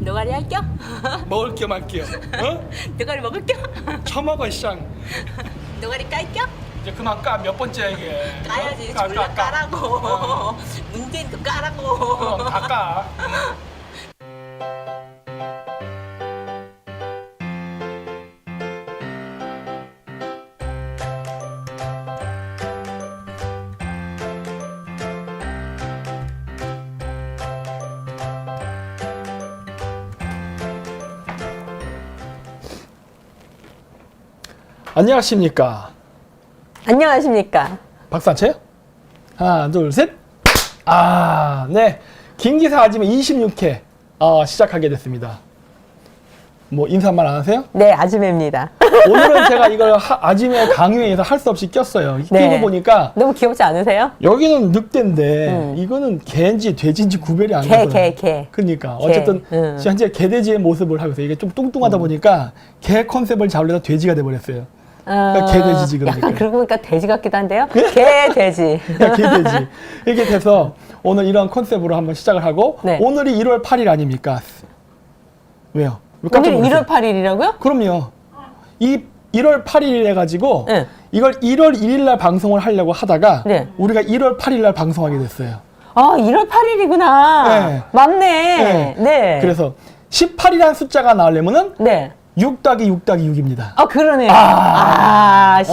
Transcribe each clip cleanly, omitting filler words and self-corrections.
너가리 할 겸? 먹을 겸 할게요. 어? 너가리 먹을 겸? 처먹어 쌍. 너가리 깔 겸? 이제 그만 까. 몇 번째야 이게. 까야지. 까, 졸라 까, 까. 까라고. 문재인도 까라고. 다 까. 안녕하십니까. 안녕하십니까. 박수 안 쳐요? 하나, 둘, 셋. 네. 김기사 아침에 26회 시작하게 됐습니다. 뭐 인사말 안 하세요? 네, 아줌매입니다. 오늘은 제가 이걸 아침에 강요해서 할 수 없이 꼈어요. 네. 끼고 보니까 너무 귀엽지 않으세요? 여기는 늑대인데 이거는 개인지 돼지인지 구별이 안 개, 되더라고요. 개. 그러니까 어쨌든 현재 개돼지의 모습을 하고 있어요. 이게 좀 뚱뚱하다 보니까 개 컨셉을 잡으려다 돼지가 돼버렸어요. 그러니까 개돼지 지금. 약간 그러고 보니까 돼지 같기도 한데요. 개, 돼지. 개돼지. 이렇게 돼서 오늘 이런 컨셉으로 한번 시작을 하고 네. 오늘이 1월 8일 아닙니까? 왜요? 왜 오늘 깜짝 놀랐어요? 1월 8일이라고요? 그럼요. 이 1월 8일 해가지고 네. 이걸 1월 1일 날 방송을 하려고 하다가 네. 우리가 1월 8일 날 방송하게 됐어요. 아, 1월 8일이구나. 네. 맞네. 네. 그래서 18이라는 숫자가 나오려면은 네. 6 더하기 6 더하기 6입니다. 아, 그러네요. 18.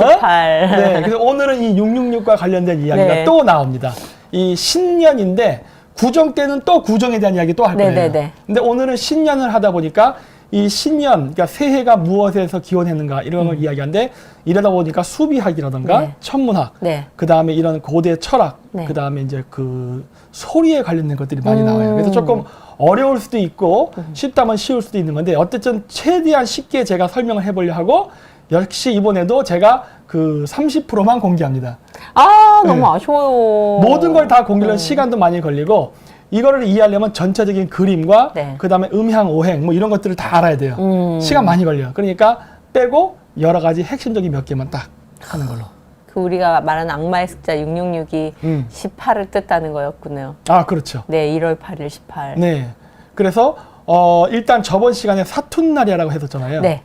네. 그래서 오늘은 이 666과 관련된 이야기가 네. 또 나옵니다. 이 신년인데 구정 때는 또 구정에 대한 이야기 또 할 거예요. 네네네. 근데 오늘은 신년을 하다 보니까 이 신년, 그러니까 새해가 무엇에서 기원했는가 이런 걸 이야기하는데 이러다 보니까 수비학이라든가 네. 천문학, 네. 그 다음에 이런 고대 철학, 네. 그 다음에 이제 그 소리에 관련된 것들이 많이 나와요. 그래서 조금 어려울 수도 있고 쉽다면 쉬울 수도 있는 건데 어쨌든 최대한 쉽게 제가 설명을 해보려 하고 역시 이번에도 제가 그 30%만 공개합니다. 아, 너무 네. 아쉬워요. 모든 걸 다 공개하려면 시간도 많이 걸리고 이거를 이해하려면 전체적인 그림과 네. 그 다음에 음향, 오행 뭐 이런 것들을 다 알아야 돼요. 시간 많이 걸려요. 그러니까 빼고 여러 가지 핵심적인 몇 개만 딱 하는 걸로. 그 우리가 말하는 악마의 숫자 666이 18을 뜻하는 거였군요. 아, 그렇죠. 네, 1월 8일 18. 네. 그래서 일단 저번 시간에 사툰날이라고 했었잖아요. 네.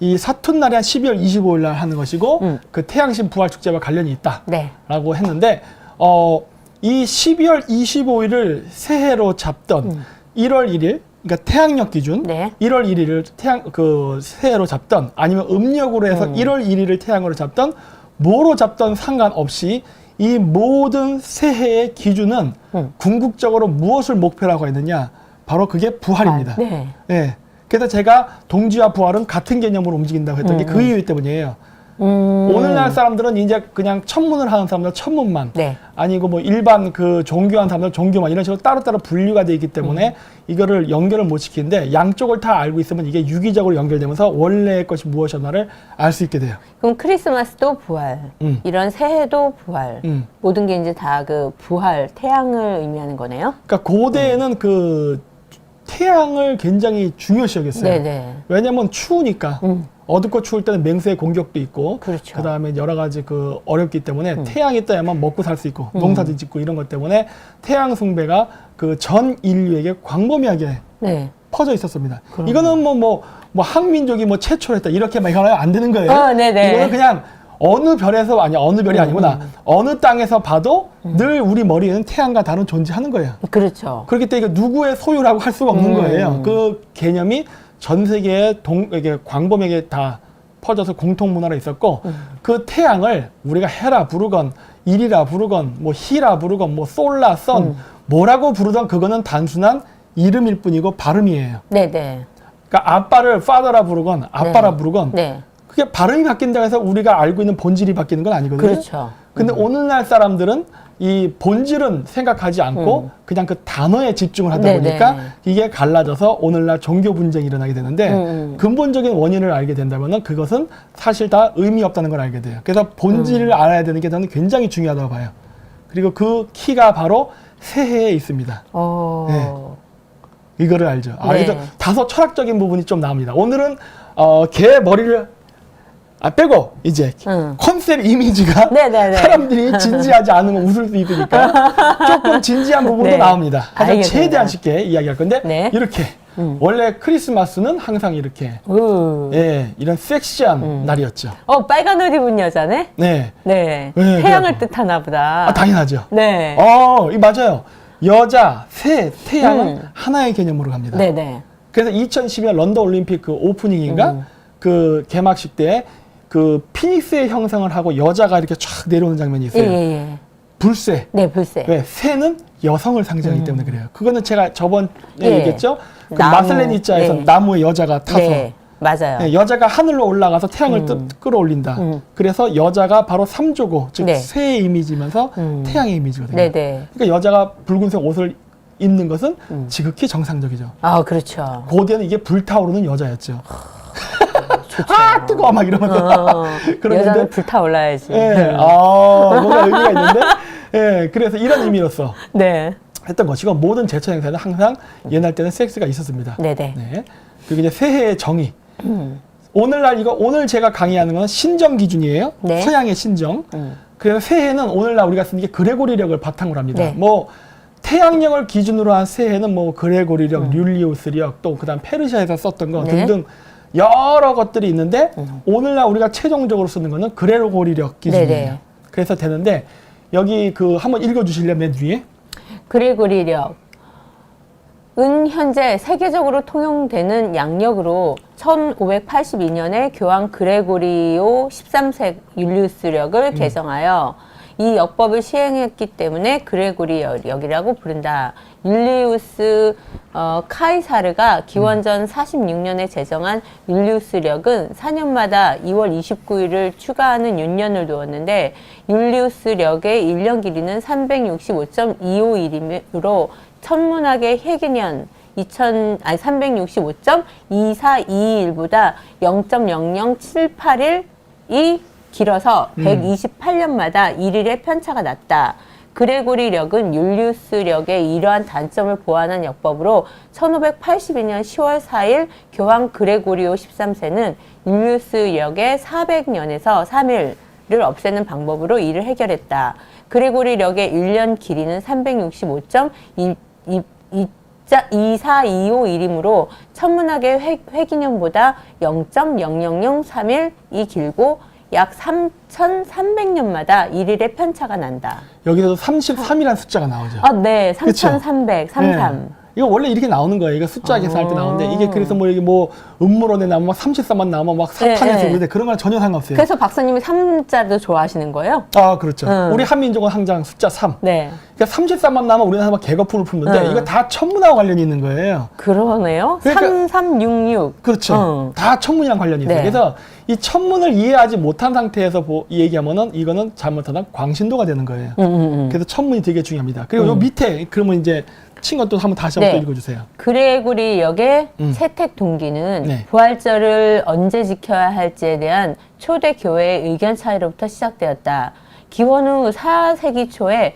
이 사툰날이 한 12월 25일 날 하는 것이고 그 태양신 부활 축제와 관련이 있다라고 네. 했는데 이 12월 25일을 새해로 잡던 1월 1일 그러니까 태양력 기준 네. 1월 1일을 새해로 잡던 아니면 음력으로 해서 1월 1일을 태양으로 잡던 뭐로 잡던 상관없이 이 모든 새해의 기준은 궁극적으로 무엇을 목표로 하고 있느냐 바로 그게 부활입니다. 네. 네. 그래서 제가 동지와 부활은 같은 개념으로 움직인다고 했던 게 그 이유 때문이에요. 오늘날 사람들은 이제 그냥 천문을 하는 사람들 천문만 네. 아니고 뭐 일반 그 종교하는 사람들 종교만 이런 식으로 따로따로 분류가 되어 있기 때문에 이거를 연결을 못 시키는데 양쪽을 다 알고 있으면 이게 유기적으로 연결되면서 원래의 것이 무엇이었나를 알 수 있게 돼요. 그럼 크리스마스도 부활, 이런 새해도 부활, 모든 게 이제 다 그 부활, 태양을 의미하는 거네요. 그러니까 고대에는 그 태양을 굉장히 중요시 여겼어요. 네네. 왜냐면 추우니까 어둡고 추울 때는 맹수의 공격도 있고 그렇죠. 그다음에 여러 가지 그 어렵기 때문에 태양이 떠야만 먹고 살 수 있고 농사도 짓고 이런 것 때문에 태양 숭배가 그 전 인류에게 광범위하게 네. 퍼져 있었습니다. 이거는 뭐 항민족이 뭐 최초로 했다 이렇게 막 이거는 안 되는 거예요. 네네. 이거는 그냥 어느 별에서 어느 별이 아니구나. 어느 땅에서 봐도 늘 우리 머리에는 태양과 다른 존재하는 거예요. 그렇죠. 그렇기 때문에 이거 누구의 소유라고 할 수가 없는 거예요. 그 개념이 전 세계에 이게 광범위하게 다 퍼져서 공통 문화로 있었고 그 태양을 우리가 해라 부르건 일이라 부르건 뭐 희라 부르건 뭐 솔라 선 뭐라고 부르던 그거는 단순한 이름일 뿐이고 발음이에요. 네네. 그러니까 아빠를 father라 부르건 아빠라 부르건 네. 그게 발음이 바뀐다고 해서 우리가 알고 있는 본질이 바뀌는 건 아니거든요. 그렇죠. 근데 오늘날 사람들은 이 본질은 생각하지 않고 그냥 그 단어에 집중을 하다 네네. 보니까 이게 갈라져서 오늘날 종교 분쟁이 일어나게 되는데 근본적인 원인을 알게 된다면 그것은 사실 다 의미 없다는 걸 알게 돼요. 그래서 본질을 알아야 되는 게 저는 굉장히 중요하다고 봐요. 그리고 그 키가 바로 새해에 있습니다. 이거를 알죠. 네. 그래서 다소 철학적인 부분이 좀 나옵니다. 오늘은 개 머리를 빼고 이제 컨셉 이미지가 네네네. 사람들이 진지하지 않으면 웃을 수 있으니까 조금 진지한 부분도 네. 나옵니다. 하지만 알겠습니다. 최대한 쉽게 이야기할 건데 네. 이렇게 원래 크리스마스는 항상 이렇게 예, 이런 섹시한 날이었죠. 빨간 옷 입은 여자네? 네. 네. 네, 태양을 그래요. 뜻하나 보다. 당연하죠. 네. 맞아요. 여자, 새, 태양은 하나의 개념으로 갑니다. 네네. 그래서 2012년 런던 올림픽 그 오프닝인가 그 개막식 때 그 피닉스의 형상을 하고 여자가 이렇게 쫙 내려오는 장면이 있어요. 예. 불새. 네, 불새. 왜? 새는 여성을 상징하기 때문에 그래요. 그거는 제가 저번에 예. 얘기했죠. 그 나무. 마슬레니자에서 네. 나무에 여자가 타서 네, 맞아요. 네, 여자가 하늘로 올라가서 태양을 끌어올린다. 그래서 여자가 바로 삼조고, 즉 네. 새의 이미지면서 태양의 이미지거든요. 네네. 그러니까 여자가 붉은색 옷을 입는 것은 지극히 정상적이죠. 그렇죠. 고대는 이게 불타오르는 여자였죠. 좋죠. 뜨거워 막 이러면서 그러는데 여자는 불타올라야지. 예, 뭔가 의미가 있는데 예, 그래서 이런 의미로서 네. 했던 것이고 모든 제철 행사는 항상 옛날 때는 섹스가 있었습니다. 네네. 네. 그리고 이제 새해의 정의. 오늘 제가 강의하는 건 신정 기준이에요. 네. 서양의 신정. 그래서 새해는 오늘날 우리가 쓰는 게 그레고리력을 바탕으로 합니다. 네. 뭐 태양력을 기준으로 한 새해는 뭐 그레고리력, 율리우스력, 또 그다음 페르시아에서 썼던 거 네. 등등 여러 것들이 있는데 오늘날 우리가 최종적으로 쓰는 거는 그레고리력 기준이에요. 네네. 그래서 되는데 여기 그 한번 읽어주실래요? 맨 뒤에. 그레고리력은 현재 세계적으로 통용되는 양력으로 1582년에 교황 그레고리오 13세 율리우스력을 개정하여 이 역법을 시행했기 때문에 그레고리력이라고 부른다. 율리우스 카이사르가 기원전 46년에 제정한 율리우스력은 4년마다 2월 29일을 추가하는 윤년을 두었는데 율리우스력의 1년 길이는 365.251이므로 천문학의 해기년 365.2422일보다 0.00781이 길어서 128년마다 1일의 편차가 났다. 그레고리력은 율리우스력의 이러한 단점을 보완한 역법으로 1582년 10월 4일 교황 그레고리오 13세는 율리우스력의 400년에서 3일을 없애는 방법으로 이를 해결했다. 그레고리력의 1년 길이는 365.2425일이므로 천문학의 회기년보다 0.00031이 길고 약 3,300년마다 1일의 편차가 난다. 여기서도 33이라는 숫자가 나오죠. 네. 3,300, 33. 네. 이거 원래 이렇게 나오는 거예요. 이거 숫자 계산할 때 나오는데 이게 그래서 뭐 이게 뭐 음모론에 나오면 막 34만 나오면 막 사탄에서 그런데 그런 건 전혀 상관없어요. 그래서 박사님이 3자도 좋아하시는 거예요? 그렇죠. 우리 한민족은 항상 숫자 3. 네. 그러니까 33만 나오면 우리나라 막 개거품을 품는데 이거 다 천문하고 관련이 있는 거예요. 그러네요. 그러니까 3366. 그렇죠. 다 천문이랑 관련이 있어요. 네. 그래서 이 천문을 이해하지 못한 상태에서 얘기하면은 이거는 잘못하면 광신도가 되는 거예요. 그래서 천문이 되게 중요합니다. 그리고 요 밑에 그러면 이제 친 것도 한번 다시 한번 또 읽어주세요. 그레고리역의 채택 동기는 네. 부활절을 언제 지켜야 할지에 대한 초대 교회의 의견 차이로부터 시작되었다. 기원 후 4세기 초에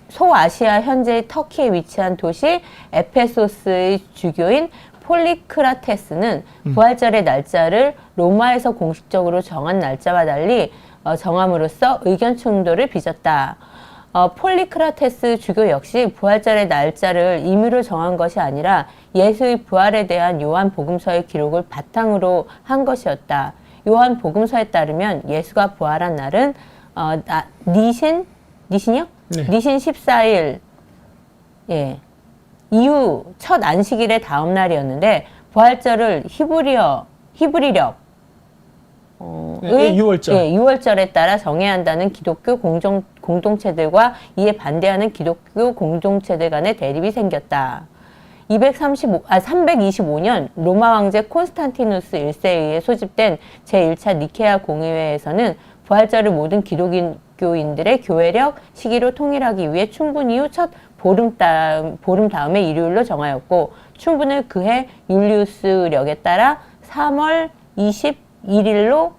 소아시아 현재의 터키에 위치한 도시 에페소스의 주교인 폴리크라테스는 부활절의 날짜를 로마에서 공식적으로 정한 날짜와 달리 정함으로써 의견 충돌을 빚었다. 폴리크라테스 주교 역시 부활절의 날짜를 임의로 정한 것이 아니라 예수의 부활에 대한 요한 복음서의 기록을 바탕으로 한 것이었다. 요한 복음서에 따르면 예수가 부활한 날은 니신이요? 네. 니신 14일 이후 첫 안식일의 다음 날이었는데 부활절을 히브리력 네, 6월절. 6월절에 따라 정해야 한다는 기독교 공동체들과 이에 반대하는 기독교 공동체들 간의 대립이 생겼다. 325년 로마 황제 콘스탄티누스 1세에 의해 소집된 제1차 니케아 공의회에서는 부활절을 모든 기독교인들의 교회력 시기로 통일하기 위해 춘분 이후 첫 보름 다음의 일요일로 정하였고 춘분을 그해 율리우스력에 따라 3월 21일로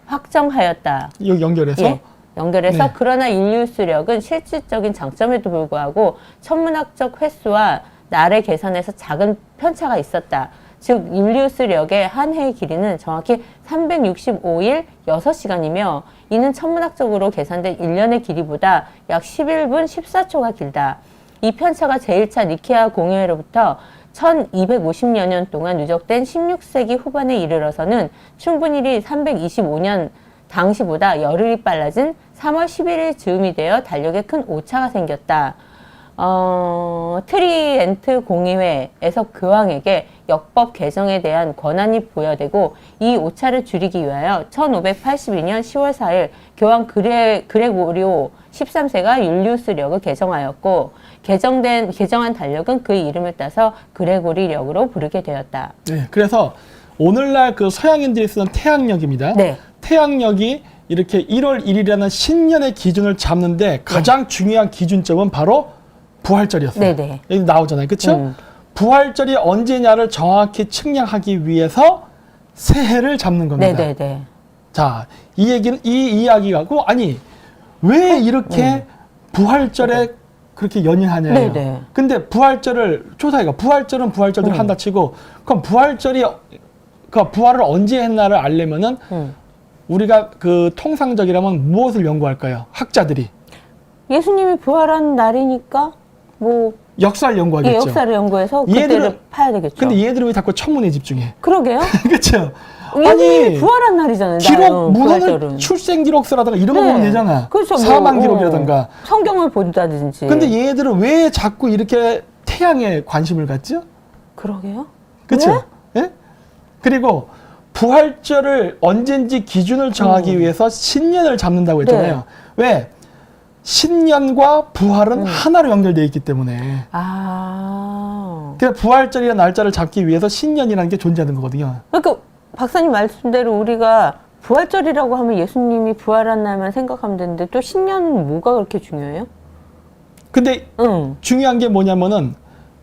확정하였다. 여기 연결해서? 연결해서 네. 그러나 율리우스력은 실질적인 장점에도 불구하고 천문학적 횟수와 날의 계산에서 작은 편차가 있었다. 즉 율리우스력의 한 해의 길이는 정확히 365일 6시간이며 이는 천문학적으로 계산된 1년의 길이보다 약 11분 14초가 길다. 이 편차가 제1차 니케아 공의회로부터 1250여 년 동안 누적된 16세기 후반에 이르러서는 충분일이 325년 당시보다 열흘이 빨라진 3월 11일 즈음이 되어 달력에 큰 오차가 생겼다. 트리엔트 공의회에서 교황에게 역법 개정에 대한 권한이 부여되고 이 오차를 줄이기 위하여 1582년 10월 4일 교황 그레고리오 13세가 율리우스력을 개정하였고 개정한 달력은 그 이름을 따서 그레고리력으로 부르게 되었다. 네, 그래서 오늘날 그 서양인들이 쓰는 태양력입니다. 네. 태양력이 이렇게 1월 1일이라는 신년의 기준을 잡는데 가장 중요한 기준점은 바로 부활절이었어요. 네네. 여기 나오잖아요. 그렇죠? 부활절이 언제냐를 정확히 측량하기 위해서 새해를 잡는 겁니다. 네네네. 자, 이 이야기가고 아니 왜 이렇게 부활절에 그렇게 연연하냐요. 네네. 근데 부활절을 조사해가 부활절은 부활절대로 한다 치고 그럼 부활절이 그 부활을 언제 했나를 알려면은 우리가 그 통상적이라면 무엇을 연구할까요? 학자들이 예수님이 부활한 날이니까 뭐 역사를 연구하겠죠. 예, 역사를 연구해서 그때를 파야 되겠죠. 근데 얘들은 왜 자꾸 천문에 집중해? 그러게요. 그렇죠. 예수님이 부활한 날이잖아요. 기록 문헌을 부활절은. 출생 기록서라든가 이런 거 네. 보면 되잖아. 그렇죠. 사망 기록이라든가. 성경을 본다든지. 근데 얘들은 왜 자꾸 이렇게 태양에 관심을 갖죠? 그러게요. 그렇죠. 예? 그리고 부활절을 언젠지 기준을 정하기 위해서 신년을 잡는다고 했잖아요. 네. 왜? 신년과 부활은 하나로 연결되어 있기 때문에. 그래서 부활절이라는 날짜를 잡기 위해서 신년이라는 게 존재하는 거거든요. 그러니까 박사님 말씀대로 우리가 부활절이라고 하면 예수님이 부활한 날만 생각하면 되는데 또 신년은 뭐가 그렇게 중요해요? 근데 중요한 게 뭐냐면은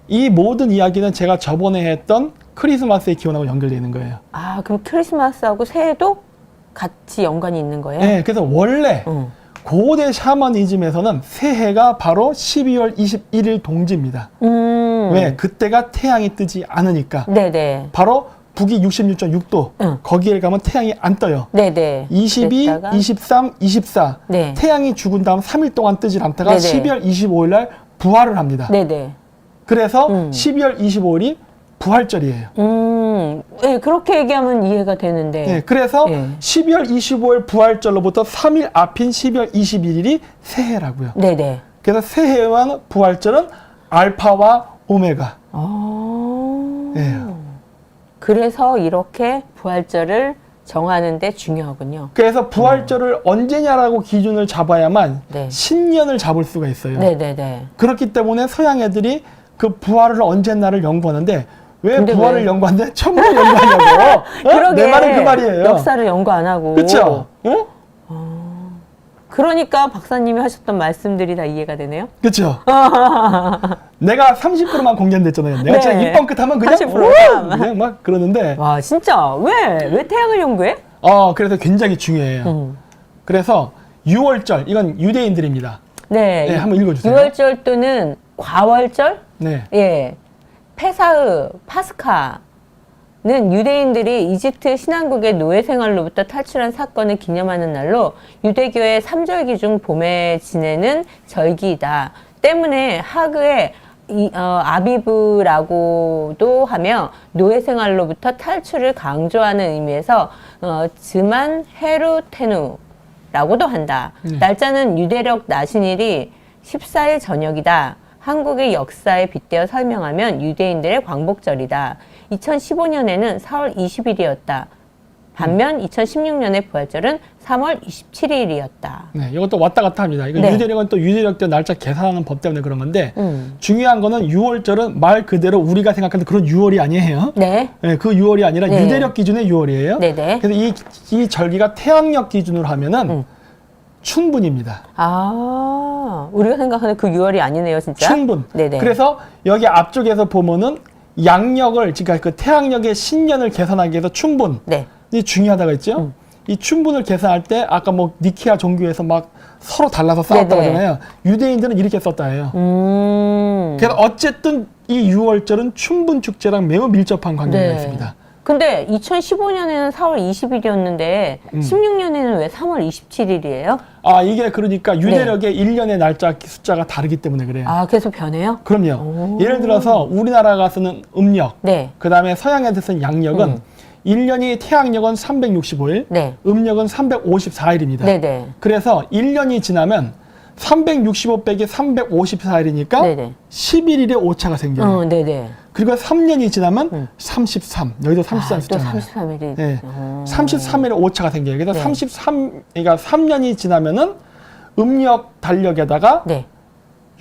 이 모든 이야기는 제가 저번에 했던 크리스마스의 기원하고 연결되어 있는 거예요. 아, 그럼 크리스마스하고 새해도 같이 연관이 있는 거예요? 네, 그래서 원래 고대 샤머니즘에서는 새해가 바로 12월 21일 동지입니다. 왜? 그때가 태양이 뜨지 않으니까. 네네. 바로 북위 66.6도 거기에 가면 태양이 안 떠요. 네네. 22, 그랬다가 23, 24 네. 태양이 죽은 다음 3일 동안 뜨질 않다가 네네. 12월 25일 날 부활을 합니다. 네네. 그래서 12월 25일이 부활절이에요. 네, 그렇게 얘기하면 이해가 되는데. 네, 그래서 네. 12월 25일 부활절로부터 3일 앞인 12월 21일이 새해라고요. 네네. 그래서 새해와 부활절은 알파와 오메가. 예. 그래서 이렇게 부활절을 정하는데 중요하군요. 그래서 부활절을 언제냐라고 기준을 잡아야만 네. 신년을 잡을 수가 있어요. 네네네. 그렇기 때문에 서양애들이 그 부활을 언제냐를 연구하는데 왜 근데 부활을 왜? 연구하는데 천문을 연구하냐고. 그러게. 내 말은 그 말이에요. 역사를 연구 안 하고. 그렇죠? 그러니까 박사님이 하셨던 말씀들이 다 이해가 되네요. 그렇죠. 내가 30%만 공개됐잖아요. 내가 네. 진짜 입번 끝하면 그냥 30%만. 그냥 막 그러는데 와, 진짜 왜 태양을 연구해? 그래서 굉장히 중요해요. 그래서 6월절 이건 유대인들입니다. 네. 네, 한번 읽어주세요. 6월절 또는 과월절? 네. 예. 페사흐, 파스카는 유대인들이 이집트 신왕국의 노예 생활로부터 탈출한 사건을 기념하는 날로 유대교의 3절기 중 봄에 지내는 절기이다. 때문에 하그의 아비브라고도 하며 노예 생활로부터 탈출을 강조하는 의미에서 즈만 헤루테누라고도 한다. 날짜는 유대력 나신일이 14일 저녁이다. 한국의 역사에 빗대어 설명하면 유대인들의 광복절이다. 2015년에는 4월 20일이었다. 반면 2016년의 부활절은 3월 27일이었다. 네, 이것도 왔다 갔다 합니다. 이거 네. 유대력은 또 유대력대 날짜 계산하는 법 때문에 그런 건데 중요한 거는 6월절은 말 그대로 우리가 생각하는 그런 6월이 아니에요. 네. 네, 그 6월이 아니라 네. 유대력 기준의 6월이에요. 네네. 그래서 이 절기가 태양력 기준으로 하면은 춘분입니다. 우리가 생각하는 그 6월이 아니네요, 진짜. 춘분. 네네. 그래서 여기 앞쪽에서 보면은 양력을, 그러니까 그 태양력의 신년을 계산하기 위해서 춘분. 네. 이 중요하다고 했죠. 이 춘분을 계산할 때 아까 뭐 니케아 종교에서 막 서로 달라서 싸웠다고 네네. 하잖아요. 유대인들은 이렇게 썼다 해요. 그래서 어쨌든 이 6월절은 춘분 축제랑 매우 밀접한 관계가 네. 있습니다. 근데 2015년에는 4월 20일이었는데 16년에는 왜 3월 27일이에요? 아, 이게 그러니까 유대력의 1년의 날짜 숫자가 다르기 때문에 그래요. 아, 계속 변해요? 그럼요. 예를 들어서 우리나라가 쓰는 음력, 네. 그 다음에 서양에서 쓰는 양력은 1년이 태양력은 365일, 네. 음력은 354일입니다. 네네. 그래서 1년이 지나면 365 빼기 354일이니까 네네. 11일의 오차가 생겨요. 네네. 그리고 3년이 지나면 33. 여기도 33 또 숫자잖아요. 33일이. 네. 33일의 오차가 생겨요. 그래서 네. 그러니까 3년이 지나면은 음력 달력에다가 네.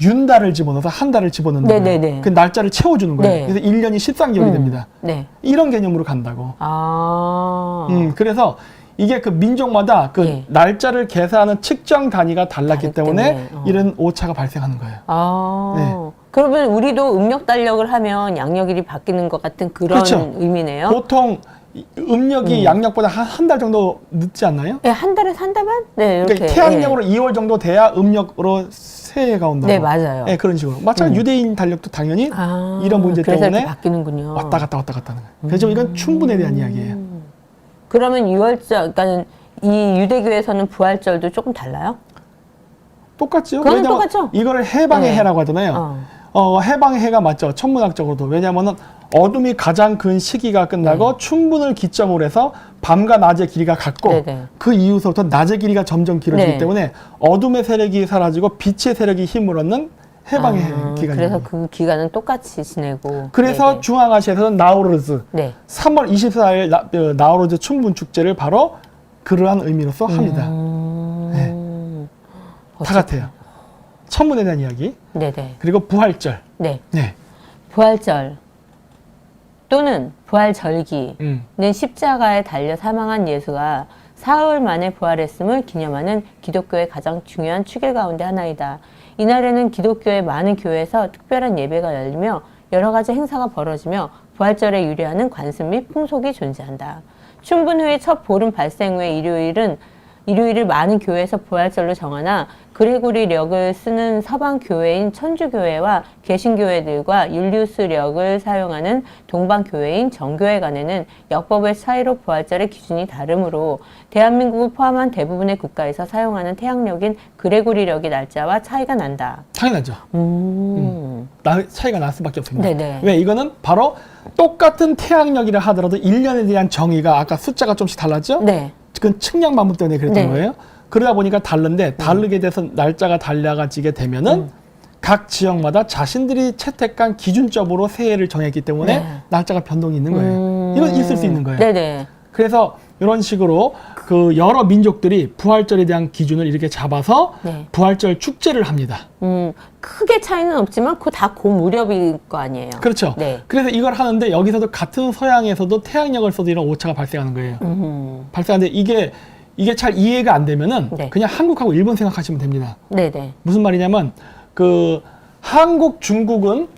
윤달을 집어넣어서 한 달을 집어넣는 네네네. 거예요. 그 날짜를 채워주는 거예요. 네. 그래서 1년이 13개월이 됩니다. 네. 이런 개념으로 간다고. 아. 그래서 이게 그 민족마다 그 예. 날짜를 계산하는 측정 단위가 달랐기 다르기 때문에 때문에, 이런 오차가 발생하는 거예요. 아. 네. 그러면 우리도 음력 달력을 하면 양력일이 바뀌는 것 같은 그런 그렇죠. 의미네요. 보통 음력이 양력보다 한 달 정도 늦지 않나요? 네, 한 달에 한 달만? 네, 이렇게. 그러니까 태양력으로 2월 정도 돼야 음력으로 새해가 온다고. 네, 맞아요. 네, 그런 식으로. 마찬가지 유대인 달력도 당연히 아, 이런 문제 그래서 때문에 이렇게 바뀌는군요. 왔다 갔다 하는 거예요. 그래서 이건 춘분에 대한 이야기예요. 그러면 유월절, 그러니까 이 유대교에서는 부활절도 조금 달라요? 똑같죠. 그건 왜냐면 똑같죠? 이거를 해방의 네. 해라고 하잖아요. 해방의 해가 맞죠. 천문학적으로도. 왜냐면은 어둠이 가장 긴 시기가 끝나고 춘분을 기점으로 해서 밤과 낮의 길이가 같고 네네. 그 이후서부터 낮의 길이가 점점 길어지기 네. 때문에 어둠의 세력이 사라지고 빛의 세력이 힘을 얻는 해방의 기간이에요. 그래서 그 기간은 똑같이 지내고. 그래서 네네. 중앙아시아에서는 나우루즈, 네. 3월 24일 나우루즈 춘분 축제를 바로 그러한 의미로서 합니다. 다 같아요. 천문에 대한 이야기, 네네. 그리고 부활절. 네. 네. 부활절 또는 부활절기는 음. 십자가에 달려 사망한 예수가 사흘 만에 부활했음을 기념하는 기독교의 가장 중요한 축일 가운데 하나이다. 이날에는 기독교의 많은 교회에서 특별한 예배가 열리며 여러 가지 행사가 벌어지며 부활절에 유래하는 관습 및 풍속이 존재한다. 춘분 후의 첫 보름 발생 후의 일요일을 많은 교회에서 부활절로 정하나 그레고리력을 쓰는 서방 교회인 천주교회와 개신교회들과 율리우스력을 사용하는 동방 교회인 정교회 간에는 역법의 차이로 부활절의 기준이 다르므로 대한민국을 포함한 대부분의 국가에서 사용하는 태양력인 그레고리력의 날짜와 차이가 난다. 당연하죠. 차이가 날 수밖에 없습니다. 네네. 왜 이거는 바로 똑같은 태양력이라 하더라도 1년에 대한 정의가 아까 숫자가 좀씩 달랐죠? 네. 그건 측량 방법 때문에 그랬던 네. 거예요. 그러다 보니까 다른데 다르게 돼서 날짜가 달라지게 되면은 각 지역마다 자신들이 채택한 기준점으로 새해를 정했기 때문에 네. 날짜가 변동이 있는 거예요. 이건 있을 수 있는 거예요. 네네. 그래서 이런 식으로 그 여러 민족들이 부활절에 대한 기준을 이렇게 잡아서 네. 부활절 축제를 합니다. 크게 차이는 없지만 그 다 그 무렵일 거 아니에요. 그렇죠. 네. 그래서 이걸 하는데 여기서도 같은 서양에서도 태양력을 써도 이런 오차가 발생하는 거예요. 발생하는데 이게 잘 이해가 안 되면은 네. 그냥 한국하고 일본 생각하시면 됩니다. 네네. 무슨 말이냐면 그 한국, 중국은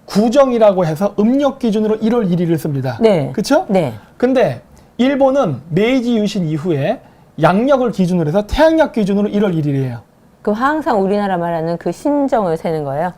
구정이라고 해서 음력 기준으로 1월 1일을 씁니다. 네. 그렇죠? 네. 근데 일본은 메이지 유신 이후에 양력을 기준으로 해서 태양력 기준으로 1월 1일이에요. 그럼 항상 우리나라 말하는 그 신정을 세는 거예요?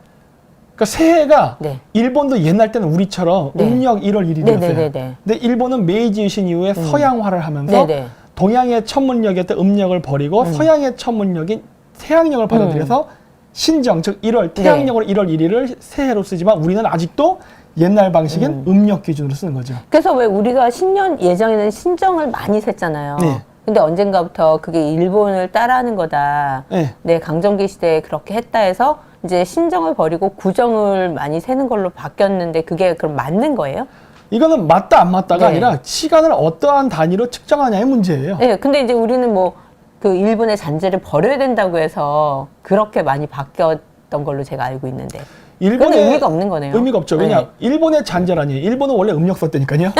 그러니까 새해가 네. 일본도 옛날 때는 우리처럼 네. 음력 1월 1일이었어요. 네네네네. 근데 일본은 메이지 유신 이후에 서양화를 하면서 네네. 동양의 천문력이었던 음력을 버리고 서양의 천문력인 태양력을 받아들여서 신정, 즉 1월, 태양력으로 1월 1일을 새해로 쓰지만 우리는 아직도 옛날 방식인 음력 기준으로 쓰는 거죠. 그래서 왜 우리가 신년 예정에는 신정을 많이 셌잖아요. 네. 근데 언젠가부터 그게 일본을 따라하는 거다. 네. 네, 강점기 시대에 그렇게 했다 해서 이제 신정을 버리고 구정을 많이 세는 걸로 바뀌었는데 그게 그럼 맞는 거예요? 이거는 맞다 안 맞다가 네. 아니라 시간을 어떠한 단위로 측정하냐의 문제예요. 네, 근데 이제 우리는 뭐 그 일본의 잔재를 버려야 된다고 해서 그렇게 많이 바뀌었던 걸로 제가 알고 있는데. 그건 의미가 없는 거네요. 의미가 없죠. 왜냐? 네. 일본의 잔재라니. 일본은 원래 음력 썼다니까요.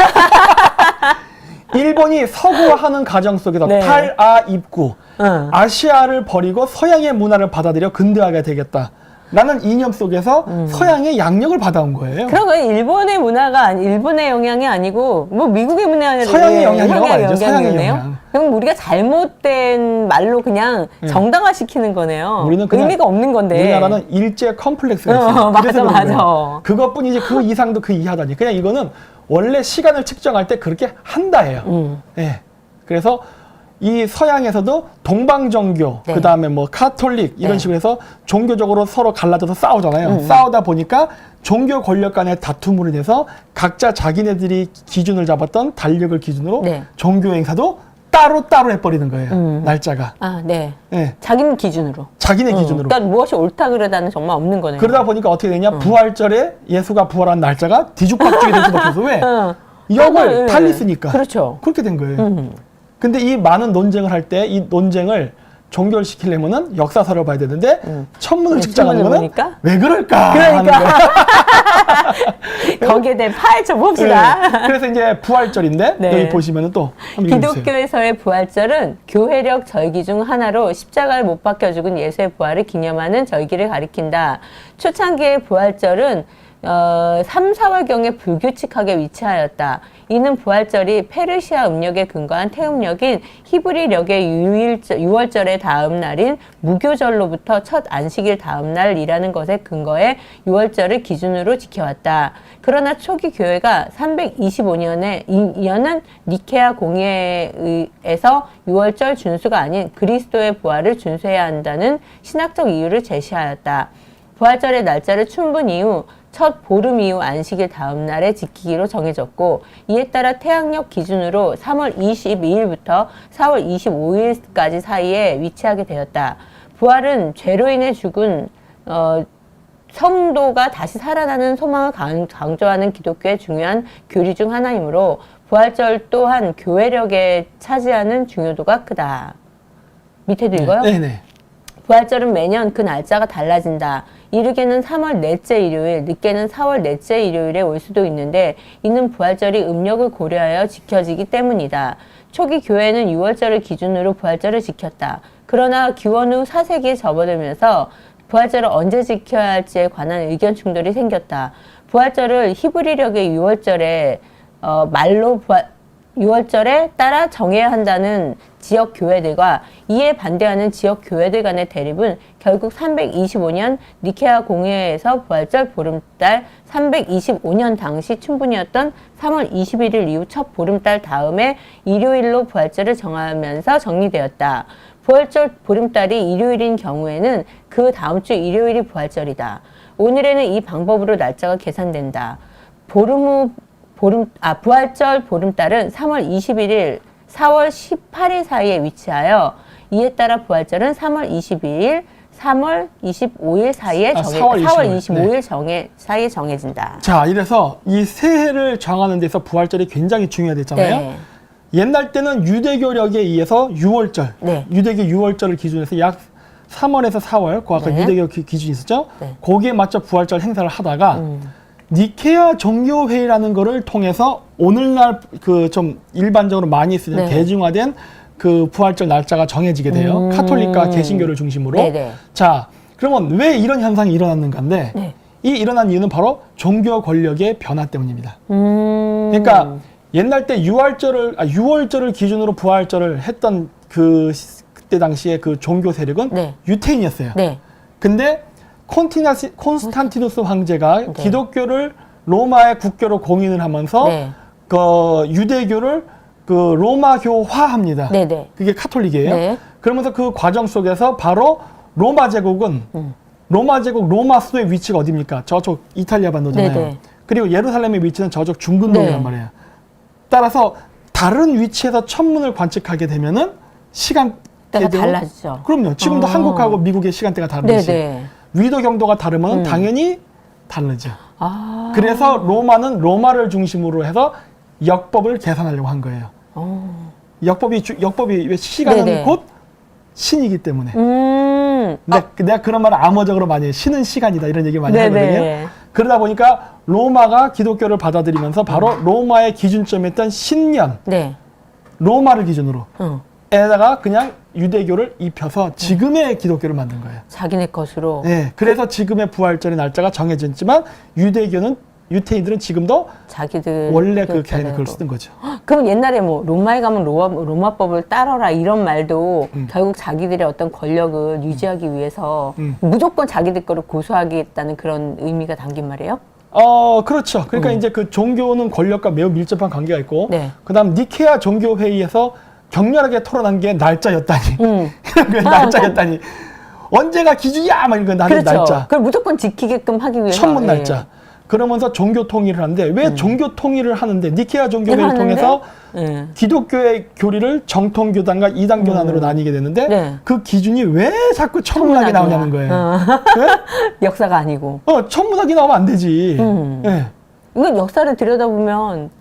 일본이 서구화하는 과정 속에서 네. 탈아 입구, 아시아를 버리고 서양의 문화를 받아들여 근대화가 되겠다. 라는 이념 속에서 서양의 양력을 받아온 거예요. 그런 거 일본의 문화가 일본의 영향이 아니고 뭐 미국의 문화가 서양의 영향이라고 말이죠. 서양의 영향. 그럼 우리가 잘못된 말로 그냥 정당화시키는 거네요. 우리는 그냥 의미가 없는 건데. 우리나라는 일제 컴플렉스가 있어요. 맞아, 맞아. 거예요. 그것뿐이지 그 이상도 그 이하다니. 그냥 이거는 원래 시간을 측정할 때 그렇게 한다예요. 예. 그래서 이 서양에서도 동방종교, 네. 그 다음에 뭐 카톨릭 이런 네. 식으로 해서 종교적으로 서로 갈라져서 싸우잖아요. 싸우다 보니까 종교 권력 간의 다툼으로 인해서 각자 자기네들이 기준을 잡았던 달력을 기준으로 네. 종교 행사도 따로따로 해버리는 거예요. 날짜가. 아, 네. 예. 자기 기준으로. 자기네 기준으로. 그러니까 무엇이 옳다 그르다는 정말 없는 거네요. 그러다 보니까 어떻게 되냐? 부활절에 예수가 부활한 날짜가 뒤죽박죽이 될 수밖에 없어. 왜? 역을 달리 쓰니까. 그렇죠. 그렇게 된 거예요. 근데 이 많은 논쟁을 할 때 이 논쟁을 종결시키려면은 역사서를 봐야 되는데 천문을 측정하는 천문을 거는 보니까? 왜 그럴까? 그러니까 거기에 대해 파헤쳐 봅시다. 네. 그래서 이제 부활절인데 네. 여기 보시면은 또 한번 읽어주세요. 기독교에서의 부활절은 교회력 절기 중 하나로 십자가를 못 박혀 죽은 예수의 부활을 기념하는 절기를 가리킨다. 초창기의 부활절은 3, 4월경에 불규칙하게 위치하였다. 이는 부활절이 페르시아 음력에 근거한 태음력인 히브리력의 6월절의 다음 날인 무교절로부터 첫 안식일 다음 날이라는 것에 근거해 6월절을 기준으로 지켜왔다. 그러나 초기 교회가 325년은 니케아 공예에서 6월절 준수가 아닌 그리스도의 부활을 준수해야 한다는 신학적 이유를 제시하였다. 부활절의 날짜를 춘분 이후 첫 보름 이후 안식일 다음 날에 지키기로 정해졌고 이에 따라 태양력 기준으로 3월 22일부터 4월 25일까지 사이에 위치하게 되었다. 부활은 죄로 인해 죽은 성도가 다시 살아나는 소망을 강조하는 기독교의 중요한 교리 중 하나이므로 부활절 또한 교회력에 차지하는 중요도가 크다. 밑에도 읽어요? 네네. 부활절은 매년 그 날짜가 달라진다. 이르게는 3월 넷째 일요일, 늦게는 4월 넷째 일요일에 올 수도 있는데 이는 부활절이 음력을 고려하여 지켜지기 때문이다. 초기 교회는 6월절을 기준으로 부활절을 지켰다. 그러나 기원 후 4세기에 접어들면서 부활절을 언제 지켜야 할지에 관한 의견 충돌이 생겼다. 부활절을 히브리력의 6월절에 말로 6월절에 따라 정해야 한다는 지역 교회들과 이에 반대하는 지역 교회들 간의 대립은 결국 325년 니케아 공회에서 부활절 보름달 325년 당시 춘분이었던 3월 21일 이후 첫 보름달 다음에 일요일로 부활절을 정하면서 정리되었다. 부활절 보름달이 일요일인 경우에는 그 다음 주 일요일이 부활절이다. 오늘에는 이 방법으로 날짜가 계산된다. 부활절 보름달은 3월 21일, 4월 18일 사이에 위치하여 이에 따라 부활절은 3월 22일, 3월 25일 사이에 4월 25일 사이에 정해진다. 자, 이래서 이 새해를 정하는 데서 부활절이 굉장히 중요하댔잖아요. 네. 옛날 때는 유대교력에 의해서 6월절, 네. 유대교 6월절을 기준해서 약 3월에서 4월, 그 아까 네. 유대교 기준이 있었죠? 네. 거기에 맞춰 부활절 행사를 하다가 니케아 종교회의라는 거를 통해서 오늘날 그 좀 일반적으로 많이 쓰는 네. 대중화된 그 부활절 날짜가 정해지게 돼요. 카톨릭과 개신교를 중심으로. 네네. 자, 그러면 왜 이런 현상이 일어났는가인데 네. 이 일어난 이유는 바로 종교 권력의 변화 때문입니다. 그러니까 옛날 때 6월절을 기준으로 부활절을 했던 그때 당시에 그 종교 세력은 네. 유태인이었어요. 네. 근데 콘스탄티누스 황제가 네. 기독교를 로마의 국교로 공인을 하면서 네. 그 유대교를 그 로마교화합니다. 네네. 그게 카톨릭이에요. 네. 그러면서 그 과정 속에서 바로 로마 제국은 로마 제국 로마 수도의 위치가 어디입니까? 저쪽 이탈리아 반도잖아요. 네네. 그리고 예루살렘의 위치는 저쪽 중근동이란 네. 말이에요. 따라서 다른 위치에서 천문을 관측하게 되면은 시간대가 달라지죠. 그럼요. 지금도 한국하고 미국의 시간대가 다르듯이 네네. 위도 경도가 다르면 당연히 다르죠. 아. 그래서 로마는 로마를 중심으로 해서 역법을 계산하려고 한 거예요. 역법이 왜 시간은 네네. 곧 신이기 때문에. 내가 그런 말을 암호적으로 많이 해요. 신은 시간이다 이런 얘기 많이 네네. 하거든요. 그러다 보니까 로마가 기독교를 받아들이면서 바로 로마의 기준점이었던 신년, 네. 로마를 기준으로 에다가 그냥 유대교를 입혀서 지금의 기독교를 만든 거예요. 자기네 것으로. 네, 그래서 지금의 부활절의 날짜가 정해졌지만 유태인들은 지금도 자기들 원래 그 개인의 걸 쓰는 거죠. 그럼 옛날에 뭐 로마에 가면 로마법을 따라라 이런 말도 결국 자기들의 어떤 권력을 유지하기 위해서 무조건 자기들 거를 고수하겠다는 그런 의미가 담긴 말이에요? 그렇죠. 그러니까 이제 그 종교는 권력과 매우 밀접한 관계가 있고, 네. 그다음 니케아 종교 회의에서 격렬하게 토론한 게 날짜였다니. 그 날짜였다니. 언제가 기준이야? 막 이런 거 나는 그렇죠. 날짜. 그걸 무조건 지키게끔 하기 위해서. 천문 예. 날짜. 그러면서 종교 통일을 하는데 왜 종교 통일을 하는데 니케아 종교회의를 하는데? 통해서 예. 기독교의 교리를 정통교단과 이단교단으로 나뉘게 되는데 네. 그 기준이 왜 자꾸 천문학이 천문학이야. 나오냐는 거예요. 네? 역사가 아니고. 천문학이 나오면 안 되지. 예. 이건 역사를 들여다보면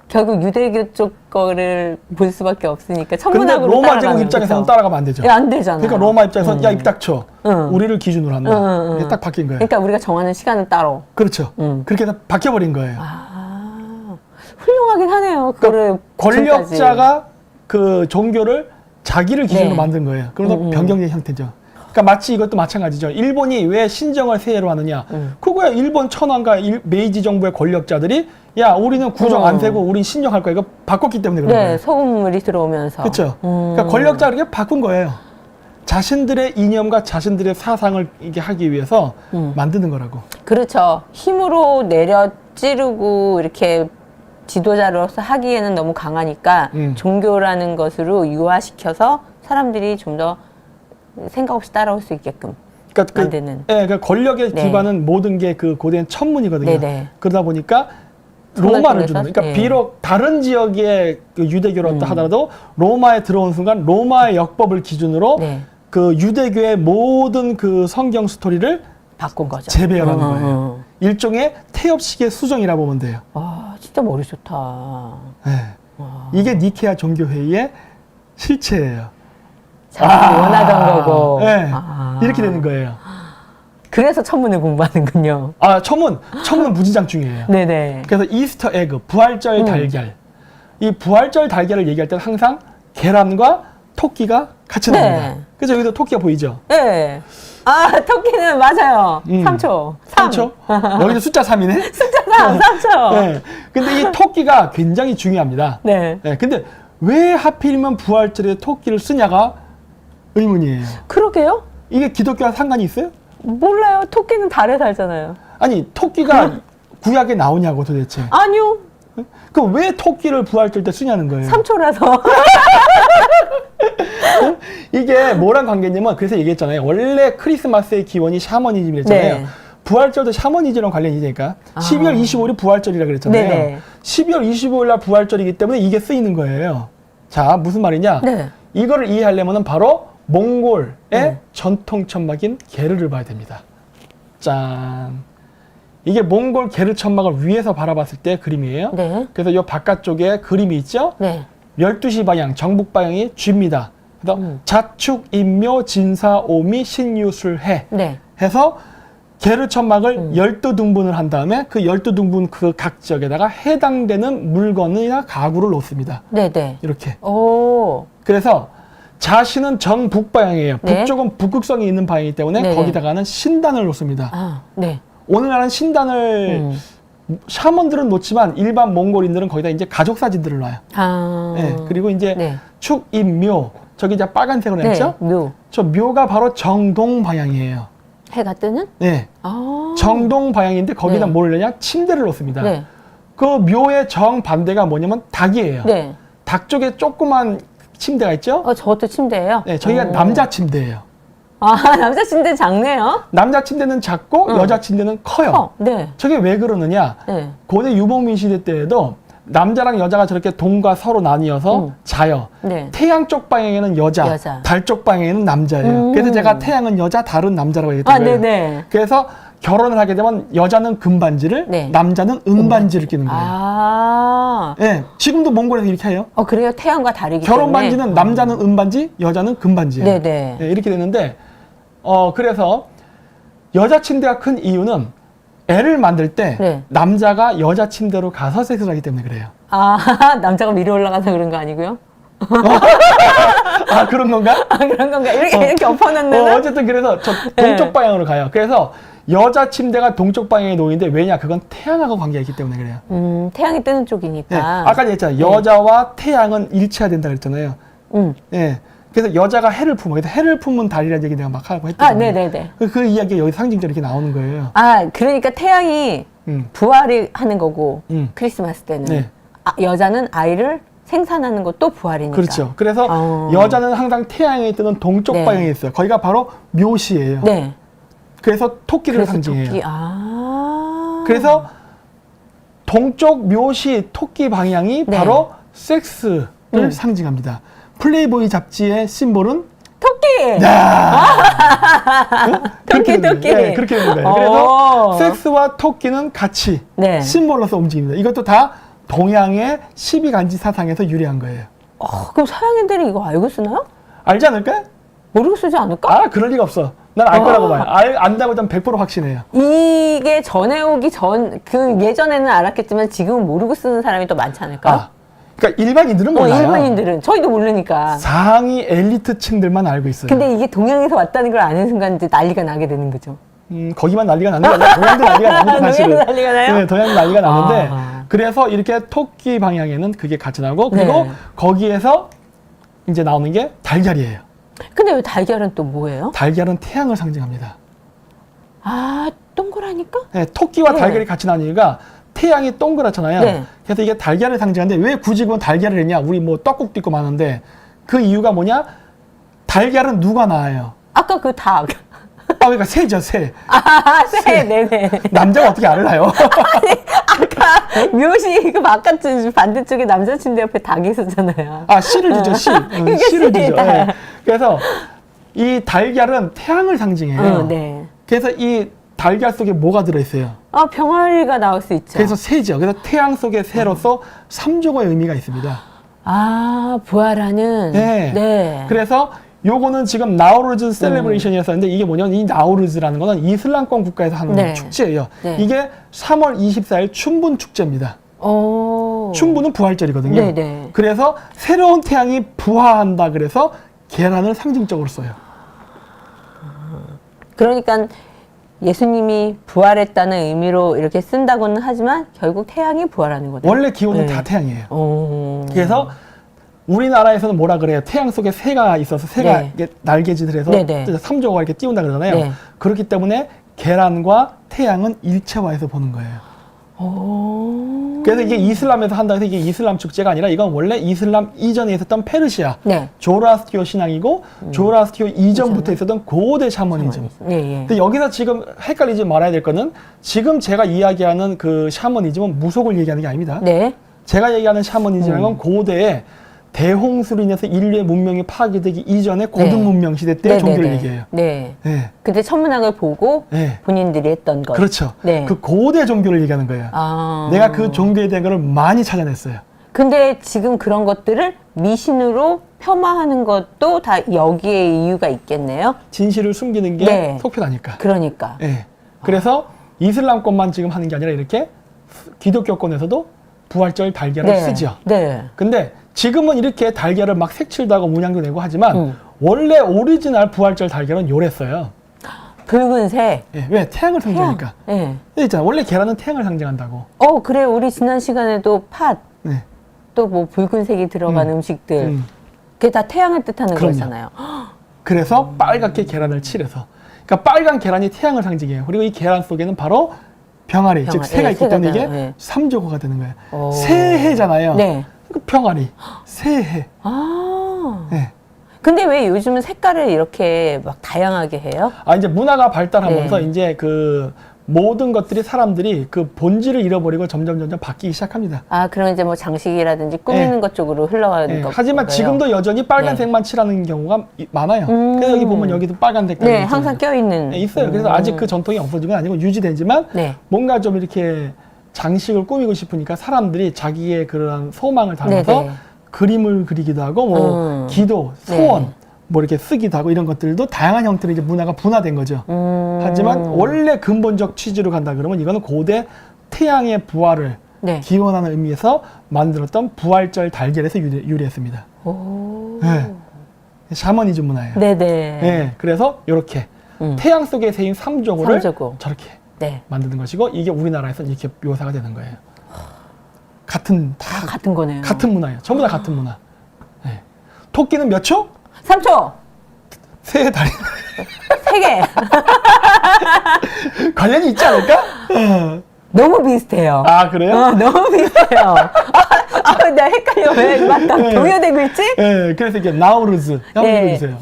결국 유대교 쪽 거를 볼 수밖에 없으니까 근데 천문학으로 로마 제국 따라가는 입장에서는 거죠. 따라가면 안 되죠. 예, 안 되잖아. 그러니까 로마 입장에서는 야, 입 닥쳐. 응. 우리를 기준으로 한다. 이게 딱 바뀐 거예요. 그러니까 우리가 정하는 시간은 따로. 그렇죠. 그렇게 해서 바뀌어버린 거예요. 훌륭하긴 하네요. 그거를 권력자가 그 종교를 자기를 기준으로 네. 만든 거예요. 그래서 변경된 형태죠. 그러니까 마치 이것도 마찬가지죠. 일본이 왜 신정을 세해로 하느냐. 그거야 일본 천황과 메이지 정부의 권력자들이 야 우리는 구정 안 세고 우린 신정할 거야. 이거 바꿨기 때문에 그런 네, 거예요. 소금물이 들어오면서. 그렇죠. 그러니까 권력자가 이렇게 바꾼 거예요. 자신들의 이념과 자신들의 사상을 이게 하기 위해서 만드는 거라고. 그렇죠. 힘으로 내려 찌르고 이렇게 지도자로서 하기에는 너무 강하니까 종교라는 것으로 유화시켜서 사람들이 좀 더 생각 없이 따라올 수 있게끔 그러니까 만드는. 그러니까 권력의 네. 기반은 모든 게 그 고대는 천문이거든요. 네네. 그러다 보니까 천문을 로마를 통해서? 주는. 그러니까 네. 비록 다른 지역의 그 유대교로 하더라도 로마에 들어온 순간 로마의 역법을 기준으로 네. 그 유대교의 모든 그 성경 스토리를 바꾼 거죠. 재배열하는 거예요. 일종의 태엽식의 수정이라 보면 돼요. 아, 진짜 머리 좋다. 네. 이게 니케아 종교회의의 실체예요. 자기가 원하던 거고. 네. 아. 이렇게 되는 거예요. 그래서 천문을 공부하는군요. 천문 무지장중이에요. 네네. 그래서 이스터 에그, 부활절 달걀. 이 부활절 달걀을 얘기할 때는 항상 계란과 토끼가 같이 네. 나옵니다. 그래서 여기서 토끼가 보이죠? 네. 아, 토끼는 맞아요. 3초. 3초? 여기서 숫자 3이네? 숫자 3, 3초. 네. 근데 이 토끼가 굉장히 중요합니다. 네. 네. 근데 왜 하필이면 부활절에 토끼를 쓰냐가 의문이에요. 그러게요? 이게 기독교와 상관이 있어요? 몰라요. 토끼는 달에 살잖아요. 아니, 토끼가 구약에 나오냐고 도대체. 아니요. 그럼 왜 토끼를 부활절 때 쓰냐는 거예요. 3초라서. 이게 뭐랑 관계냐면 그래서 얘기했잖아요. 원래 크리스마스의 기원이 샤머니즘이랬잖아요. 네. 부활절도 샤머니즘이랑 관련이 있으니까 12월 25일이 부활절이라 그랬잖아요. 네. 12월 25일 날 부활절이기 때문에 이게 쓰이는 거예요. 자, 무슨 말이냐? 네. 이거를 이해하려면 바로 몽골의 전통 천막인 게르를 봐야 됩니다. 짠. 이게 몽골 게르 천막을 위에서 바라봤을 때 그림이에요. 네. 그래서 이 바깥쪽에 그림이 있죠? 네. 12시 방향, 정북 방향이 쥐입니다. 그래서 자축, 인묘, 진사, 오미, 신유술해 네. 해서 게르 천막을 12등분을 한 다음에 그 12등분 그 각 지역에다가 해당되는 물건이나 가구를 놓습니다. 네네. 이렇게. 오. 그래서 자신은 정북 방향이에요. 네. 북쪽은 북극성이 있는 방향이기 때문에 네네. 거기다가는 신단을 놓습니다. 아, 네. 오늘날은 신단을 샤먼들은 놓지만 일반 몽골인들은 거기다 이제 가족 사진들을 놔요. 아. 네, 그리고 이제 네. 축인묘 저기 이제 빨간색으로 네. 했죠? 묘. 저 묘가 바로 정동 방향이에요. 해가 뜨는? 네, 아. 정동 방향인데 거기다 네. 뭘 넣냐? 침대를 놓습니다. 네. 그 묘의 정 반대가 뭐냐면 닭이에요. 네. 닭 쪽에 조그만 침대가 있죠? 저것도 침대예요? 네, 저희가 오. 남자 침대예요. 아, 남자 침대 작네요? 남자 침대는 작고 여자 침대는 커요. 네. 저게 왜 그러느냐? 네. 고대 유목민 시대 때에도 남자랑 여자가 저렇게 동과 서로 나뉘어서 자요. 네. 태양 쪽 방향에는 여자. 달 쪽 방향에는 남자예요. 그래서 제가 태양은 여자, 달은 남자라고 얘기했던 아, 거예요. 네네. 그래서 결혼을 하게 되면 여자는 금반지를, 네. 남자는 은반지를 끼는 거예요. 아. 네, 지금도 몽골에서 이렇게 해요. 그래요? 태양과 다르기 결혼 때문에. 반지는 남자는 은반지, 여자는 금반지예요. 네네. 네, 이렇게 되는데, 그래서 여자 침대가 큰 이유는 애를 만들 때 네. 남자가 여자 침대로 가서 섹스를 하기 때문에 그래요. 아, 남자가 위로 올라가서 그런 거 아니고요? 아, 그런 건가? 아, 그런 건가? 이렇게 엎어놓는. 어쨌든 그래서 저 동쪽 네. 방향으로 가요. 그래서 여자 침대가 동쪽 방향에 놓이는데 왜냐? 그건 태양하고 관계가 있기 때문에 그래요. 태양이 뜨는 네. 쪽이니까. 아까 얘기했잖아요. 여자와 태양은 일치화된다 그랬잖아요. 예. 그래서 여자가 해를 품어. 그래서 해를 품은 달이라는 얘기 내가 막 하고 했거든요. 아, 네네네. 그 이야기가 여기 상징적으로 이렇게 나오는 거예요. 아, 그러니까 태양이 부활을 하는 거고, 크리스마스 때는. 네. 아, 여자는 아이를 생산하는 것도 부활이니까. 그렇죠. 그래서 어. 여자는 항상 태양에 뜨는 동쪽 네. 방향에 있어요. 거기가 바로 묘시예요. 네. 그래서 토끼를 그래서 상징해요. 토끼. 아. 그래서 동쪽 묘시 토끼 방향이 네. 바로 섹스를 상징합니다. 플레이보이 잡지의 심볼은 토끼! 토끼, 토끼. 네, 그렇게 되는 거예요. 그래서 섹스와 토끼는 같이 네. 심볼로서 움직입니다. 이것도 다 동양의 12간지 사상에서 유래한 거예요. 그럼 서양인들이 이거 알고 쓰나요? 알지 않을까? 모르고 쓰지 않을까? 아, 그럴 리가 없어. 난 알 거라고 봐요. 안다고 전 100% 확신해요. 이게 전해오기 예전에는 알았겠지만 지금은 모르고 쓰는 사람이 더 많지 않을까? 그러니까 일반인들은 몰라요. 일반인들은. 저희도 모르니까. 상위 엘리트층들만 알고 있어요. 근데 이게 동양에서 왔다는 걸 아는 순간 이제 난리가 나게 되는 거죠. 거기만 난리가 나는 게 아니라 동양도 난리가 납니다, 사실은. 동양도 난리가 나요? 네, 동양도 난리가 나는데 아. 그래서 이렇게 토끼 방향에는 그게 같이 나오고 그리고 네. 거기에서 이제 나오는 게 달걀이에요. 근데 왜 달걀은 또 뭐예요? 달걀은 태양을 상징합니다. 아, 동그라니까? 네, 토끼와 네. 달걀이 같이 나온 이유가 태양이 동그랗잖아요. 네. 그래서 이게 달걀을 상징하는데 왜 굳이 그건 달걀을 했냐? 우리 뭐 떡국도 있고 많은데 그 이유가 뭐냐? 달걀은 누가 낳아요? 아까 그 닭. 그러니까 새죠, 새. 네네. 남자가 어떻게 알아요? 아까 묘시 그 바깥쪽 반대쪽에 남자 침대 옆에 닭이 있었잖아요. 아, 씨를 주죠, 씨. 그게 씨를 주죠. 씨다. 네. 그래서 이 달걀은 태양을 상징해요. 네. 그래서 이 달걀 속에 뭐가 들어있어요? 아, 병아리가 나올 수 있죠. 그래서 새죠. 그래서 태양 속의 새로서 삼조고의 의미가 있습니다. 아, 부활하는. 네. 네. 그래서 요거는 지금 나우루즈 셀레브레이션이었었는데 이게 뭐냐면 이 나우루즈라는 거는 이슬람권 국가에서 하는 네. 축제예요. 네. 이게 3월 24일 춘분 축제입니다. 오. 춘분은 부활절이거든요. 네네. 그래서 새로운 태양이 부화한다 그래서 계란을 상징적으로 써요. 그러니까 예수님이 부활했다는 의미로 이렇게 쓴다고는 하지만 결국 태양이 부활하는 거죠. 원래 기온은 네. 다 태양이에요. 오. 그래서 우리나라에서는 뭐라 그래요? 태양 속에 새가 있어서 새가 네. 이게 날개짓을 해서 네네. 삼조가 이렇게 띄운다 그러잖아요. 네. 그렇기 때문에 계란과 태양은 일체화해서 보는 거예요. 오. 그래서 이게 이슬람에서 한다 해서 이게 이슬람 축제가 아니라 이건 원래 이슬람 이전에 있었던 페르시아 네. 조라스티오 신앙이고 조라스티오 이전부터 있었던 고대 샤머니즘. 예, 예. 근데 여기서 지금 헷갈리지 말아야 될 거는 지금 제가 이야기하는 그 샤머니즘은 무속을 얘기하는 게 아닙니다. 네. 제가 얘기하는 샤머니즘은 건 고대에 대홍수로 인해서 인류의 문명이 파괴되기 이전에 고등 네. 문명 시대 때 네, 종교를 네, 네. 얘기해요. 네. 네. 그때 천문학을 보고 네. 본인들이 했던 것. 그렇죠. 네. 그 고대 종교를 얘기하는 거예요. 아. 내가 그 종교에 대한 거를 많이 찾아냈어요. 근데 지금 그런 것들을 미신으로 폄하하는 것도 다 여기에 이유가 있겠네요. 진실을 숨기는 게 네. 속편하니까. 그러니까. 네. 그래서 이슬람권만 지금 하는 게 아니라 이렇게 기독교권에서도 부활절 달걀을 네. 쓰죠. 네. 근데 지금은 이렇게 달걀을 막 색칠도 하고 문양도 내고 하지만 원래 오리지널 부활절 달걀은 요랬어요. 붉은색. 예, 왜? 태양을 상징하니까. 네. 있잖아. 원래 계란은 태양을 상징한다고. 그래. 우리 지난 시간에도 팥, 네. 또 뭐 붉은색이 들어간 음식들. 음. 그게 다 태양을 뜻하는 그럼요. 거잖아요. 그래서 빨갛게 계란을 칠해서. 그러니까 빨간 계란이 태양을 상징해요. 그리고 이 계란 속에는 바로 병아리, 즉 새가 예, 있기 새가 때문에 이게 있잖아요. 예. 삼조고가 되는 거예요. 오. 새해잖아요. 네. 그 병아리, 새해. 아. 네. 근데 왜 요즘은 색깔을 이렇게 막 다양하게 해요? 아, 이제 문화가 발달하면서 네. 이제 그 모든 것들이 사람들이 그 본질을 잃어버리고 점점 바뀌기 시작합니다. 아, 그럼 이제 뭐 장식이라든지 꾸미는 네. 것 쪽으로 흘러가는 네, 거. 하지만 지금도 여전히 빨간색만 칠하는 경우가 많아요. 그래서 여기 보면 여기도 빨간색 네, 항상 껴있는. 네, 있어요. 그래서 아직 그 전통이 없어진 건 아니고 유지되지만 네. 뭔가 좀 이렇게 장식을 꾸미고 싶으니까 사람들이 자기의 그런 소망을 담아서 네네. 그림을 그리기도 하고 뭐 기도, 소원 네. 뭐 이렇게 쓰기도 하고 이런 것들도 다양한 형태로 이제 문화가 분화된 거죠. 하지만 원래 근본적 취지로 간다 그러면 이거는 고대 태양의 부활을 네. 기원하는 의미에서 만들었던 부활절 달걀에서 유래했습니다. 오. 네. 샤머니즘 문화예요. 네네. 네. 그래서 이렇게 태양 속에 새인 삼조고를 삼조고. 저렇게 네. 만드는 것이고 이게 우리나라에서 이렇게 묘사가 되는 거예요. 같은 다 같은 거네요. 같은 문화예요. 전부 다 같은 문화. 네. 토끼는 몇 초? 3초! 새 다리. 3개! 관련이 있지 않을까? 너무 비슷해요. 아, 그래요? 너무 비슷해요. 나 헷갈려. 왜 막 네. 동요되고 있지? 네, 그래서 이게 나우루즈. 한번 네. 읽어주세요.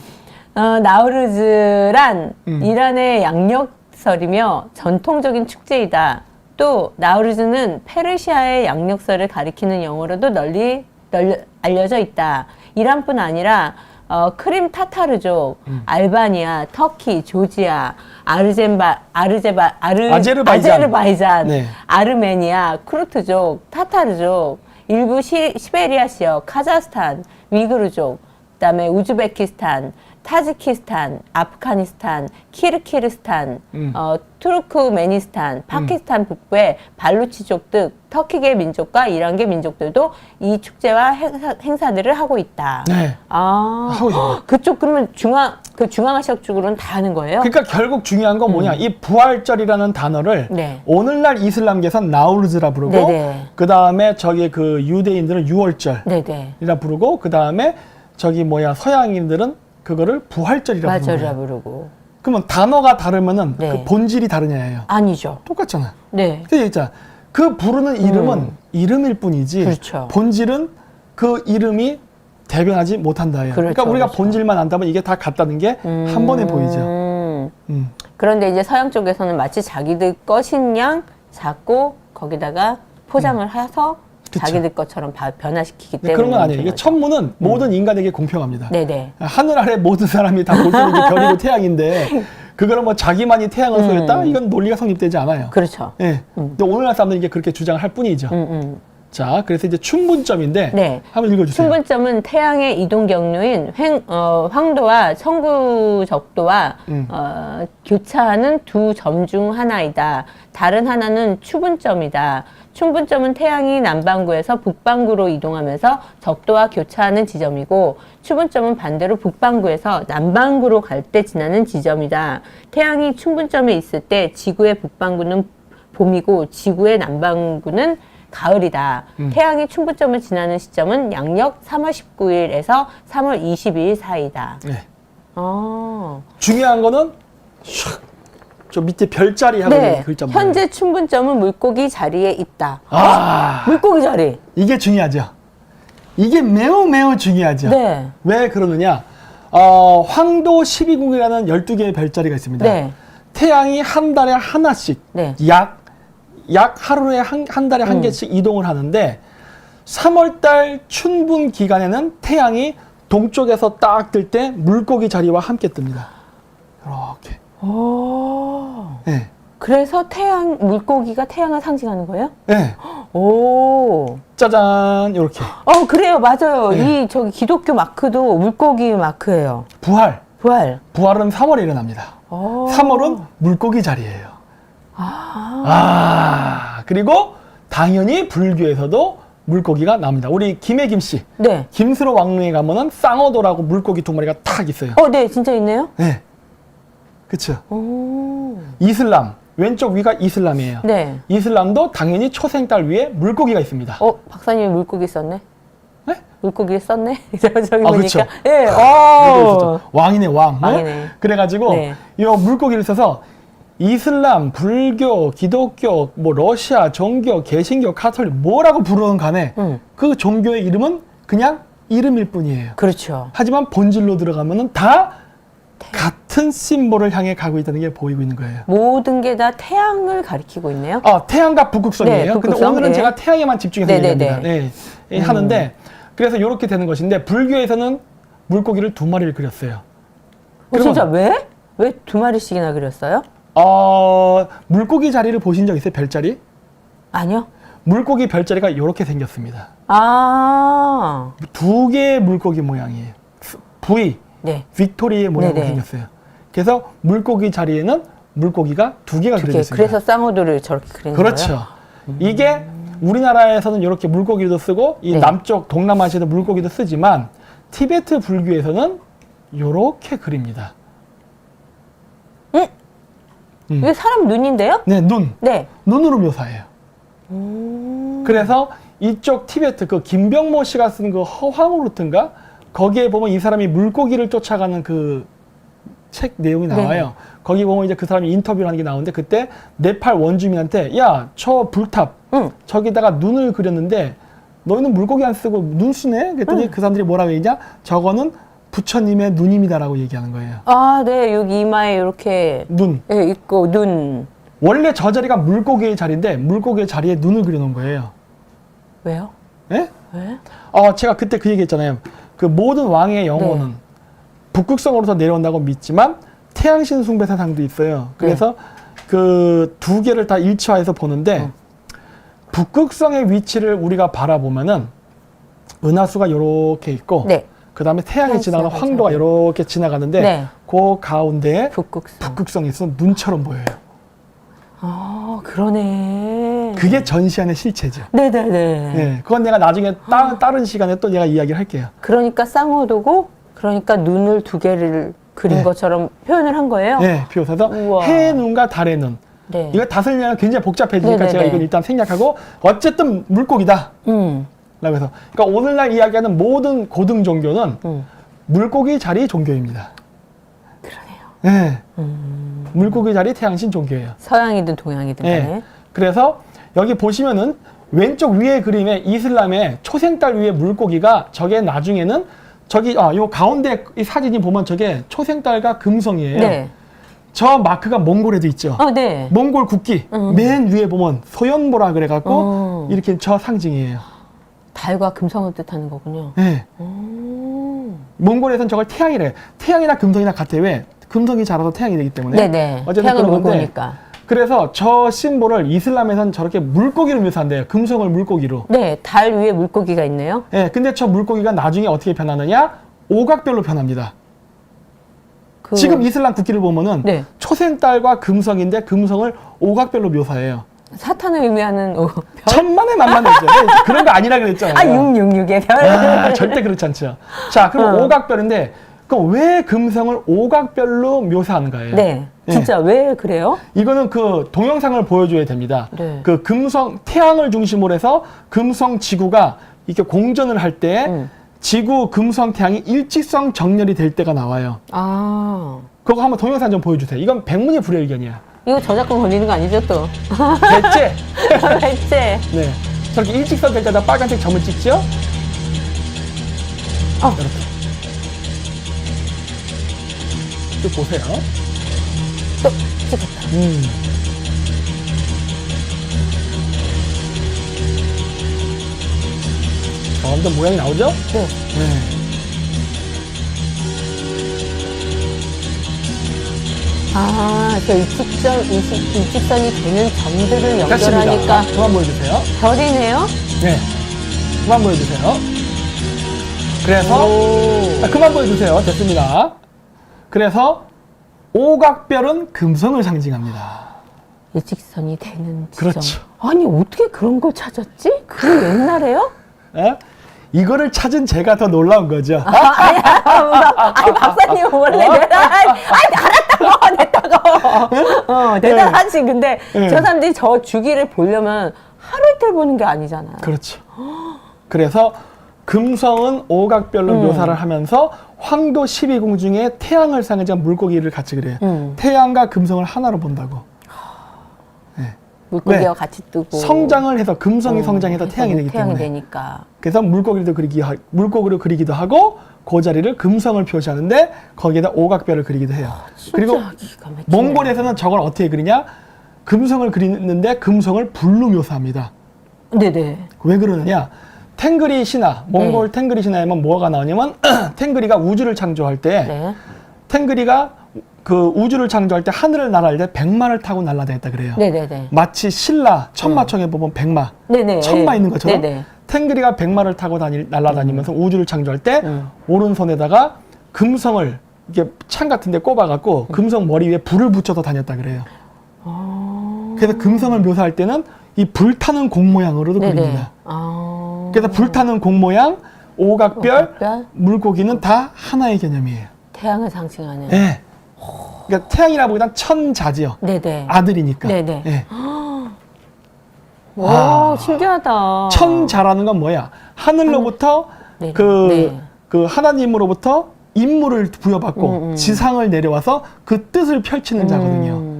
나우루즈란 이란의 양력설이며 전통적인 축제이다. 또 나우루즈는 페르시아의 양력설을 가리키는 용어로도 널리 알려져 있다. 이란뿐 아니라 크림 타타르족, 알바니아, 터키, 조지아, 아제르바이잔, 네. 아르메니아, 쿠르트족, 타타르족, 일부 시베리아 지역, 카자흐스탄, 위구르족, 그다음에 우즈베키스탄, 타지키스탄, 아프가니스탄, 키르키르스탄, 투르크메니스탄, 파키스탄 북부의 발루치족 등 터키계 민족과 이란계 민족들도 이 축제와 행사들을 하고 있다. 네. 아, 하고 있어요. 그쪽 그러면 중앙아시아 쪽으로는 다 하는 거예요? 그러니까 결국 중요한 건 뭐냐? 이 부활절이라는 단어를 네. 오늘날 이슬람계에서는 나우루즈라 부르고 네네. 그 다음에 저기 그 유대인들은 유월절이라 네네. 부르고 그 다음에 저기 서양인들은 그거를 부활절이라고 맞절이라 부르고. 부르고. 그러면 단어가 다르면은 네. 그 본질이 다르냐예요. 아니죠. 똑같잖아. 네. 근데 있잖아. 그 부르는 이름은 이름일 뿐이지. 그렇죠. 본질은 그 이름이 대변하지 못한다예요. 그렇죠, 그러니까 우리가 그렇죠. 본질만 안다면 이게 다 같다는 게 한 번에 보이죠. 그런데 이제 서양 쪽에서는 마치 자기들 것인 양 자꾸 거기다가 포장을 해서 그쵸. 자기들 것처럼 변화시키기 네, 때문에 그런 건 아니에요. 문제인 이게 거죠. 천문은 모든 인간에게 공평합니다. 네네. 하늘 아래 모든 사람이 다 볼 수 있는 게 별이고 태양인데 그거를 자기만이 태양을 소유했다? 이건 논리가 성립되지 않아요. 그렇죠. 네. 근데 오늘날 사람들은 이게 그렇게 주장을 할 뿐이죠. 자, 그래서 이제 춘분점인데 네. 한번 읽어주세요. 춘분점은 태양의 이동 경로인 황도와 청구적도와 교차하는 두 점 중 하나이다. 다른 하나는 추분점이다. 춘분점은 태양이 남반구에서 북반구로 이동하면서 적도와 교차하는 지점이고 추분점은 반대로 북반구에서 남반구로 갈 때 지나는 지점이다. 태양이 춘분점에 있을 때 지구의 북반구는 봄이고 지구의 남반구는 가을이다. 태양이 춘분점을 지나는 시점은 양력 3월 19일에서 3월 22일 사이다. 네. 중요한 거는 저 밑에 별자리 하고 있는 글자 뭐예요? 현재 춘분점은 물고기 자리에 있다. 아, 물고기 자리. 이게 중요하죠. 이게 매우 중요하죠. 네. 왜 그러느냐? 황도 12궁이라는 12개의 별자리가 있습니다. 네. 태양이 한 달에 하나씩 네. 약 하루에 한 달에 한 개씩 이동을 하는데 3월달 춘분 기간에는 태양이 동쪽에서 딱 뜰 때 물고기 자리와 함께 뜹니다. 이렇게. 네. 그래서 물고기가 태양을 상징하는 거예요? 네. 오. 짜잔 이렇게. 그래요. 맞아요. 네. 저기 기독교 마크도 물고기 마크예요. 부활. 부활은 3월에 일어납니다. 3월은 물고기 자리예요. 그리고 당연히 불교에서도 물고기가 나옵니다. 우리 김혜김 씨. 네. 김수로 왕릉에 가면은 쌍어도라고 물고기 두 마리가 딱 있어요. 네, 진짜 있네요. 네. 그쵸. 오. 이슬람. 왼쪽 위가 이슬람이에요. 네. 이슬람도 당연히 초생달 위에 물고기가 있습니다. 박사님이 물고기 썼네? 네? 물고기를 썼네? 저기 보니까. 그쵸. 예. 왕이네, 왕. 왕이네. 그래가지고, 네. 이 물고기를 써서 이슬람, 불교, 기독교, 러시아, 종교, 개신교, 카톨릭, 뭐라고 부르는 간에 그 종교의 이름은 그냥 이름일 뿐이에요. 그렇죠. 하지만 본질로 들어가면은 다 같은 심볼을 향해 가고 있다는 게 보이고 있는 거예요. 모든 게 다 태양을 가리키고 있네요. 태양과 북극성이에요. 네, 근데 북극성, 오늘은 네. 제가 태양에만 집중해서 얘기합니다. 네. 하는데, 그래서 이렇게 되는 것인데, 불교에서는 물고기를 2마리를 그렸어요. 진짜 왜? 왜 2마리씩이나 그렸어요? 물고기 자리를 보신 적 있어요? 별자리? 아니요. 물고기 별자리가 이렇게 생겼습니다. 2개의 물고기 모양이에요. V, 네. 빅토리의 모양으로 네네. 생겼어요. 그래서 물고기 자리에는 물고기가 2개가 그려져 있습니다. 그래서 쌍어도를 저렇게 그리는 거예요? 그렇죠. 이게 우리나라에서는 이렇게 물고기도 쓰고 이 네. 남쪽 동남아시아도 물고기도 쓰지만 티베트 불교에서는 요렇게 그립니다. 이게 사람 눈인데요? 네, 눈. 네. 눈으로 묘사해요. 그래서 이쪽 티베트 그 김병모 씨가 쓴 그 허황우루트인가 거기에 보면 이 사람이 물고기를 쫓아가는 그 책 내용이 나와요. 네. 거기 보면 이제 그 사람이 인터뷰를 하는 게 나오는데 그때 네팔 원주민한테 야, 저 불탑 저기다가 눈을 그렸는데 너희는 물고기 안 쓰고 눈 쓰네? 그랬더니 그 사람들이 뭐라고 얘기냐? 저거는 부처님의 눈입니다라고 얘기하는 거예요. 아, 네. 여기 이마에 이렇게 눈. 예, 있고 눈. 원래 저 자리가 물고기의 자리인데 물고기의 자리에 눈을 그려놓은 거예요. 왜요? 예? 왜? 제가 그때 그 얘기했잖아요. 그 모든 왕의 영혼은 북극성으로서 내려온다고 믿지만 태양신 숭배 사상도 있어요. 그래서 그 두 개를 다 일치화해서 보는데 북극성의 위치를 우리가 바라보면은 은하수가 이렇게 있고 네. 그 다음에 태양이 지나가는 황도가 이렇게 지나가는데 네. 그 가운데에 북극성. 북극성이 있으면 눈처럼 보여요. 아, 그러네. 그게 전시안의 실체죠. 네네네. 네, 그건 내가 나중에 다른 시간에 또 내가 이야기를 할게요. 그러니까 쌍호도고, 그러니까 눈을 두 개를 그린 네. 것처럼 표현을 한 거예요? 네, 비로소서 우와. 해의 눈과 달의 눈. 네. 이거 다 설명하면 굉장히 복잡해지니까 네네네. 제가 이걸 일단 생략하고 어쨌든 물고기다. 라고 해서 그러니까 오늘날 이야기하는 모든 고등 종교는 물고기 자리 종교입니다. 그러네요. 네. 물고기 자리 태양신 종교예요. 서양이든 동양이든 간에. 네. 그래서 여기 보시면은 왼쪽 위에 그림에 이슬람의 초생달 위에 물고기가 저게 나중에는 저기 요 가운데 이 사진이 보면 저게 초생달과 금성이에요. 네. 저 마크가 몽골에도 있죠. 네. 몽골 국기 맨 위에 보면 소연보라 그래갖고 이렇게 저 상징이에요. 달과 금성을 뜻하는 거군요. 네. 몽골에서는 저걸 태양이래. 태양이나 금성이나 같아. 왜? 금성이 자라서 태양이 되기 때문에. 네네. 어쨌든 태양을 그런 물고 건데 오니까. 그래서 저 심볼을 이슬람에서는 저렇게 물고기로 묘사한대요. 금성을 물고기로. 네, 달 위에 물고기가 있네요. 네, 근데 저 물고기가 나중에 어떻게 변하느냐? 오각별로 변합니다. 지금 이슬람 국기를 보면은 네. 초생달과 금성인데 금성을 오각별로 묘사해요. 사탄을 의미하는 별? 천만에 만만해죠. 그런 거 아니라 그랬잖아요. 666의 별. 절대 그렇지 않죠. 자, 그럼 오각별인데 그럼 왜 금성을 오각별로 묘사하는가예요? 네. 진짜 왜 그래요? 이거는 그 동영상을 보여줘야 됩니다. 네. 그 금성, 태양을 중심으로 해서 금성 지구가 이렇게 공전을 할 때 지구, 금성, 태양이 일직선 정렬이 될 때가 나와요. 아. 그거 한번 동영상 좀 보여주세요. 이건 백문이 불여일견이야. 이거 저작권 걸리는 거 아니죠, 또? 됐지? 됐지? 네. 저렇게 일직선 될 때다 빨간색 점을 찍죠? 이렇게. 쭉 보세요. 또 찍었다. 점점 모양이 나오죠? 네. 네. 아, 저 일직선이 되는 점들을 됐습니다. 연결하니까 그만 보여주세요. 별이네요? 네. 그만 보여주세요. 그래서, 그만 보여주세요. 됐습니다. 그래서, 오각별은 금성을 상징합니다. 일직선이 되는 지점. 그렇죠. 아니, 어떻게 그런 걸 찾았지? 그 옛날에요? 에? 이거를 찾은 제가 더 놀라운 거죠. 아니, 박사님 원래 알았다고. 대단하지. 근데 네. 저 사람들이 저 주기를 보려면 하루 이틀 보는 게 아니잖아요. 그렇죠. 그래서 금성은 오각별로 묘사를 하면서 황도 12궁 중에 태양을 상징한 물고기를 같이 그래요. 태양과 금성을 하나로 본다고. 물고기와 왜? 같이 뜨고. 성장을 해서 금성이 성장해서 태양이 되기 태양이 때문에. 되니까. 그래서 물고기로 그리기도 하고 그 자리를 금성을 표시하는데 거기에다 오각별을 그리기도 해요. 그리고 기가 막히네. 몽골에서는 저걸 어떻게 그리냐? 금성을 그리는데 금성을 불로 묘사합니다. 네네. 왜 그러느냐? 탱그리 신화, 몽골 탱그리 신화에만 뭐가 나오냐면 탱그리가 우주를 창조할 때 네. 탱그리가 그 우주를 창조할 때 하늘을 날아갈 때 백마를 타고 날아다녔다 그래요. 네네네. 마치 신라 천마총에 보면 백마, 네네. 천마 있는 것처럼 네네. 탱그리가 백마를 타고 날아다니면서 우주를 창조할 때 오른손에다가 금성을 이렇게 창 같은 데 꼽아갖고 금성 머리 위에 불을 붙여서 다녔다 그래요. 그래서 금성을 묘사할 때는 이 불타는 공 모양으로도 네네. 그립니다. 아. 그래서 불타는 공 모양, 오각별, 오각별? 물고기는 다 하나의 개념이에요. 태양을 상징하는. 네. 그러니까 태양이라 보기보단 천자지요. 네네. 아들이니까. 네네. 네. 와, 신기하다. 천자라는 건 뭐야? 하늘로부터 네. 그, 네. 그 하나님으로부터 임무를 부여받고 지상을 내려와서 그 뜻을 펼치는 자거든요.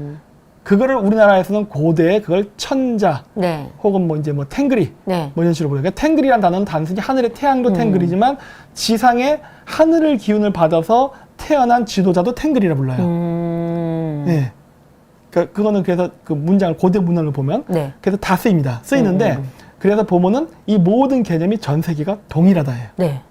그거를 우리나라에서는 고대에 그걸 천자 네. 혹은 뭐 이제 뭐 탱그리 네. 뭐 이런 식으로 부르니까 탱그리란 단어는 단순히 하늘의 태양도 탱그리지만 지상의 하늘의 기운을 받아서 태어난 지도자도 탱그리라 불러요. 네. 그거는 그래서 그 문장을 고대 문헌을 보면 네. 그래서 다 쓰입니다. 쓰이는데 그래서 보면은 이 모든 개념이 전 세계가 동일하다 해요. 네.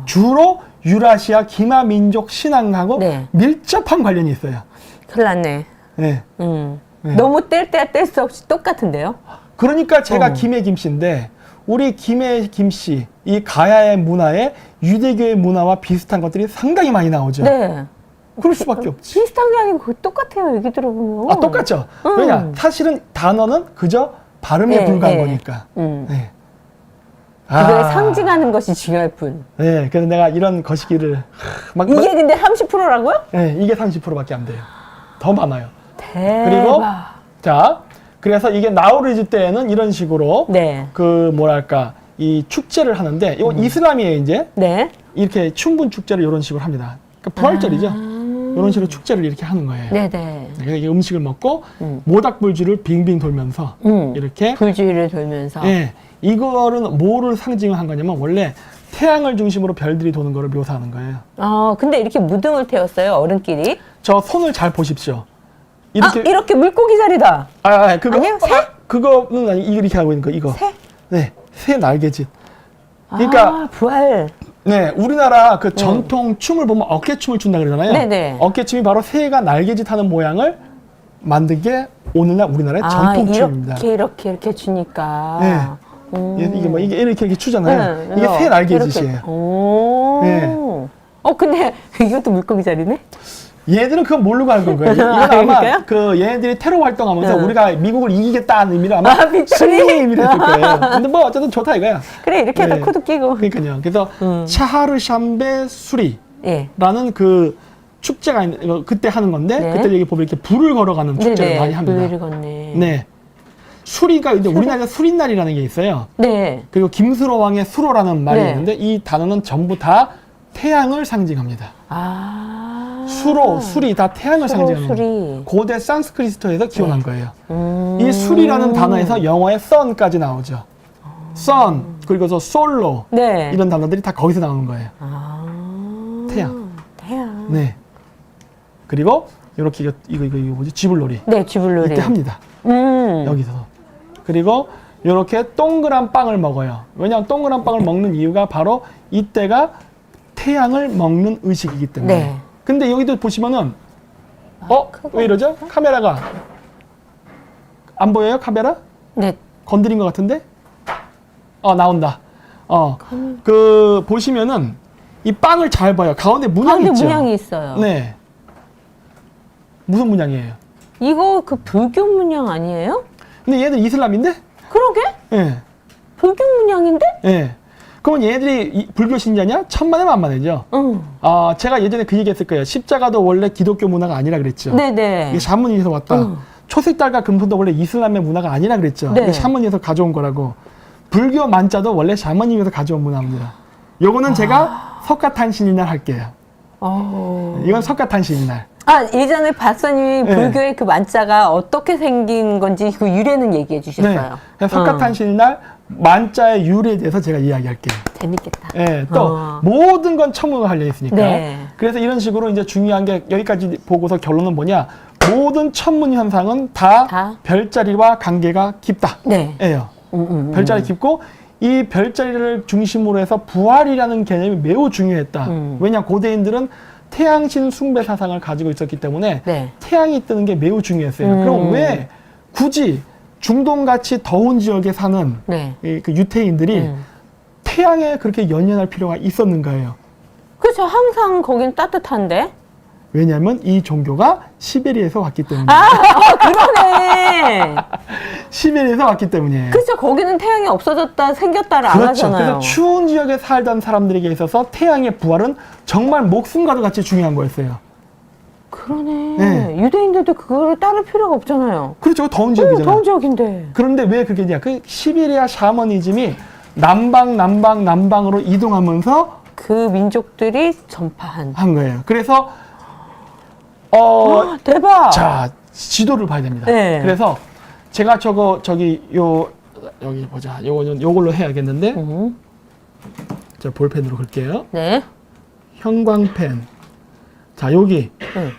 주로 유라시아 기마 민족 신앙하고 네. 밀접한 관련이 있어요. 큰일 났네. 네. 네. 너무 뗄 때야 뗄 수 없이 똑같은데요? 그러니까 제가 김해 김씨인데 우리 김해 김씨 이 가야의 문화에 유대교의 문화와 비슷한 것들이 상당히 많이 나오죠. 네. 그럴 수밖에 없지. 비슷한 게 아니고 똑같아요. 얘기 들어보면. 아, 똑같죠. 왜냐? 사실은 단어는 그저 발음에 네, 불과한 네. 거니까. 네. 그걸 상징하는 것이 중요할 뿐. 네, 그래서 내가 이런 거시기를 막 이게 근데 30%라고요? 네, 이게 30%밖에 안 돼요. 더 많아요. 대박. 그리고 자, 그래서 이게 나우루즈 때에는 이런 식으로 네. 그 뭐랄까 이 축제를 하는데 이건 이슬람이에요 이제 네. 이렇게 춘분 축제를 이런 식으로 합니다. 그러니까 부활절이죠. 이런 식으로 축제를 이렇게 하는 거예요. 네네. 그래서 이 음식을 먹고 모닥불주를 빙빙 돌면서 이렇게 불주위를 돌면서. 예, 이거는 뭐를 상징한 거냐면 원래 태양을 중심으로 별들이 도는 거를 묘사하는 거예요. 근데 이렇게 무등을 태웠어요, 어른끼리. 저 손을 잘 보십시오. 이렇게 물고기 자리다. 그거 아니요, 새? 그거는 아니 이렇게 하고 있는 거 이거. 새? 네, 새 날개짓. 그러니까 부활. 네, 우리나라 그 전통 춤을 보면 어깨춤을 춘다 그러잖아요. 네네. 어깨춤이 바로 새가 날개짓 하는 모양을 만든 게 오늘날 우리나라의 전통 춤입니다. 이렇게 주니까. 네. 이게 뭐 이렇게 추잖아요. 네, 이게 새 날개짓이에요. 이렇게. 오. 네. 근데 이것도 물고기 자리네? 얘들은 그건 모르고 하는 거예요. 이건 아마 그러니까요? 그 얘네들이 테러 활동하면서 응. 우리가 미국을 이기겠다는 의미로 아마 승리의 의미를 했을 거예요. 근데 뭐 어쨌든 좋다 이거야. 그래, 이렇게 네. 하다 코도 끼고. 그러니까요. 그래서 차하르샴베 수리라는 예. 그 축제가 그때 하는 건데 네. 그때 여기 보면 이렇게 불을 걸어가는 축제를 네네. 많이 합니다. 불을 걷네. 네. 수리가 이제 우리나라에 수린날이라는 게 있어요. 네. 그리고 김수로 왕의 수로라는 말이 네. 있는데 이 단어는 전부 다 태양을 상징합니다. 수로, 수리 다 태양을 상징하는 수리. 거예요. 고대 산스크리트어에서 기원한 거예요. 이 수리라는 단어에서 영어의 sun까지 나오죠. sun 그리고 솔로 네. 이런 단어들이 다 거기서 나오는 거예요. 태양. 태양. 네. 그리고 이렇게 이거 뭐지? 쥐불놀이. 네, 쥐불놀이. 이때 합니다. 여기서. 그리고 이렇게 동그란 빵을 먹어요. 왜냐하면 동그란 빵을 먹는 이유가 바로 이때가 태양을 먹는 의식이기 때문에. 네. 근데 여기도 보시면은 왜 이러죠? 카메라가 안 보여요? 카메라? 네. 건드린 것 같은데? 나온다. 그 보시면은 이 빵을 잘 봐요. 가운데 문양이 있죠. 문양이 있어요. 네. 무슨 문양이에요? 이거 그 불교 문양 아니에요? 근데 얘들 이슬람인데? 그러게? 예. 불교 문양인데? 예. 그러면 얘들이 불교 신자냐? 천만에 만만이죠. 응. 제가 예전에 그 얘기했을 거예요. 십자가도 원래 기독교 문화가 아니라 그랬죠. 네네. 이게 샤머니에서 왔다. 응. 초색달과 금손도 원래 이슬람의 문화가 아니라 그랬죠. 네. 이게 샤머니에서 가져온 거라고. 불교 만자도 원래 샤머니에서 가져온 문화입니다. 요거는 제가 석가탄신이날 할게요. 이건 석가탄신이날. 예전에 박사님이 네. 불교의 그 만자가 어떻게 생긴 건지 그 유래는 얘기해 주셨어요. 네. 석가탄신이날 만자의 유래에 대해서 제가 이야기할게요. 재밌겠다. 네, 또 모든 건 천문과 관련 있으니까. 네. 그래서 이런 식으로 이제 중요한 게 여기까지 보고서 결론은 뭐냐? 모든 천문 현상은 다 별자리와 관계가 깊다. 네. 예요. 별자리 깊고 이 별자리를 중심으로 해서 부활이라는 개념이 매우 중요했다. 왜냐 고대인들은 태양신 숭배 사상을 가지고 있었기 때문에 네. 태양이 뜨는 게 매우 중요했어요. 그럼 왜 굳이 중동같이 더운 지역에 사는 네. 그 유태인들이 태양에 그렇게 연연할 필요가 있었는가요? 그렇죠. 항상 거긴 따뜻한데. 왜냐하면 이 종교가 시베리아에서 왔기 때문에. 그러네. 시베리아에서 왔기 때문이에요. 그렇죠. 거기는 태양이 없어졌다, 생겼다를 안 그렇죠. 하잖아요. 그래서 추운 지역에 살던 사람들에게 있어서 태양의 부활은 정말 목숨과도 같이 중요한 거였어요. 그러네. 네. 유대인들도 그거를 따를 필요가 없잖아요. 그렇죠. 더운 지역이잖아요. 더운 지역인데. 그런데 왜 그게 되냐? 그 시베리아 샤머니즘이 남방으로 이동하면서 그 민족들이 전파한. 한 거예요. 그래서 대박. 자, 지도를 봐야 됩니다. 네. 그래서 제가 여기 보자. 요걸로 해야겠는데. 자, 볼펜으로 글게요. 네. 형광펜. 자, 여기. 네.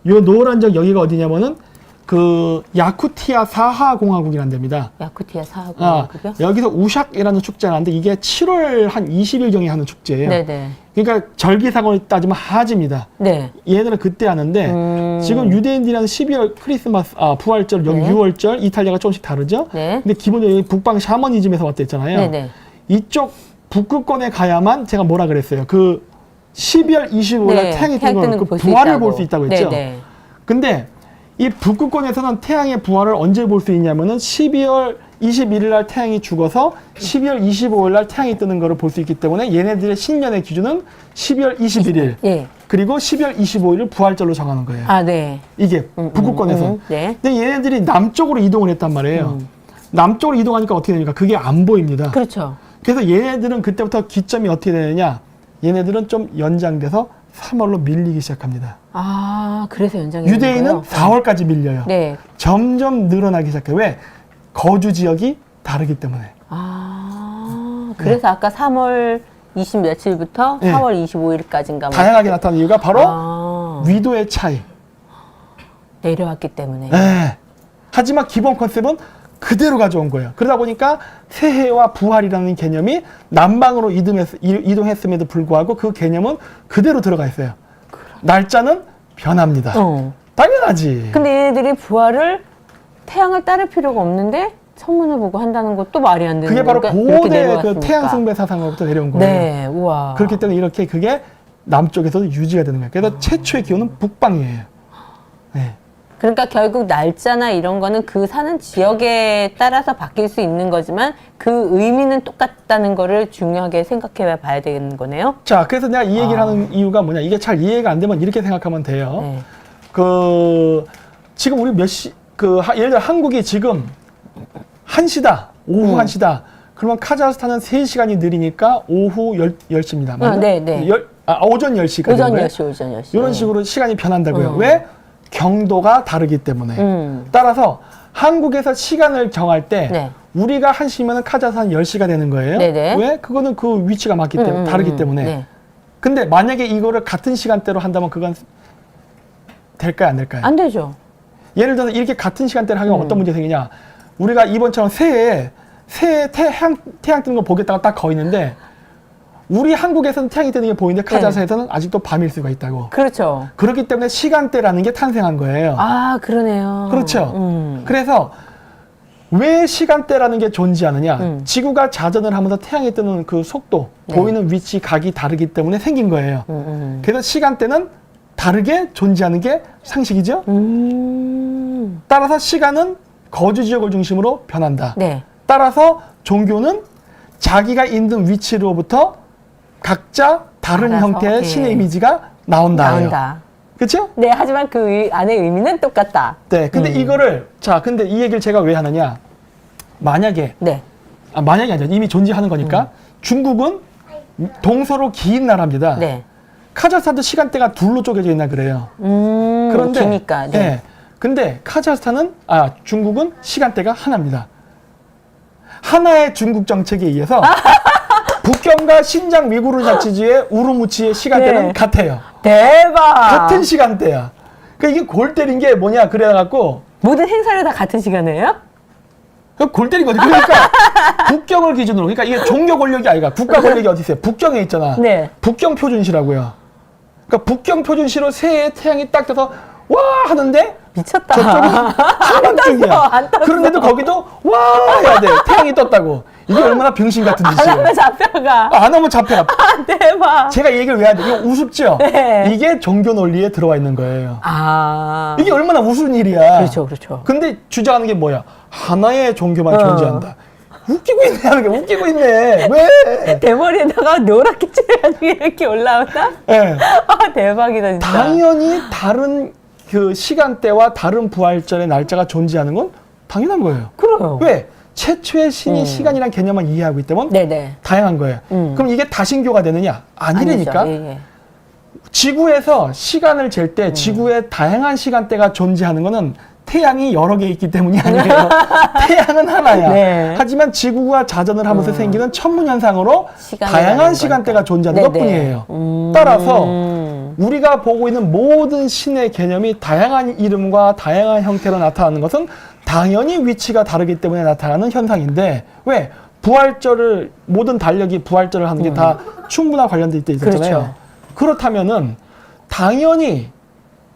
요 노란 적 여기가 어디냐면은 그 야쿠티아 사하 공화국이란 데입니다. 야쿠티아 사하국이요? 여기서 우샥이라는 축제가 하는데 이게 7월 한 20일경에 하는 축제예요. 네네. 그러니까 절기상으로 따지면 하지입니다. 네. 얘네들은 그때 하는데 지금 유대인들이랑 12월 크리스마스, 부활절, 여기 네. 6월절, 이탈리아가 조금씩 다르죠. 네. 근데 기본적으로 북방 샤머니즘에서 왔다 했잖아요. 네네. 이쪽 북극권에 가야만 제가 뭐라 그랬어요. 그 12월 25일 날 네, 태양이 태양 뜨는 뜨는 그 거볼 부활을 수 볼 수 있다고 했죠. 네네. 근데 이 북극권에서는 태양의 부활을 언제 볼 수 있냐면은 12월 21일 날 태양이 죽어서 12월 25일 날 태양이 뜨는 거를 볼 수 있기 때문에 얘네들의 신년의 기준은 12월 21일 예. 그리고 12월 25일을 부활절로 정하는 거예요. 아, 네. 이게 북극권에서. 네. 근데 얘네들이 남쪽으로 이동을 했단 말이에요. 남쪽으로 이동하니까 어떻게 됩니까? 그게 안 보입니다. 그렇죠. 그래서 얘네들은 그때부터 기점이 어떻게 되느냐? 얘네들은 좀 연장돼서 3월로 밀리기 시작합니다. 아, 그래서 연장이 유대인은 되는 거예요? 4월까지 밀려요. 네. 점점 늘어나기 시작해요. 왜? 거주 지역이 다르기 때문에. 아, 그래서 아까 3월 20 며칠부터 네. 4월 25일까지인가 다양하게 나타나는 이유가 바로 아, 위도의 차이. 내려왔기 때문에. 네. 하지만 기본 컨셉은 그대로 가져온 거예요. 그러다 보니까 새해와 부활이라는 개념이 남방으로 이동했음에도 불구하고 그 개념은 그대로 들어가 있어요. 날짜는 변합니다. 당연하지. 근데 얘네들이 부활을 태양을 따를 필요가 없는데 천문을 보고 한다는 것도 말이 안 되는 그게 바로 거니까 이렇게 고대 그 내려왔으니까. 태양 숭배 사상으로부터 내려온 거예요. 네, 우와. 그렇기 때문에 이렇게 그게 남쪽에서도 유지가 되는 거예요. 그래서 최초의 기온은 북방이에요. 네. 그러니까 결국 날짜나 이런 거는 그 사는 지역에 따라서 바뀔 수 있는 거지만 그 의미는 똑같다는 거를 중요하게 생각해 봐야 되는 거네요. 자, 그래서 내가 이 얘기를 하는 이유가 뭐냐. 이게 잘 이해가 안 되면 이렇게 생각하면 돼요. 네. 지금 우리 예를 들어 한국이 지금 1시다. 오후 1시다. 그러면 카자흐스탄은 3시간이 느리니까 오후 10시입니다. 맞나? 네, 네. 오전 10시까지. 오전 10시, 오전 10시. 이런 식으로 시간이 변한다고요. 왜? 경도가 다르기 때문에. 따라서 한국에서 시간을 정할 때 네. 우리가 1시면 카자흐스탄 10시가 되는 거예요. 네네. 왜? 그거는 그 위치가 맞기 때문에 다르기 때문에. 네. 근데 만약에 이거를 같은 시간대로 한다면 그건 될까요? 안 될까요? 안 되죠. 예를 들어서 이렇게 같은 시간대를 하면 어떤 문제가 생기냐. 우리가 이번처럼 새해에 태양 뜨는 거 보겠다가 딱 거 있는데 우리 한국에서는 태양이 뜨는 게 보이는데 카자흐스탄에서는 아직도 밤일 수가 있다고. 그렇죠. 그렇기 때문에 시간대라는 게 탄생한 거예요. 아, 그러네요. 그렇죠. 그래서 왜 시간대라는 게 존재하느냐. 지구가 자전을 하면서 태양이 뜨는 그 속도, 네. 보이는 위치, 각이 다르기 때문에 생긴 거예요. 그래서 시간대는 다르게 존재하는 게 상식이죠. 따라서 시간은 거주 지역을 중심으로 변한다. 네. 따라서 종교는 자기가 있는 위치로부터 각자 다른 알아서, 형태의 예. 신의 이미지가 나온다. 그렇죠? 네, 하지만 그 안의 의미는 똑같다. 네. 근데 근데 이 얘기를 제가 왜 하느냐? 만약에 네. 만약이 아니라 이미 존재하는 거니까 중국은 동서로 긴 나라입니다. 네. 카자흐스탄도 시간대가 둘로 쪼개져 있나 그래요. 그런데 기니까. 네. 네. 근데 중국은 시간대가 하나입니다. 하나의 중국 정책에 의해서 북경과 신장 위구르 자치주의 우르무치의 시간대는 네. 같아요. 대박. 같은 시간대야. 그러니까 이게 골 때린 게 뭐냐 그래갖고 모든 행사를 다 같은 시간에요? 골 때린 거지. 그러니까 북경을 기준으로 그러니까 이게 종교 권력이 아니라 국가 권력이 어디 있어요? 북경에 있잖아. 네. 북경 표준시라고요. 그러니까 북경 표준시로 새해에 태양이 딱 떠서 와 하는데 미쳤다. 저쪽은 한밤중이야. 안 떴어. 그런데도 거기도 와 해야 돼. 태양이 떴다고. 이게 얼마나 병신 같은 안 짓이에요. 하면 잡혀가. 안 하면 잡혀가. 아, 대박. 제가 이 얘기를 왜 하는데 이거 우습죠? 네. 이게 종교 논리에 들어와 있는 거예요. 아. 이게 얼마나 우스운 일이야. 그렇죠, 그렇죠. 근데 주장하는 게 뭐야? 하나의 종교만 존재한다. 웃기고 있네 하는 게 웃기고 있네. 왜? 대머리에다가 노랗게 칠해가지고 이렇게 올라오나? 예. 아, 대박이다, 진짜. 당연히 다른 그 시간대와 다른 부활절의 날짜가 존재하는 건 당연한 거예요. 그래요. 왜? 최초의 신이 시간이란 개념만 이해하고 있기 때문에 네네. 다양한 거예요. 그럼 이게 다신교가 되느냐? 아니라니까. 아니죠. 예, 예. 지구에서 시간을 잴 때 지구의 다양한 시간대가 존재하는 거는 태양이 여러 개 있기 때문이 아니에요. 태양은 하나야. 네. 하지만 지구가 자전을 하면서 생기는 천문현상으로 시간이 다양한 다른 시간대가 거니까. 존재하는 네네. 것뿐이에요. 따라서 우리가 보고 있는 모든 신의 개념이 다양한 이름과 다양한 형태로 나타나는 것은 당연히 위치가 다르기 때문에 나타나는 현상인데 왜? 부활절을 모든 달력이 부활절을 하는 게 다 충분한 관련돼 있잖아요. 그렇죠. 그렇다면은 당연히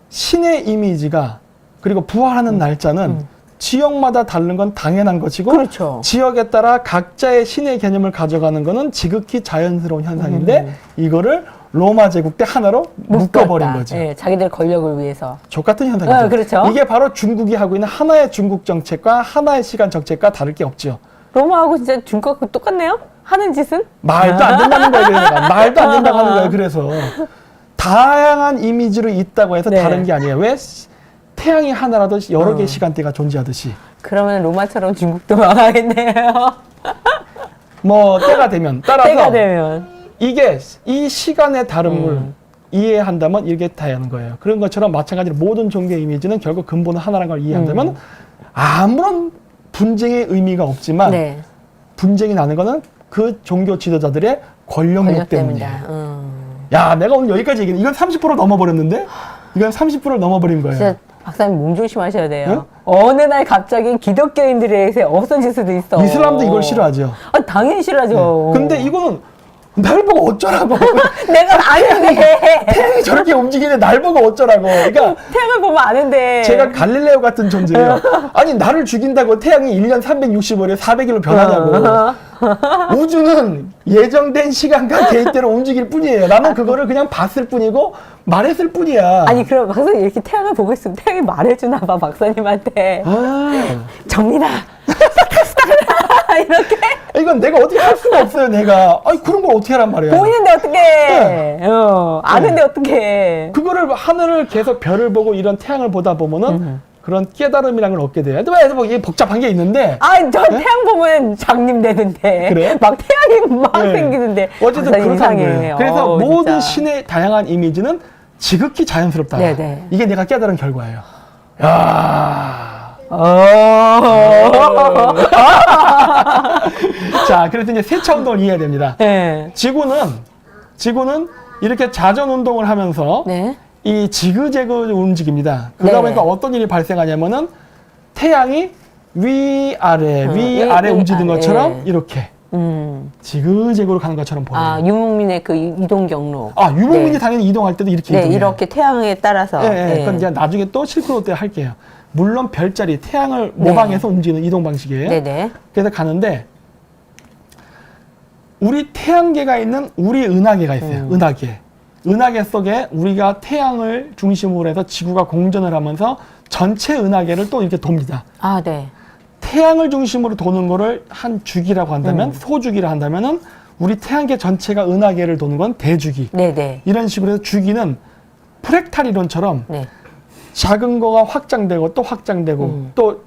신의 이미지가 그리고 부활하는 날짜는 지역마다 다른 건 당연한 것이고 그렇죠. 지역에 따라 각자의 신의 개념을 가져가는 거는 지극히 자연스러운 현상인데 이거를 로마 제국 때 하나로 묶어버린 거죠. 예, 자기들 권력을 위해서. 족같은 현상이죠. 그렇죠. 이게 바로 중국이 하고 있는 하나의 중국 정책과 하나의 시간 정책과 다를 게 없죠. 로마하고 진짜 중국하고 똑같네요? 하는 짓은? 말도 안 된다는 거예요. 그래서. 말도 안 된다고 하는 거예요. 그래서 다양한 이미지로 있다고 해서 네. 다른 게 아니에요. 왜? 태양이 하나라도 여러 개의 시간대가 존재하듯이. 그러면 로마처럼 중국도 망하겠네요. 뭐 때가 되면 따라서 때가 되면. 이게 이 시간의 다름을 이해한다면 이렇게 다양한 거예요. 그런 것처럼 마찬가지로 모든 종교의 이미지는 결국 근본은 하나라는 걸 이해한다면 아무런 분쟁의 의미가 없지만 네. 분쟁이 나는 거는 그 종교 지도자들의 권력력 권력 때문이에요. 때문이다. 야, 내가 오늘 여기까지 얘기했는데 이건 30% 넘어버렸는데? 이건 30%를 넘어버린 거예요. 진짜 박사님 몸 조심하셔야 돼요. 응? 어느 날 갑자기 기독교인들에게 없어질 수도 있어. 이슬람도 이걸 싫어하죠. 아, 당연히 싫어하죠. 근데 이거는 날 보고 어쩌라고. 내가 아는데. 태양이 저렇게 움직이는데 날 보고 어쩌라고. 그러니까 태양을 보면 아는데. 제가 갈릴레오 같은 존재예요. 아니 나를 죽인다고 태양이 1년 365일에 400일로 변하냐고. 우주는 예정된 시간과 계획대로 움직일 뿐이에요. 나는 그거를 그냥 봤을 뿐이고 말했을 뿐이야. 아니, 그럼 박사님 이렇게 태양을 보고 있으면 태양이 말해주나 봐, 박사님한테. 아, 정민아. 이렇게. 이건 내가 어떻게 할 수가 없어요. 내가. 아니 그런 걸 어떻게 하란 말이야. 보이는데 어떡해. 네. 아는데 어떡해. 그거를 하늘을 계속 별을 보고 이런 태양을 보다 보면은 그런 깨달음이란 걸 얻게 돼요. 뭐 이게 복잡한 게 있는데. 아, 저 태양 보면 장님 되는데. 그래? 막 태양이 막 네. 생기는데. 어쨌든 박사님 그렇다는 이상해. 거예요. 그래서 모든 진짜. 신의 다양한 이미지는 지극히 자연스럽다. 네네. 이게 내가 깨달은 결과예요. 야. 자, 그래서 이제 세차 운동을 이해해야 됩니다. 네. 지구는 이렇게 자전 운동을 하면서 네. 이 지그재그 움직입니다. 그러다 네. 보니까 어떤 일이 발생하냐면은 태양이 위아래 움직이는 것처럼 이렇게 지그재그로 가는 것처럼 보여요. 아, 유목민의 그 이동 경로. 아, 유목민이 네. 당연히 이동할 때도 이렇게 네, 이동해요. 이렇게 태양에 따라서. 예, 네. 그건 이제 나중에 또 실크로드 때 할게요. 물론 별자리, 태양을 모방해서 움직이는 이동 방식이에요. 네네. 그래서 가는데 우리 태양계가 있는 우리 은하계가 있어요. 은하계. 은하계 속에 우리가 태양을 중심으로 해서 지구가 공전을 하면서 전체 은하계를 또 이렇게 돕니다. 아, 네. 태양을 중심으로 도는 거를 한 주기라고 한다면, 소주기라 한다면은 우리 태양계 전체가 은하계를 도는 건 대주기. 네네. 이런 식으로 해서 주기는 프랙탈 이론처럼 네. 작은 거가 확장되고 또 확장되고 또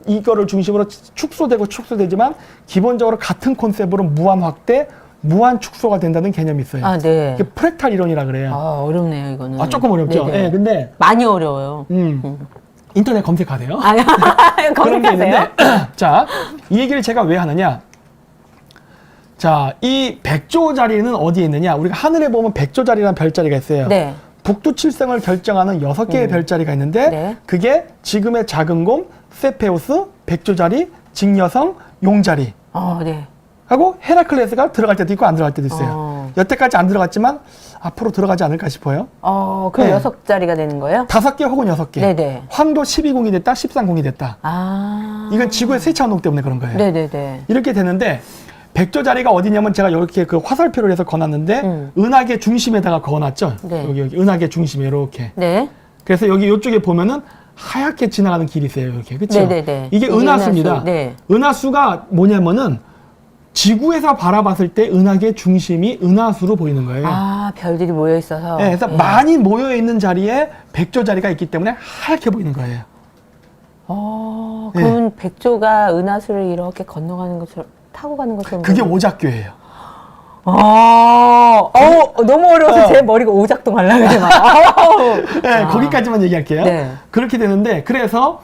이거를 중심으로 축소되지만 기본적으로 같은 콘셉트로 무한 확대, 무한 축소가 된다는 개념이 있어요. 아, 네. 이게 프랙탈 이론이라 그래요. 아, 어렵네요, 이거는. 아, 조금 어렵죠. 네네. 예, 근데 많이 어려워요. 인터넷 검색하세요. 아, 그런 게 검색하세요? 있는데 자, 이 얘기를 제가 왜 하느냐? 자, 이 백조자리는 어디에 있느냐? 우리가 하늘에 보면 백조자리라는 별자리가 있어요. 네. 북두칠성을 결정하는 6개의 별자리가 있는데 네. 그게 지금의 작은 곰, 세페우스, 백조자리, 직녀성, 용자리 네. 하고 헤라클레스가 들어갈 때도 있고 안 들어갈 때도 있어요. 여태까지 안 들어갔지만 앞으로 들어가지 않을까 싶어요. 그럼 네. 6자리가 되는 거예요? 5개 혹은 6개. 네네. 황도 12궁이 됐다, 13궁이 됐다. 이건 지구의 세차 운동 때문에 그런 거예요. 네네네. 이렇게 되는데 백조 자리가 어디냐면 제가 이렇게 그 화살표를 해서 거놨는데 은하계 중심에다가 거놨죠. 네. 여기 은하계 중심에 이렇게. 네. 그래서 여기 이쪽에 보면은 하얗게 지나가는 길이 있어요. 이렇게. 그렇죠? 네네네. 이게 은하수입니다. 은하수. 네. 은하수가 뭐냐면은 지구에서 바라봤을 때 은하계 중심이 은하수로 보이는 거예요. 별들이 모여 있어서. 네, 그래서 많이 모여 있는 자리에 백조 자리가 있기 때문에 하얗게 보이는 거예요. 그럼 백조가 은하수를 이렇게 건너가는 것처럼 타고 가는 것처럼. 그게 오작교예요. 너무 어려워서 제 머리가 오작동 하려고 그래 막. 네, 거기까지만 얘기할게요. 네. 그렇게 되는데 그래서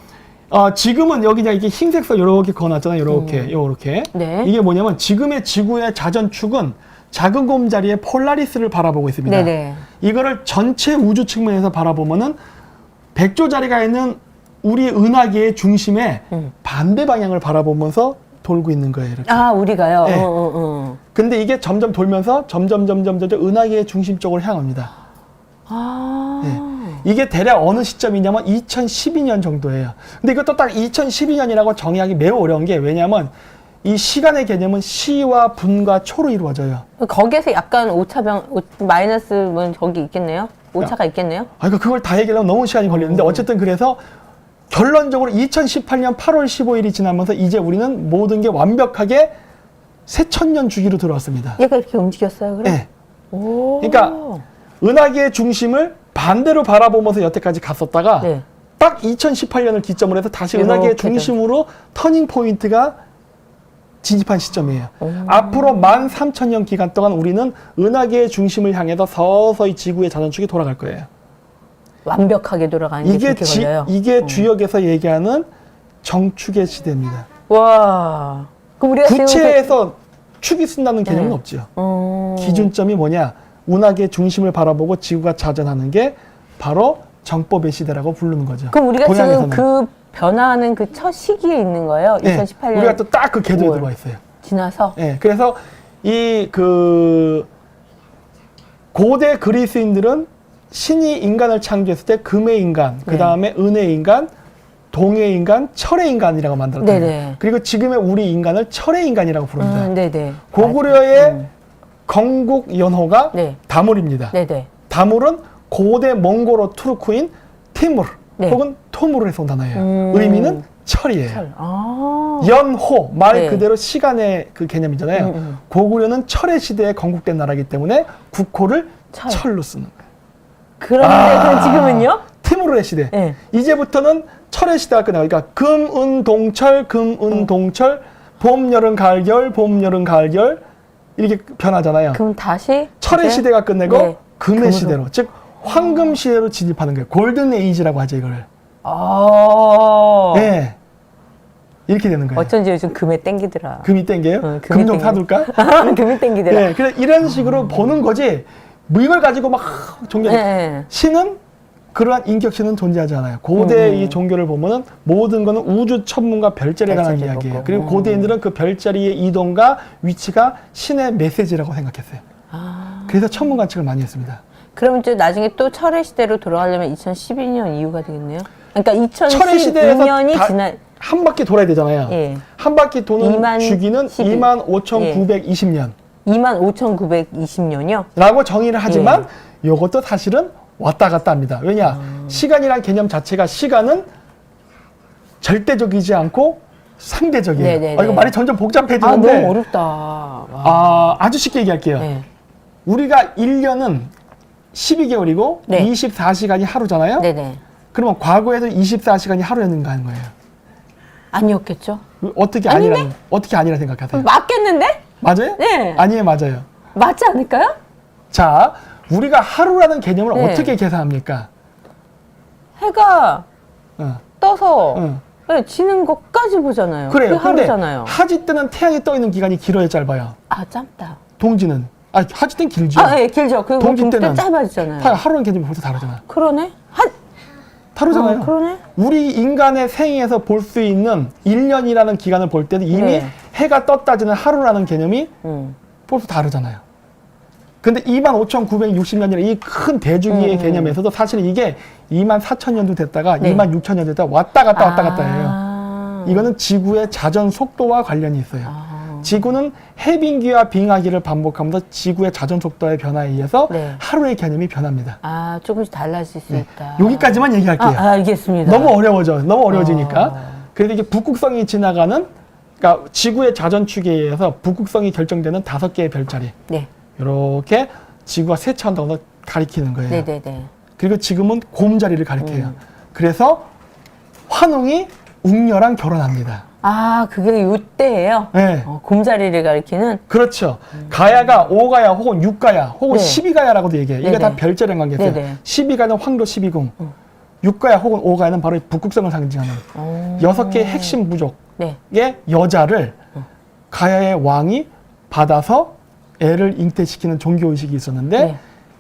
지금은 여기 이렇게 흰색선 이렇게 그어놨잖아요. 요렇게. 네. 이게 뭐냐면 지금의 지구의 자전축은 작은 곰 자리에 폴라리스를 바라보고 있습니다. 네네. 이거를 전체 우주 측면에서 바라보면은 백조 자리가 있는 우리 은하계의 중심에 반대 방향을 바라보면서 돌고 있는 거예요. 이렇게. 우리가요? 네. 근데 이게 점점 돌면서 점점 은하계의 중심 쪽으로 향합니다. 네. 이게 대략 어느 시점이냐면 2012년 정도예요. 근데 이것도 딱 2012년이라고 정의하기 매우 어려운 게 왜냐면 이 시간의 개념은 시와 분과 초로 이루어져요. 거기에서 약간 마이너스 뭐 저기 있겠네요? 오차가 있겠네요? 그러니까 그걸 다 얘기하려면 너무 시간이 걸리는데 어쨌든 그래서 결론적으로 2018년 8월 15일이 지나면서 이제 우리는 모든 게 완벽하게 새천년 주기로 들어왔습니다. 얘가 이렇게 움직였어요, 그럼? 네. 그러니까 은하계의 중심을 반대로 바라보면서 여태까지 갔었다가 네. 딱 2018년을 기점으로 해서 다시 은하계의 중심으로 터닝 포인트가 진입한 시점이에요. 앞으로 13,000년 기간 동안 우리는 은하계의 중심을 향해서 서서히 지구의 자전축이 돌아갈 거예요. 완벽하게 돌아가는 게 그렇게 걸려요? 이게 주역에서 얘기하는 정축의 시대입니다. 와. 그럼 우리가 구체에서 축이 쓴다는 개념은 없죠. 기준점이 뭐냐? 은하계 중심을 바라보고 지구가 자전하는 게 바로 정법의 시대라고 부르는 거죠. 그럼 우리가 동양에서는. 지금 그 변화하는 그 첫 시기에 있는 거예요? 네, 2018년. 우리가 또 딱 그 궤도에 들어와 있어요. 지나서? 네, 그래서 고대 그리스인들은 신이 인간을 창조했을 때 금의 인간, 그 다음에 은의 인간, 동의 인간, 철의 인간이라고 만들었대요. 네네. 그리고 지금의 우리 인간을 철의 인간이라고 부릅니다. 네네. 고구려의 건국 연호가 네. 다물입니다. 네네. 다물은 고대 몽골어 투르크인 티무르 네. 혹은 토무르에서 온 단어예요. 의미는 철이에요. 철. 연호 말 네. 그대로 시간의 그 개념이잖아요. 고구려는 철의 시대에 건국된 나라이기 때문에 국호를 철로 쓰는 거예요. 그런데 그럼 지금은요? 티무르의 시대. 네. 이제부터는 철의 시대가 끝나요. 그러니까 금은동철, 금은동철, 봄, 여름, 가을, 겨울, 봄, 여름, 가을, 겨울 이렇게 변하잖아요. 그럼 다시 철의 시대가 끝내고 네. 금의 시대로, 즉 황금 시대로 진입하는 거예요. 골든 에이지라고 하죠, 이거를. 네. 이렇게 되는 거예요. 어쩐지 요즘 금에 땡기더라. 금이 땡겨요? 금이 금 좀 땡겨. 사둘까? 금이 땡기더라. 네, 그래서 이런 식으로 보는 거지. 뭐 이걸 가지고 막 종교. 네. 신은 그러한 인격신은 존재하지 않아요. 고대 이 종교를 보면은 모든 거는 우주 천문과 별자리에 관한 별자리 이야기예요. 보고. 그리고 고대인들은 그 별자리의 이동과 위치가 신의 메시지라고 생각했어요. 그래서 천문 관측을 많이 했습니다. 그러면 또 나중에 또 철의 시대로 돌아가려면 2012년 이후가 되겠네요. 그러니까 철의 시대에서 2012년이 지나 한 바퀴 돌아야 되잖아요. 예. 한 바퀴 도는 주기는 12. 25,920년. 25,920년이요? 라고 정의를 하지만 이것도 사실은 왔다 갔다 합니다. 왜냐? 시간이란 개념 자체가 시간은 절대적이지 않고 상대적이에요. 네네네. 이거 말이 점점 복잡해지는데 너무 어렵다. 아주 쉽게 얘기할게요. 네. 우리가 1년은 12개월이고 네. 24시간이 하루잖아요. 네네. 그러면 과거에도 24시간이 하루였는가 하는 거예요. 아니었겠죠? 어떻게 아니라 생각하세요? 맞겠는데? 맞아요? 네. 아니에요, 맞아요. 맞지 않을까요? 자, 우리가 하루라는 개념을 네. 어떻게 계산합니까? 해가 어. 떠서 응. 네, 지는 것까지 보잖아요. 그래요. 그게 하루잖아요. 하지 때는 태양이 떠 있는 기간이 길어요, 짧아요? 짧다. 동지는 하지 때는 길죠. 예, 길죠. 그리고 동지 동지 때 때는 짧아지잖아요. 하루는 개념이 벌써 다르잖아. 그러네. 다르잖아요. 그러네. 우리 인간의 생에서 볼 수 있는 1년이라는 기간을 볼 때는 이미 네. 해가 떴다지는 하루라는 개념이 벌써 다르잖아요. 근데 25,960년이라는 이 큰 대주기의 개념에서도 사실은 이게 24,000년도 됐다가 네. 26,000년 됐다가 왔다 갔다 해요. 아. 이거는 지구의 자전 속도와 관련이 있어요. 아. 지구는 해빙기와 빙하기를 반복하면서 지구의 자전 속도의 변화에 의해서 네. 하루의 개념이 변합니다. 아, 조금씩 달라질 수 있다. 여기까지만 얘기할게요. 아, 알겠습니다. 너무 어려워지니까. 그래서 이게 북극성이 지나가는, 그러니까 지구의 자전축에 의해서 북극성이 결정되는 5개의 별자리. 네. 이렇게 지구가 세차한다고 가리키는 거예요. 네네네. 그리고 지금은 곰자리를 가리켜요. 그래서 환웅이 웅녀랑 결혼합니다. 아, 그게 요때예요? 네. 곰자리를 가리키는? 그렇죠. 가야가 5가야 혹은 6가야 혹은 네. 12가야라고도 얘기해요. 이게 네네. 다 별자리랑 관계있어요. 네네. 12가는 황도 12궁, 6가야 혹은 5가야는 바로 북극성을 상징하는 6개의 핵심 부족의 네. 여자를 가야의 왕이 받아서 애를 잉태시키는 종교의식이 있었는데 네.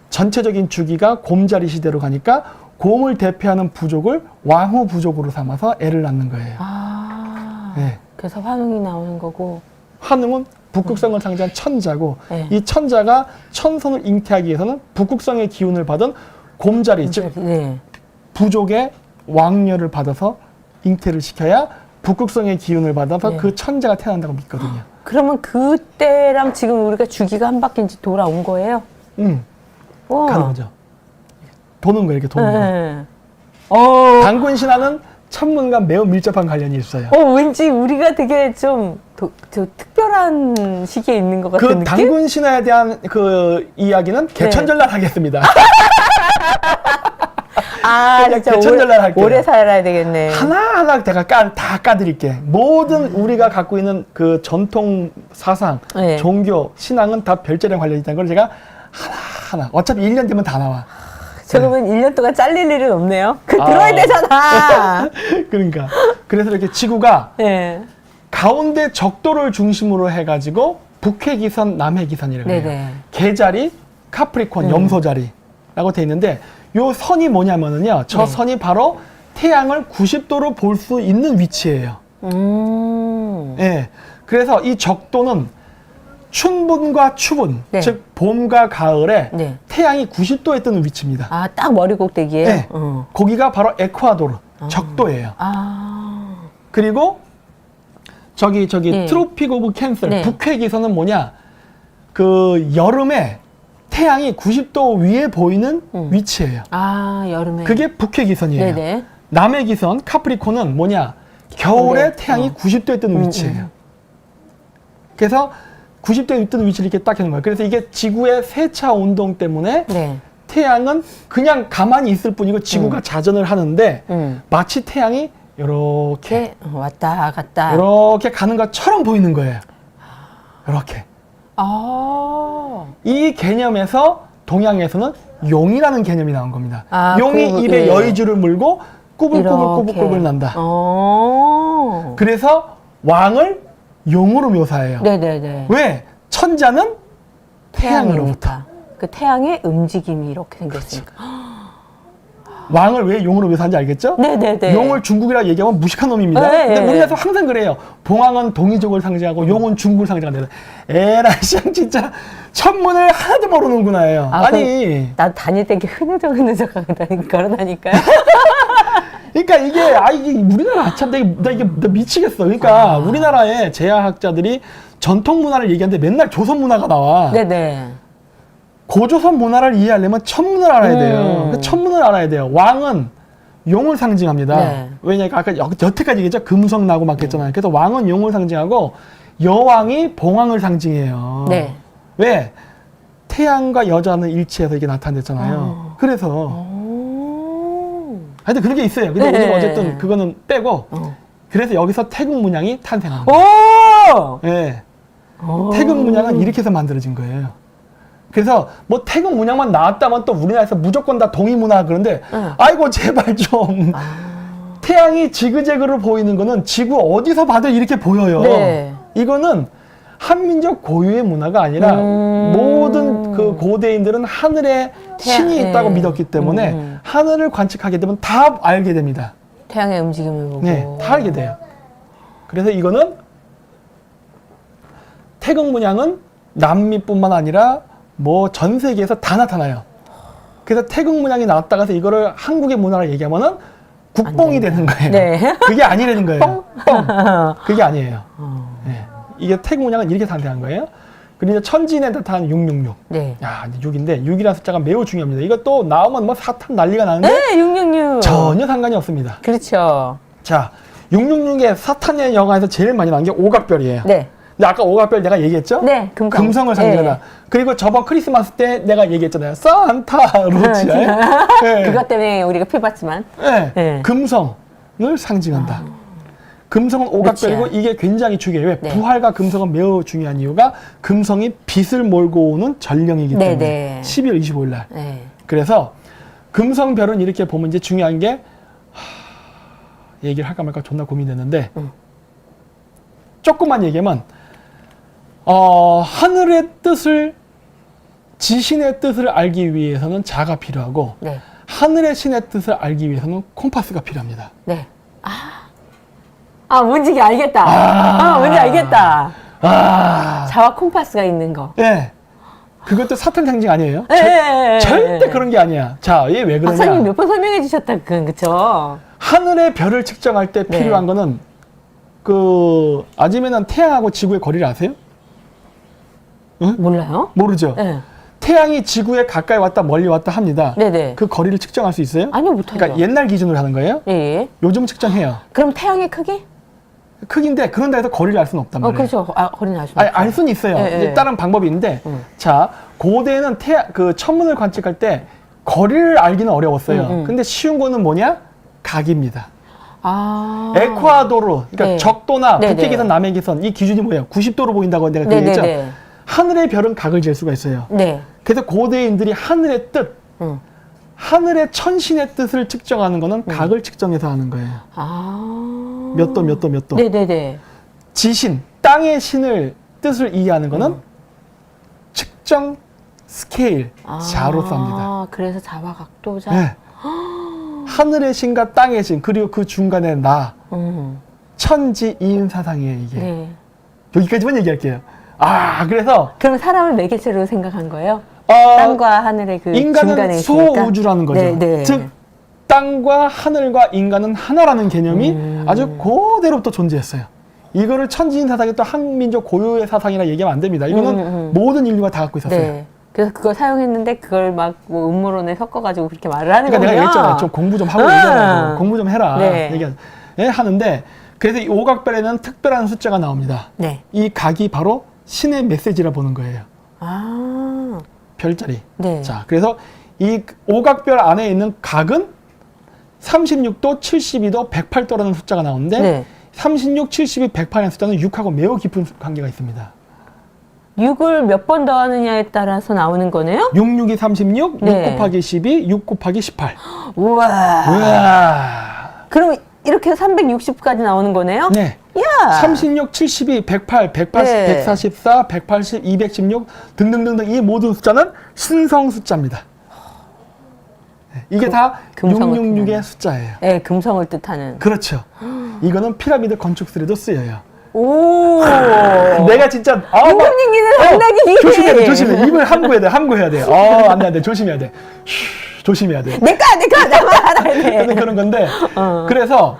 전체적인 주기가 곰자리 시대로 가니까 곰을 대표하는 부족을 왕후 부족으로 삼아서 애를 낳는 거예요. 아. 네. 그래서 환웅이 나오는 거고. 환웅은 북극성을 상징한 천자고 네. 이 천자가 천손을 잉태하기 위해서는 북극성의 기운을 받은 곰자리, 즉 네. 부족의 왕녀를 받아서 잉태를 시켜야 북극성의 기운을 받아서 네. 그 천자가 태어난다고 믿거든요. 그러면 그때랑 지금 우리가 주기가 한 바퀴인지 돌아온 거예요? 와. 가는 거죠. 도는 거예요, 이렇게 도는 거. 네. 단군 신화는 천문과 매우 밀접한 관련이 있어요. 왠지 우리가 되게 좀 특별한 시기에 있는 것 같은 그 느낌? 단군 신화에 대한 그 이야기는 개천절날 하겠습니다. 아, 그냥 진짜 개천절날 할게요. 오래 살아야 되겠네. 하나하나 내가 다 까드릴게. 모든 우리가 갖고 있는 그 전통 사상, 네. 종교, 신앙은 다 별자리랑 관련이 있다는 걸 제가 하나하나, 어차피 1년 되면 다 나와. 저 그러면 1년 동안 잘릴 일은 없네요. 아. 들어야 되잖아. 그러니까. 그래서 이렇게 지구가 네. 가운데 적도를 중심으로 해가지고 북해기선, 남해기선이라고 해요. 네네. 개자리, 카프리콘, 염소자리라고 돼 있는데 요 선이 뭐냐면은요. 저 네. 선이 바로 태양을 90도로 볼 수 있는 위치예요. 예. 그래서 이 적도는 춘분과 추분, 네. 즉 봄과 가을에 네. 태양이 90도에 뜨는 위치입니다. 아, 딱 머리 꼭대기에. 네. 거기가 바로 에콰도르, 적도예요. 아. 그리고 저기 네. 트로픽 오브 캔슬, 네. 북회기선은 뭐냐? 그 여름에 태양이 90도 위에 보이는 위치예요. 아, 여름에. 그게 북회기선이에요. 네네. 남해기선 카프리콘은 뭐냐? 겨울에 네. 태양이 90도에 뜨는 위치예요. 그래서 90도에 뜨는 위치를 이렇게 딱 해놓은 거예요. 그래서 이게 지구의 세차 운동 때문에 네. 태양은 그냥 가만히 있을 뿐이고 지구가 자전을 하는데 마치 태양이 이렇게 이렇게 왔다 갔다. 이렇게 가는 것처럼 보이는 거예요. 이렇게. 아. 이 개념에서 동양에서는 용이라는 개념이 나온 겁니다. 아, 용이 입에 예. 여의주를 물고 꾸불꾸불꾸불꾸불 이렇게. 난다. 어. 그래서 왕을 용으로 묘사해요. 네네네. 왜? 천자는 태양으로부터. 태양이니까. 그 태양의 움직임이 이렇게 생겼으니까. 왕을 왜 용으로 묘사하는지 알겠죠? 네네네. 용을 중국이라 얘기하면 무식한 놈입니다. 네. 근데 우리나라에서 항상 그래요. 봉황은 동이족을 상징하고 용은 중국을 상징한다. 에라이 쌍 진짜 천문을 하나도 모르는구나요. 아, 아니 나 다닐 때 이렇게 흐느적흐느적 걸어다니까요. 그러니까 이게 우리나라 참 나 이게 나 미치겠어. 그러니까 우리나라의 제야학자들이 전통 문화를 얘기하는데 맨날 조선 문화가 나와. 네네. 고조선 문화를 이해하려면 천문을 알아야 돼요. 그 천문을 알아야 돼요. 왕은 용을 상징합니다. 네. 왜냐니까 아까 여태까지 얘기했죠. 금성 나고 막 했잖아요. 그래서 왕은 용을 상징하고 여왕이 봉황을 상징해요. 네. 왜? 태양과 여자는 일치해서 이게 나타냈잖아요. 그래서 하여튼 그런 게 있어요. 근데 네. 우리가 어쨌든 그거는 빼고 그래서 여기서 태국 문양이 탄생합니다. 오! 네. 태국 문양은 이렇게 해서 만들어진 거예요. 그래서 뭐 태국 문양만 나왔다면 또 우리나라에서 무조건 다 동이 문화 그런데 아이고 제발 좀 태양이 지그재그로 보이는 거는 지구 어디서 봐도 이렇게 보여요. 네. 이거는 한민족 고유의 문화가 아니라 모든 그 고대인들은 하늘에 신이 있다고 네. 믿었기 때문에 하늘을 관측하게 되면 다 알게 됩니다. 태양의 움직임을 보고. 네, 다 알게 돼요. 그래서 이거는 태국 문양은 남미뿐만 아니라 뭐 전 세계에서 다 나타나요. 그래서 태국 문양이 나왔다가 서 이거를 한국의 문화로 얘기하면은 국뽕이 되는 거예요. 네. 그게 아니라는 거예요. 뻥? 그게 아니에요. 네. 이게 태국 문양은 이렇게 상대한 거예요. 그리고 이제 천지인에 나타난 666. 네. 야, 6인데 6이라는 숫자가 매우 중요합니다. 이것도 나오면 뭐 사탄 난리가 나는데 네, 666. 전혀 상관이 없습니다. 그렇죠. 자, 666에 사탄의 영화에서 제일 많이 나온 게 오각별이에요. 네. 근데 아까 오각별 내가 얘기했죠? 네, 금성을 상징하다. 네. 그리고 저번 크리스마스 때 내가 얘기했잖아요. 산타 루치아. 네. 그것 때문에 우리가 피봤지만. 네. 네. 금성을 상징한다. 금성은 오각별이고 루치아. 이게 굉장히 중요해요. 왜? 네. 부활과 금성은 매우 중요한 이유가 금성이 빛을 몰고 오는 전령이기 네, 때문에 네. 12월 25일 날. 네. 그래서 금성별은 이렇게 보면 이제 중요한 게 얘기를 할까 말까 존나 고민되는데 조금만 얘기하면 하늘의 뜻을 지신의 뜻을 알기 위해서는 자가 필요하고 네. 하늘의 신의 뜻을 알기 위해서는 콤파스가 필요합니다. 네. 뭔지 알겠다. 뭔지 알겠다. 자와 콤파스가 있는 거. 네. 그것도 사탄 상징 아니에요? 네. 절대 그런 게 아니야. 자, 얘 왜 그러냐? 박사님 몇 번 설명해 주셨다. 그쵸? 하늘의 별을 측정할 때 네. 필요한 거는 아침에는 태양하고 지구의 거리를 아세요? 몰라요? 모르죠? 네. 태양이 지구에 가까이 왔다 멀리 왔다 합니다. 네네. 그 거리를 측정할 수 있어요? 아니요, 못하죠. 그러니까 옛날 기준으로 하는 거예요? 예. 요즘 측정해요. 그럼 태양의 크기? 크기인데 그런다 해서 거리를 알 수는 없단 말이에요. 그렇죠. 거리는 알 수 아니, 없죠. 알 수는 있어요. 예, 이제 예. 다른 방법이 있는데, 자, 고대에는 천문을 관측할 때 거리를 알기는 어려웠어요. 근데 쉬운 거는 뭐냐? 각입니다. 에콰도르, 그러니까 네. 적도나 네, 북극에선 네. 남해에선 이 기준이 뭐예요? 90도로 보인다고 내가 네, 얘기했죠? 네, 네. 하늘의 별은 각을 잴 수가 있어요. 네. 그래서 고대인들이 하늘의 뜻, 하늘의 천신의 뜻을 측정하는 거는 각을 측정해서 하는 거예요. 몇 도, 몇 도, 몇 도. 네네네. 지신, 땅의 신을 뜻을 이해하는 거는 측정 스케일, 자로서 합니다. 그래서 자와 각도자. 네. 하늘의 신과 땅의 신, 그리고 그 중간에 나, 천지 이인 사상이에요, 이게. 네. 여기까지만 얘기할게요. 그래서 그럼 사람을 매개체로 생각한 거예요? 어, 땅과 하늘의 그 인간은 중간에 있으니까? 소우주라는 거죠. 네, 네. 즉 땅과 하늘과 인간은 하나라는 개념이 아주 고대로부터 존재했어요. 이거를 천지인 사상이 또 한민족 고유의 사상이라 얘기하면 안 됩니다. 이거는 모든 인류가 다 갖고 있었어요. 네. 그래서 그걸 사용했는데 그걸 막 뭐 음모론에 섞어가지고 그렇게 말을 하는 그러니까 거예요. 내가 얘기했잖아요. 좀 공부 좀 하고 얘기하라고. 공부 좀 해라. 네. 하는데 그래서 이 오각별에는 특별한 숫자가 나옵니다. 네. 이 각이 바로 신의 메시지라 보는 거예요. 별자리. 네. 자, 그래서 이 오각별 안에 있는 각은 36도, 72도, 108도라는 숫자가 나오는데 네. 36, 72, 108이라는 숫자는 6하고 매우 깊은 관계가 있습니다. 6을 몇 번 더하느냐에 따라서 나오는 거네요? 6, 6이 36, 네. 6 곱하기 12, 6 곱하기 18. 우와. 우와. 그럼 이렇게 360까지 나오는 거네요? 네. 야. 36, 72, 108, 180, 네. 144, 180, 216 등등등등 이 모든 숫자는 신성 숫자입니다. 네, 이게 다 금성을 666의 뜻하는. 숫자예요. 네, 금성을 뜻하는. 그렇죠. 이거는 피라미드 건축술에도 쓰여요. 오. 내가 진짜 임금님기는 상당히 조심해야 돼, 조심해. 입을 함구해야 돼, 함구해야 돼. 안 돼, 안 돼. 조심해야 돼. 조심해야 돼. 내가 나만 알아야 돼. 그런 건데, 그래서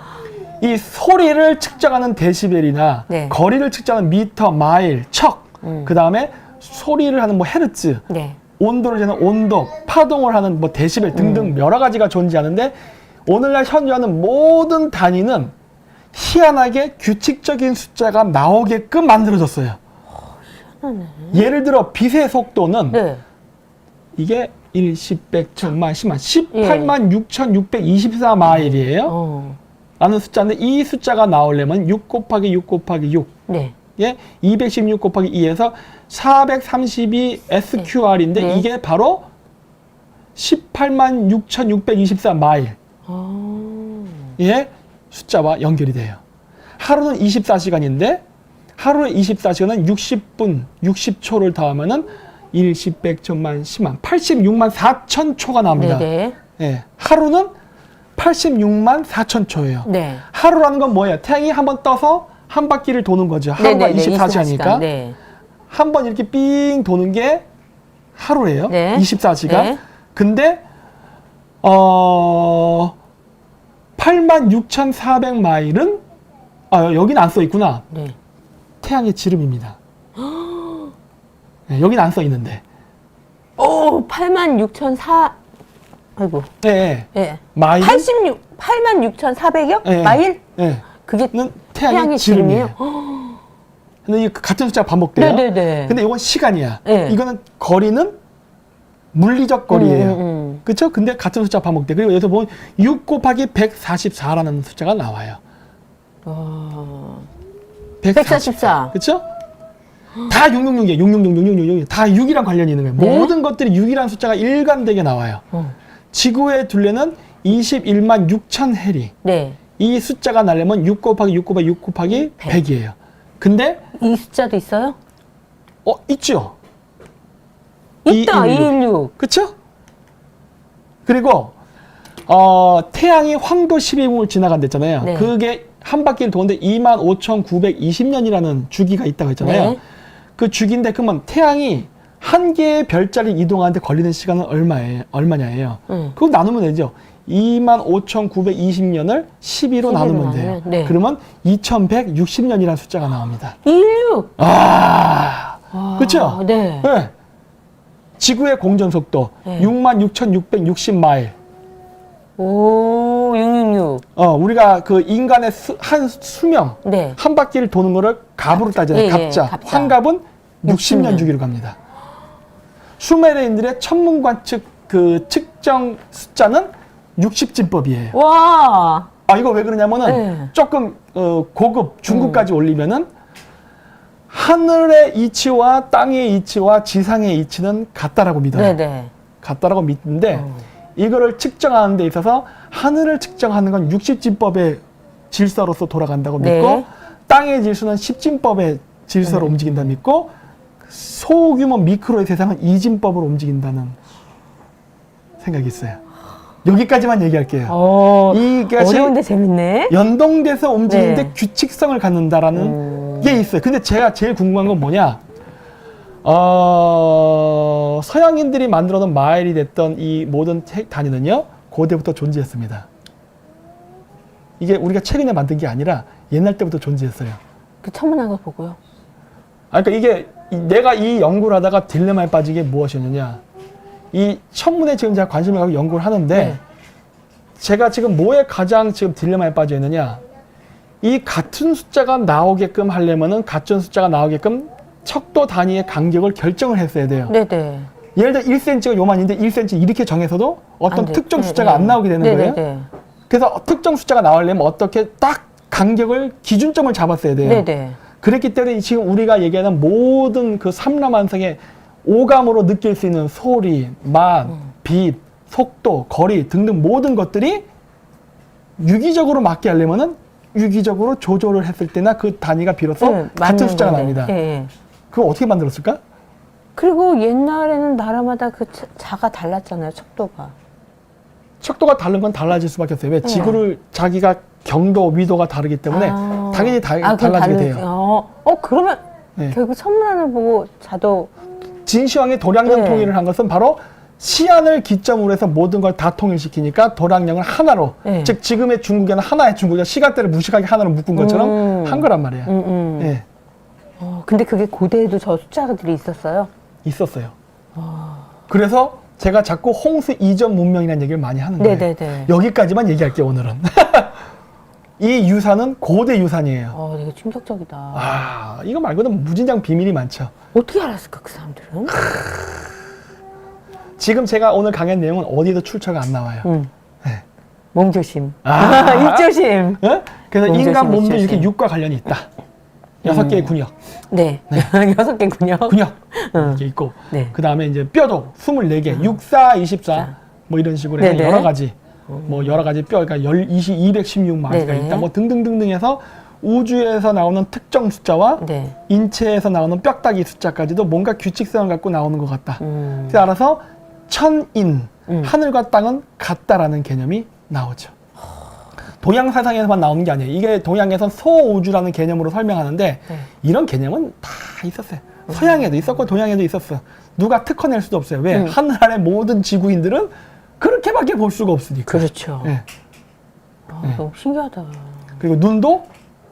이 소리를 측정하는 데시벨이나 네. 거리를 측정하는 미터, 마일, 척, 그 다음에 소리를 하는 뭐 헤르츠, 네. 온도를 재는 온도, 파동을 하는 뭐 데시벨 등등 여러 가지가 존재하는데 오늘날 현존하는 모든 단위는 희한하게 규칙적인 숫자가 나오게끔 만들어졌어요. 예를 들어 빛의 속도는 네. 이게 1, 10, 100, 1000만, 10만, 18만 6,624마일이에요. 라는 숫자인데 이 숫자가 나오려면 6 곱하기 6 곱하기 6. 네. 예? 216 곱하기 2에서 432 SQR인데 네. 이게 바로 18만 6,624마일. 예? 숫자와 연결이 돼요. 하루는 24시간인데 하루에 24시간은 60분, 60초를 더하면은 1, 10, 100, 1000만, 10만, 86만 4천 초가 나옵니다. 네네. 예. 하루는 86만 4천 초예요. 네. 하루라는 건 뭐예요? 태양이 한번 떠서 한 바퀴를 도는 거죠. 하루가 네네네, 24시간이니까. 네. 한 번 이렇게 삥 도는 게 하루예요. 네. 24시간. 네. 근데 86,400마일은 여기는 안 써 있구나. 네. 태양의 지름입니다. 네, 여기는 안 써 있는데. 오, 86,400. 아이고. 네. 예. 마일 86,400여? 네. 마일? 네. 그게 는 태양의 지름이에요. 지름이에요? 근데 이 같은 숫자가 반복돼요. 네네네. 근데 이건 시간이야. 네. 이거는 거리는 물리적 거리예요. 그렇죠? 근데 같은 숫자 반복돼. 그리고 여기서 보면 6 곱하기 144라는 숫자가 나와요. 144. 그렇죠? 다 666이에요. 666, 다 6이랑 관련이 있는 거예요. 네. 모든 것들이 6이라는 숫자가 일관되게 나와요. 지구의 둘레는 21만 6천 해리. 네. 이 숫자가 나려면 6 곱하기 6 곱하기 6 곱하기 100이에요. 근데 이 숫자도 있어요? 있죠. 있다. 216. 그렇죠? 그리고 태양이 황도 12궁을 지나간댔잖아요. 네. 그게 한 바퀴를 도는데 25,920년이라는 주기가 있다고 했잖아요. 네. 그 주기인데 그러면 태양이 한 개의 별자리를 이동하는데 걸리는 시간은 얼마냐예요. 그거 나누면 되죠. 25,920년을 12로 나누면 돼요. 네. 그러면 2160년이라는 숫자가 나옵니다. 216. 그렇죠? 네. 네. 지구의 공전 속도 네. 66,660마일. 오, 666. 우리가 그 인간의 한 수명, 네. 한 바퀴를 도는 거를 갑으로 따지잖아요. 예, 예, 갑자. 갑자. 환갑은 60년 60년. 주기로 갑니다. 수메르인들의 천문관측 그 측정 숫자는 60진법이에요. 와. 이거 왜 그러냐면은 네. 조금 고급 중급까지 올리면은 하늘의 이치와 땅의 이치와 지상의 이치는 같다라고 믿어요. 네네. 같다라고 믿는데 이거를 측정하는 데 있어서 하늘을 측정하는 건 60진법의 질서로서 돌아간다고 네. 믿고 땅의 질서는 10진법의 질서로 움직인다 믿고 소규모 미크로의 세상은 2진법으로 움직인다는 생각이 있어요. 여기까지만 얘기할게요. 이것이 어려운데 재밌네. 연동돼서 움직이는데 네. 규칙성을 갖는다라는 게 있어요. 근데 제가 제일 궁금한 건 뭐냐? 서양인들이 만들어놓은 마일이 됐던 이 모든 단위는요, 고대부터 존재했습니다. 이게 우리가 최근에 만든 게 아니라 옛날 때부터 존재했어요. 그 천문한 거 보고요. 그러니까 이게 내가 이 연구를 하다가 딜레마에 빠진 게 무엇이었느냐? 이 천문에 지금 제가 관심을 갖고 연구를 하는데 네. 제가 지금 뭐에 가장 지금 딜레마에 빠져 있느냐? 이 같은 숫자가 나오게끔 하려면은 같은 숫자가 나오게끔 척도 단위의 간격을 결정을 했어야 돼요. 네네. 예를 들어 1cm가 요만인데 1cm 이렇게 정해서도 어떤 안 돼. 특정 네, 숫자가 네. 안 나오게 되는 거예요. 네네네. 그래서 특정 숫자가 나오려면 어떻게 딱 간격을 기준점을 잡았어야 돼요. 네네. 그랬기 때문에 지금 우리가 얘기하는 모든 그 삼라만상의 오감으로 느낄 수 있는 소리, 맛, 빛, 속도, 거리 등등 모든 것들이 유기적으로 맞게 하려면은 유기적으로 조절을 했을 때나 그 단위가 비로소 같은 맞는 숫자가 거네. 납니다. 예. 그걸 어떻게 만들었을까? 그리고 옛날에는 나라마다 그 자가 달랐잖아요, 척도가. 척도가 다른 건 달라질 수밖에 없어요. 왜? 지구를 자기가 경도, 위도가 다르기 때문에 당연히 그럼 달라지게 돼요. 그러면 네. 결국 천문학을 보고 자도 진시황이 도량령 네. 통일을 한 것은 바로 시안을 기점으로 해서 모든 걸 다 통일시키니까 도량령을 하나로, 네. 즉 지금의 중국에는 하나의 중국이야 시간대를 무식하게 하나로 묶은 것처럼 한 거란 말이야. 예, 근데 그게 고대에도 저 숫자들이 있었어요. 있었어요. 그래서 제가 자꾸 홍수 이전 문명이라는 얘기를 많이 하는 거예요. 네네네. 여기까지만 얘기할게요, 오늘은. 이 유산은 고대 유산이에요. 되게 충격적이다. 이거 말고는 무진장 비밀이 많죠. 어떻게 알았을까, 그 사람들은? 지금 제가 오늘 강연 내용은 어디에도 출처가 안 나와요. 네. 몸조심. 아. 입조심. 예? 그래서 몸조심, 인간 몸도 입조심. 이렇게 육과 관련이 있다. 6개의 근육. 네. 6개군요. 근육. 이렇게 있고. 네. 그 다음에 이제 뼈도 24개. 6, 4, 24. 뭐 이런 식으로 해서 네네. 여러 가지. 뭐 여러 가지 뼈, 그러니까 216마디가 네네. 있다. 뭐 등등등등 해서 우주에서 나오는 특정 숫자와 네. 인체에서 나오는 뼈다귀 숫자까지도 뭔가 규칙성을 갖고 나오는 것 같다. 그래서 알아서 천인, 하늘과 땅은 같다라는 개념이 나오죠. 동양 사상에서만 나오는 게 아니에요. 이게 동양에선 소우주라는 개념으로 설명하는데 네. 이런 개념은 다 있었어요. 서양에도 있었고 동양에도 있었어. 누가 특허낼 수도 없어요. 왜? 하늘 아래 모든 지구인들은 그렇게밖에 볼 수가 없으니까. 그렇죠. 예. 너무 신기하다. 그리고 눈도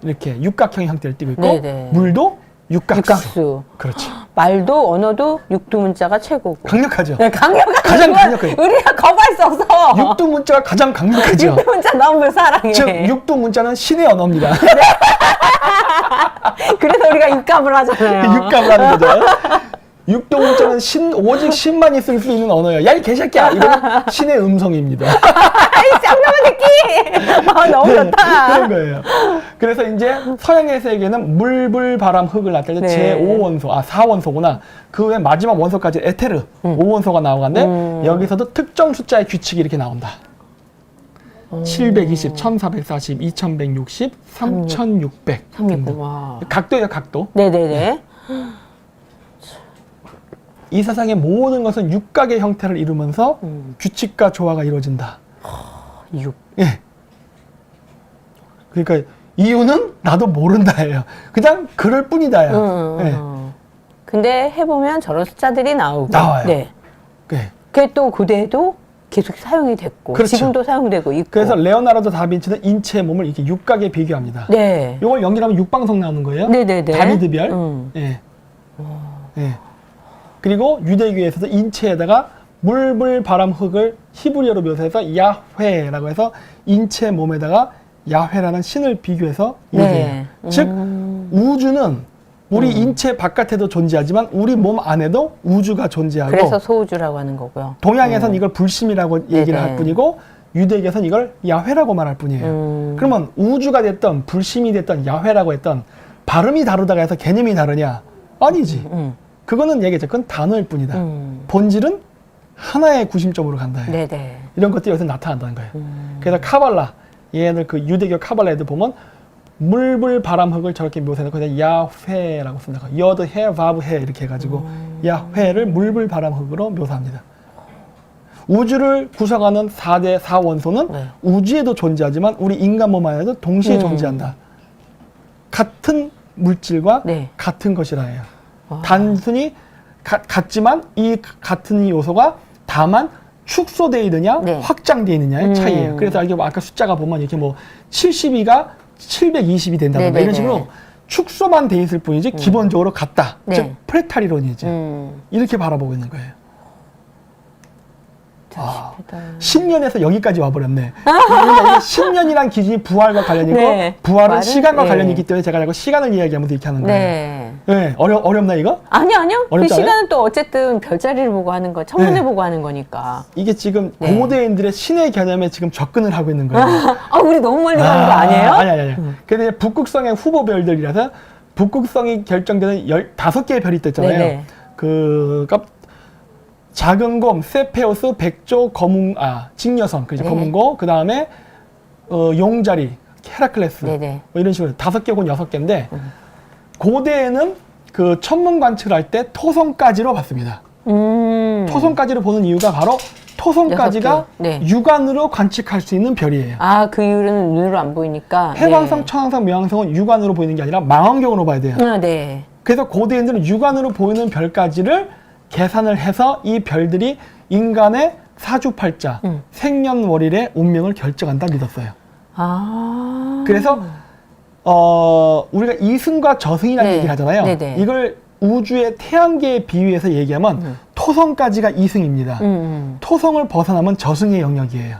이렇게 육각형 형태를 띠고 있고 네네. 물도 육각수. 육각수. 그렇지. 말도 언어도 육두문자가 최고고. 강력하죠. 네, 강력한 가장 건 강력해요. 우리가 거부할 수 없어. 육두 문자가 가장 강력하죠. 육두문자 너무 사랑해. 즉 육두 문자는 신의 언어입니다. 그래서 우리가 육갑을 하잖아요. 육감을 하는 거죠. 육두 문자는 오직 신만이 쓸 수 있는 언어예요. 야, 이 개새끼야! 이건 신의 음성입니다. 아이 쌍놈의 새끼. 너무 좋다. 그런 거예요. 그래서 이제 서양의 세계는 물, 불, 바람, 흙을 나타낼 때 네. 제5원소, 4원소구나. 그 외 마지막 원소까지 에테르, 5원소가 나오는데 여기서도 특정 숫자의 규칙이 이렇게 나온다. 720, 1440, 2160, 3600. 369. 와. 각도예요, 각도. 네네네. 이 세상의 모든 것은 육각의 형태를 이루면서 규칙과 조화가 이루어진다. 육. 예. 그러니까 이유는 나도 모른다예요. 그냥 그럴 뿐이다요. 예. 근데 해보면 저런 숫자들이 나오고. 나와요. 네. 예. 그게 또 고대에도 계속 사용이 됐고. 그렇죠. 지금도 사용되고 있고. 그래서 레오나르도 다빈치는 인체의 몸을 이렇게 육각에 비교합니다. 네. 이걸 연결하면 육방석 나오는 거예요. 네네네. 다비드별. 예. 예. 그리고 유대교에서도 인체에다가 물, 불, 바람, 흙을 히브리어로 묘사해서 야훼라고 해서 인체 몸에다가 야훼라는 신을 비교해서 얘기해요. 즉 우주는 우리 인체 바깥에도 존재하지만 우리 몸 안에도 우주가 존재하고 그래서 소우주라고 하는 거고요. 동양에선 이걸 불심이라고 얘기를 네네. 할 뿐이고 유대교에선 이걸 야훼라고 말할 뿐이에요. 그러면 우주가 됐던 불심이 됐던 야훼라고 했던 발음이 다르다고 해서 개념이 다르냐? 아니지. 그거는 얘기했죠. 그건 단어일 뿐이다. 본질은 하나의 구심점으로 간다. 네네. 이런 것들이 여기서 나타난다는 거예요. 그래서 카발라, 얘네들 그 유대교 카발라에도 보면 물, 불, 바람, 흙을 저렇게 묘사해서 그냥 야훼라고 씁니다. 여드, 해, 바브, 해 이렇게 해가지고 야훼를 물, 불, 바람, 흙으로 묘사합니다. 우주를 구성하는 4대 4원소는 네. 우주에도 존재하지만 우리 인간 몸 안에도 동시에 존재한다. 같은 물질과 네. 같은 것이라 해요. 단순히 같지만 이 같은 요소가 다만 축소되어 있느냐 네. 확장되어 있느냐의 차이예요. 그래서 이게 아까 숫자가 보면 이렇게 뭐 72가 720이 된다든가 네네네. 이런 식으로 축소만 돼 있을 뿐이지 기본적으로 같다. 네. 즉 프레탈이론이지. 이렇게 바라보고 있는 거예요. 아, 10년에서 여기까지 와버렸네. 그러니까 이게 10년이란 기준이 부활과 관련이 있고 네. 부활은 부활은? 시간과 네. 관련이 있기 때문에 제가 자꾸 시간을 이야기하면서 이렇게 하는 거예요. 네. 네. 어렵나 이거? 아니요. 그 어렵지 않아요? 시간은 또 어쨌든 별자리를 보고 하는 거, 천문을 네. 보고 하는 거니까. 이게 지금 네. 고대인들의 신의 개념에 지금 접근을 하고 있는 거예요. 우리 너무 멀리 가는 거 아니에요? 아니. 근데 북극성의 후보별들이라서 북극성이 결정되는 15개의 별이 있잖아요. 네네. 작은 곰, 세페우스, 백조, 직녀성, 그죠? 네. 검은고, 그 다음에 용자리, 헤라클레스, 네네. 뭐 이런 식으로 5개 혹은 6개인데 고대에는 그 천문 관측할 때 토성까지로 봤습니다. 토성까지로 보는 이유가 바로 토성까지가 6개. 네. 육안으로 관측할 수 있는 별이에요. 그 이유는 눈으로 안 보이니까. 해왕성, 네. 천왕성, 명왕성은 육안으로 보이는 게 아니라 망원경으로 봐야 돼요. 네. 그래서 고대인들은 육안으로 보이는 별까지를 계산을 해서 이 별들이 인간의 사주팔자, 생년월일의 운명을 결정한다 믿었어요. 그래서 우리가 이승과 저승이라는 네. 얘기를 하잖아요. 네네. 이걸 우주의 태양계에 비유해서 얘기하면 토성까지가 이승입니다. 토성을 벗어나면 저승의 영역이에요.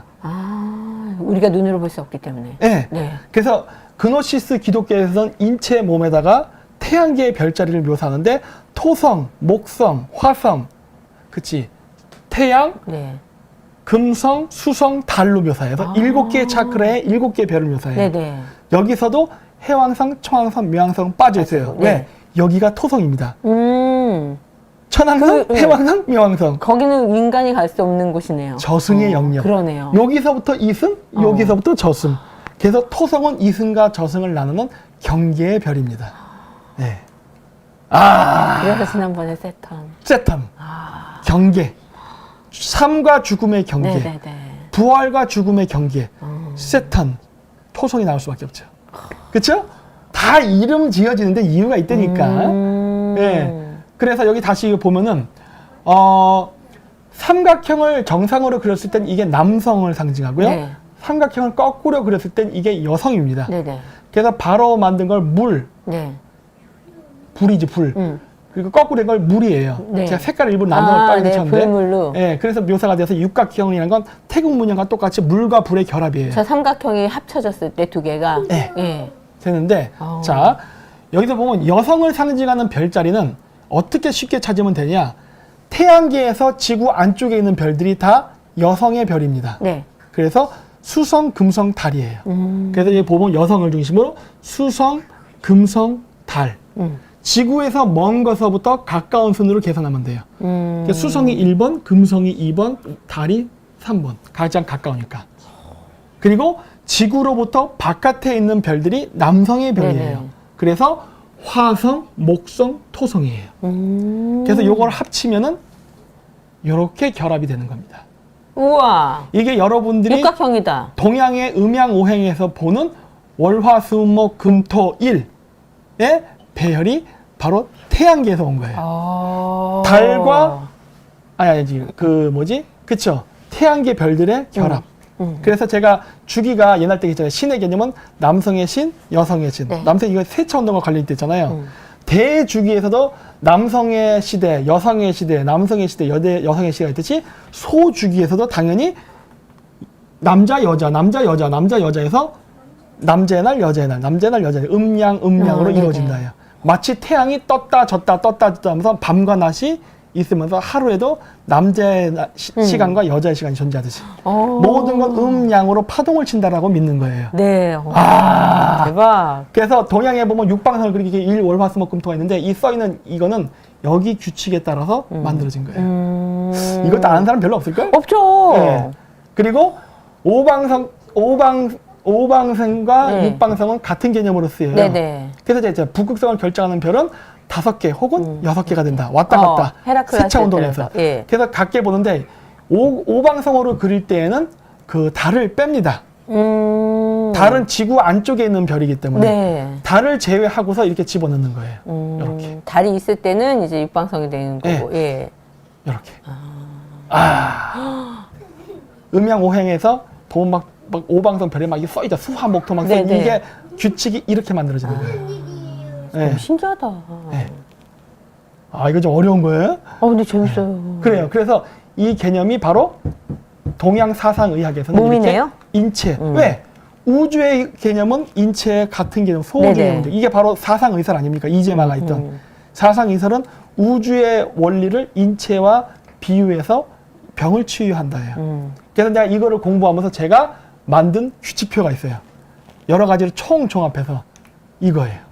우리가 눈으로 볼 수 없기 때문에. 네. 네. 그래서 그노시스 기독교에서는 인체 몸에다가 태양계의 별자리를 묘사하는데 토성, 목성, 화성, 그치? 태양, 네. 금성, 수성, 달로 묘사해서 7개의 차크라에 7개의 별을 묘사해요. 네네. 여기서도 해왕성, 청왕성, 명왕성 빠져 있어요. 네. 왜? 여기가 토성입니다. 그, 천왕성, 네. 해왕성, 명왕성. 거기는 인간이 갈 수 없는 곳이네요. 저승의 영역. 그러네요. 여기서부터 이승, 여기서부터 저승. 그래서 토성은 이승과 저승을 나누는 경계의 별입니다. 네. 그래서 지난번에 세턴. 경계. 삶과 죽음의 경계. 네네네. 부활과 죽음의 경계. 세턴. 토성이 나올 수밖에 없죠. 그쵸? 다 이름 지어지는데 이유가 있다니까. 네. 그래서 여기 다시 보면은 삼각형을 정상으로 그렸을 땐 이게 남성을 상징하고요. 네. 삼각형을 거꾸로 그렸을 땐 이게 여성입니다. 네네. 그래서 바로 만든 걸 물, 네. 불이지 불. 그리고 거꾸로 된 걸 물이에요. 네. 제가 색깔을 일부러 나눠 빨리 네, 쳤는데, 불물로. 예, 그래서 묘사가 돼서 육각형이라는 건 태국 문양과 똑같이 물과 불의 결합이에요. 저 삼각형이 합쳐졌을 때 두 개가. 네. 예. 되는데, 자 여기서 보면 여성을 상징하는 별자리는 어떻게 쉽게 찾으면 되냐? 태양계에서 지구 안쪽에 있는 별들이 다 여성의 별입니다. 네. 그래서 수성, 금성, 달이에요. 그래서 여기 보면 여성을 중심으로 수성, 금성, 달. 지구에서 먼 것서부터 가까운 순으로 계산하면 돼요. 그러니까 수성이 1번, 금성이 2번, 달이 3번. 가장 가까우니까. 그리고 지구로부터 바깥에 있는 별들이 남성의 별이에요. 네네. 그래서 화성, 목성, 토성이에요. 그래서 요걸 합치면은 이렇게 결합이 되는 겁니다. 우와. 이게 여러분들이 육각형이다. 동양의 음양오행에서 보는 월화수목금토일의 배열이 바로 태양계에서 온 거예요. 달과 아니지 그 뭐지? 그쵸? 태양계 별들의 결합. 그래서 제가 주기가 옛날 때 있잖아요. 신의 개념은 남성의 신, 여성의 신. 네. 남성 이거 세차 운동과 관련이 있잖아요. 대주기에서도 남성의 시대, 여성의 시대, 남성의 시대, 여성의 시대가 있듯이 소주기에서도 당연히 남자 여자, 남자 여자, 남자 여자에서 남자의 날, 여자의 날, 남자의 날, 여자의 날, 음양으로 네네. 이루어진다요. 마치 태양이 떴다 졌다 하면서 밤과 낮이 있으면서 하루에도 남자의 시간과 여자의 시간이 존재하듯이 모든 건 음양으로 파동을 친다라고 믿는 거예요. 네. 대박. 그래서 동양에 보면 육방선을 그렇게 일월화수목금토가 있는데 이 써있는 이거는 여기 규칙에 따라서 만들어진 거예요. 이것도 아는 사람 별로 없을걸? 없죠. 네. 그리고 오방성과 네. 육방성은 같은 개념으로 쓰여요. 네네. 그래서 이제 북극성을 결정하는 별은 5개 혹은 6개가 된다. 왔다 갔다. 헤라클레스 세차 운동에서. 예. 그래서 각게 보는데 오방성으로 그릴 때에는 그 달을 뺍니다. 달은 지구 안쪽에 있는 별이기 때문에 네. 달을 제외하고서 이렇게 집어넣는 거예요. 이렇게. 달이 있을 때는 이제 육방성이 되는 거고. 예. 이렇게. 음양오행에서 보면 막 오방성 별에 막 써있죠. 수화목토 막 써. 네네. 이게 규칙이 이렇게 만들어지는 거예요. 네. 신기하다. 네. 이거 좀 어려운 거예요? 근데 재밌어요. 그래요. 그래서 이 개념이 바로 동양 사상의학에서는 몸이네요? 이렇게 인체. 왜? 우주의 개념은 인체의 같은 개념, 네네. 소개념인데 이게 바로 사상의설 아닙니까? 이재마가 있던. 사상의설은 우주의 원리를 인체와 비유해서 병을 치유한다예요. 그래서 내가 이거를 공부하면서 제가 만든 규칙표가 있어요. 여러 가지를 총 종합해서 이거예요.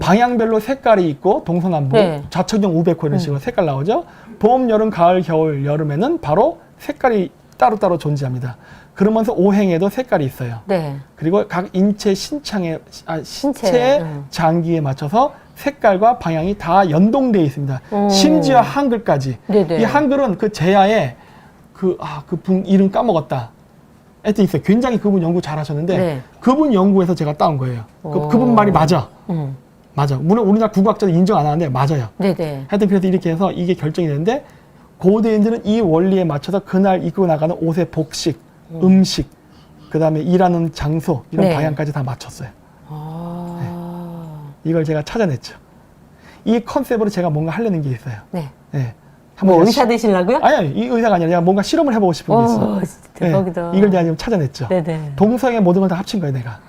방향별로 색깔이 있고 동서남북, 네. 좌측정 우백호 이런 식으로 색깔 나오죠. 봄, 여름, 가을, 겨울, 여름에는 바로 색깔이 따로따로 존재합니다. 그러면서 오행에도 색깔이 있어요. 네. 그리고 각 인체 신체의 신체, 장기에 맞춰서 색깔과 방향이 다 연동되어 있습니다. 심지어 한글까지. 네네. 이 한글은 그 제야에 그 분 이름 까먹었다. 하여튼 있어요. 굉장히 그분 연구 잘하셨는데 네. 그분 연구에서 제가 따온 거예요. 그분 말이 맞아. 맞아. 물론 우리나라 국악자도 인정 안 하는데 맞아요. 네네. 하여튼 그래서 이렇게 해서 이게 결정이 되는데 고대인들은 이 원리에 맞춰서 그날 입고 나가는 옷의 복식, 음식, 그 다음에 일하는 장소 이런 네. 방향까지 다 맞췄어요. 이걸 제가 찾아냈죠. 이 컨셉으로 제가 뭔가 하려는 게 있어요. 네. 네. 뭐 한번 의사 되시려고요? 아니, 이 의사가 아니라 내가 뭔가 실험을 해보고 싶은 게 있어. 진짜 대박이다. 이걸 내가 지금 찾아냈죠. 네네. 동서의 모든 걸 다 합친 거예요, 내가.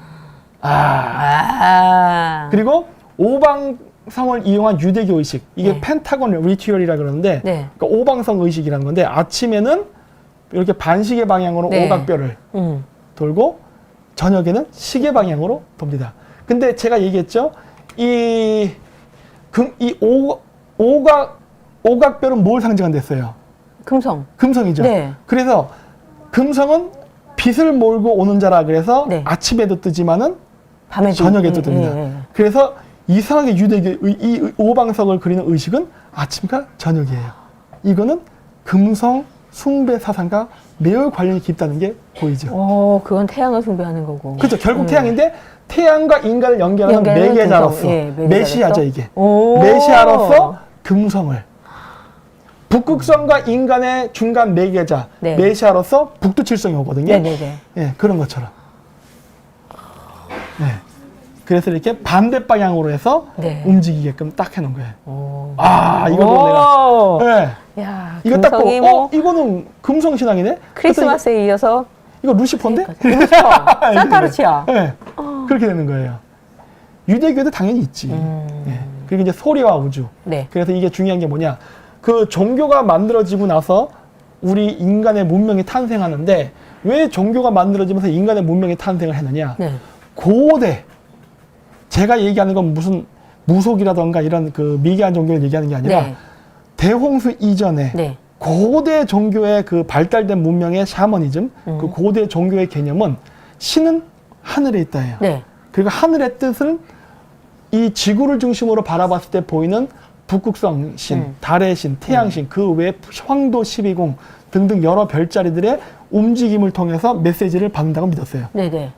그리고 오방성을 이용한 유대교 의식. 이게 네. 펜타곤 리튜얼이라 그러는데, 네. 그러니까 오방성 의식이라는 건데, 아침에는 이렇게 반시계 방향으로 네. 오각별을 돌고, 저녁에는 시계 방향으로 돕니다. 근데 제가 얘기했죠? 오각별은 뭘 상징한댔어요? 금성이죠. 네. 그래서 금성은 빛을 몰고 오는 자라 그래서 네. 아침에도 뜨지만은 밤에도. 저녁에도 뜹니다. 예. 그래서 이상하게 유대교 이 오방석을 그리는 의식은 아침과 저녁이에요. 이거는 금성 숭배 사상과 매우 관련이 깊다는 게 보이죠. 그건 태양을 숭배하는 거고. 그렇죠. 결국 태양인데 태양과 인간을 연결하는 매개자로서 메시아죠 이게. 메시아로서 금성을 북극성과 인간의 중간 매개자 메시아로서 북두칠성이 오거든요. 예, 그런 것처럼. 네. 그래서 이렇게 반대 방향으로 해서 움직이게끔 딱 해놓은 거예요. 이거도 내가. 네. 야, 이거 딱 보고, 뭐 이거는 금성 신앙이네? 크리스마스에 이어서. 이거 루시퍼인데? 산타루치아. 네. 그렇게 되는 거예요. 유대교도 당연히 있지. 네. 그리고 이제 소리와 우주. 그래서 이게 중요한 게 뭐냐. 그 종교가 만들어지고 나서 우리 인간의 문명이 탄생하는데 왜 종교가 만들어지면서 인간의 문명이 탄생을 했느냐. 고대. 제가 얘기하는 건 무슨 무속이라던가 이런 그 미개한 종교를 얘기하는 게 아니라 대홍수 이전에 고대 종교의 그 발달된 문명의 샤머니즘, 그 고대 종교의 개념은 신은 하늘에 있다예요. 그리고 하늘의 뜻은 이 지구를 중심으로 바라봤을 때 보이는 북극성 신, 달의 신, 태양 신, 그 외 황도 12궁 등등 여러 별자리들의 움직임을 통해서 메시지를 받는다고 믿었어요.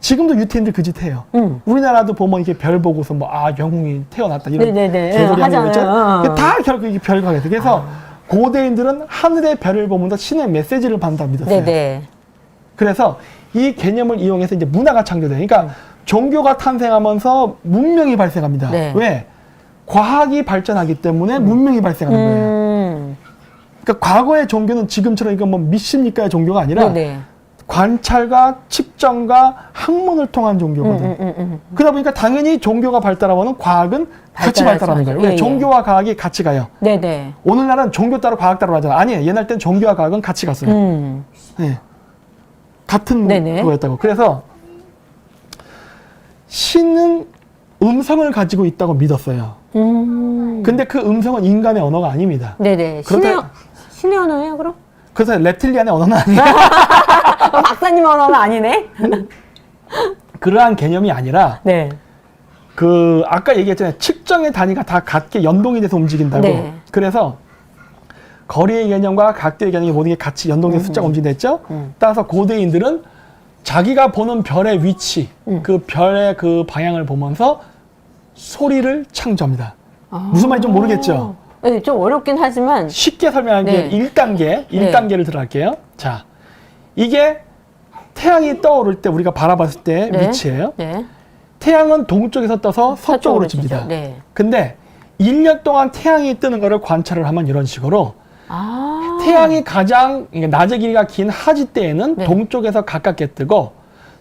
지금도 유태인들 그 짓 해요. 우리나라도 보면 이렇게 별 보고서 영웅이 태어났다 이런 개소리 하는 거 있죠. 다 결국 이게 별과가 돼요. 그래서 고대인들은 하늘의 별을 보면서 신의 메시지를 받는다고 믿었어요. 그래서 이 개념을 이용해서 이제 문화가 창조돼요. 그러니까 종교가 탄생하면서 문명이 발생합니다. 왜? 과학이 발전하기 때문에 문명이 발생하는 거예요. 그러니까 과거의 종교는 지금처럼 이거 뭐 믿습니까의 종교가 아니라 관찰과 측정과 학문을 통한 종교거든. 그러다 보니까 당연히 종교가 발달하면 과학은 같이 발달하는 거예요. 왜? 종교와 과학이 같이 가요. 오늘날은 종교 따로 과학 따로 하잖아. 아니에요. 옛날 땐 종교와 과학은 같이 갔어요. 같은 그거였다고. 그래서 신은 음성을 가지고 있다고 믿었어요. 근데 그 음성은 인간의 언어가 아닙니다. 신의 언어예요, 그럼? 그래서 reptilian의 언어는 아니에요. 박사님 언어는 아니네? 그러한 개념이 아니라, 그, 아까 얘기했잖아요. 측정의 단위가 다 같게 연동이 돼서 움직인다고. 그래서, 거리의 개념과 각도의 개념이 모든 게 같이 연동돼서 숫자가 움직인댔죠? 따라서 고대인들은 자기가 보는 별의 위치, 그 별의 그 방향을 보면서 소리를 창조합니다. 무슨 말인지 좀 모르겠죠? 좀 어렵긴 하지만 쉽게 설명하기에 1단계를 들어갈게요. 자, 이게 태양이 떠오를 때 우리가 바라봤을 때 위치예요. 태양은 동쪽에서 떠서 서쪽으로 집니다. 근데 1년 동안 태양이 뜨는 거를 관찰을 하면 이런 식으로 태양이 가장 낮의 길이가 긴 하지 때에는 동쪽에서 가깝게 뜨고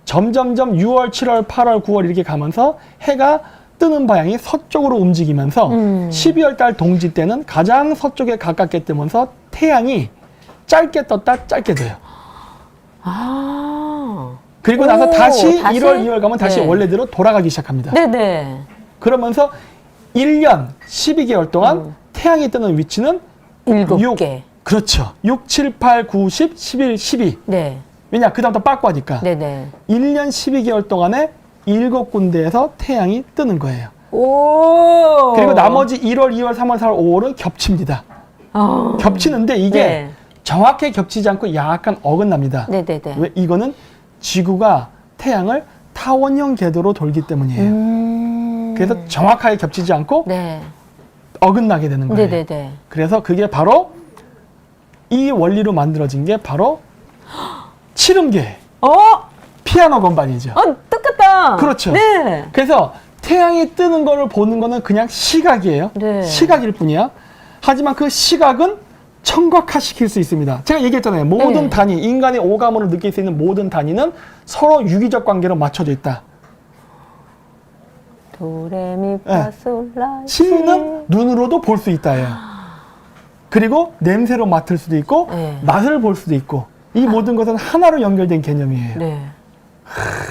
점점점 6월, 7월, 8월, 9월 이렇게 가면서 해가 뜨는 방향이 서쪽으로 움직이면서 12월 달 동지 때는 가장 서쪽에 가깝게 뜨면서 태양이 짧게 떴다 짧게 돼요. 그리고 나서 다시 1월, 2월 가면 다시 원래대로 돌아가기 시작합니다. 그러면서 1년 12개월 동안 태양이 뜨는 위치는 7개. 그렇죠. 6, 7, 8, 9, 10, 11, 12. 왜냐? 그 다음부터 빠꾸하니까. 1년 12개월 동안에 7군데에서 태양이 뜨는 거예요. 그리고 나머지 1월, 2월, 3월, 4월, 5월은 겹칩니다. 겹치는데 이게 정확히 겹치지 않고 약간 어긋납니다. 왜? 이거는 지구가 태양을 타원형 궤도로 돌기 때문이에요. 그래서 정확하게 겹치지 않고 어긋나게 되는 거예요. 그래서 그게 바로 이 원리로 만들어진 게 바로 칠음계. 피아노 건반이죠. 똑같다. 그렇죠. 그래서 태양이 뜨는 거를 보는 거는 그냥 시각이에요. 시각일 뿐이야. 하지만 그 시각은 청각화시킬 수 있습니다. 제가 얘기했잖아요. 모든 단위, 인간의 오감으로 느낄 수 있는 모든 단위는 서로 유기적 관계로 맞춰져 있다. 도레미파솔라 신은 눈으로도 볼 수 있다예요. 그리고 냄새로 맡을 수도 있고 맛을 볼 수도 있고 이 모든 것은 하나로 연결된 개념이에요.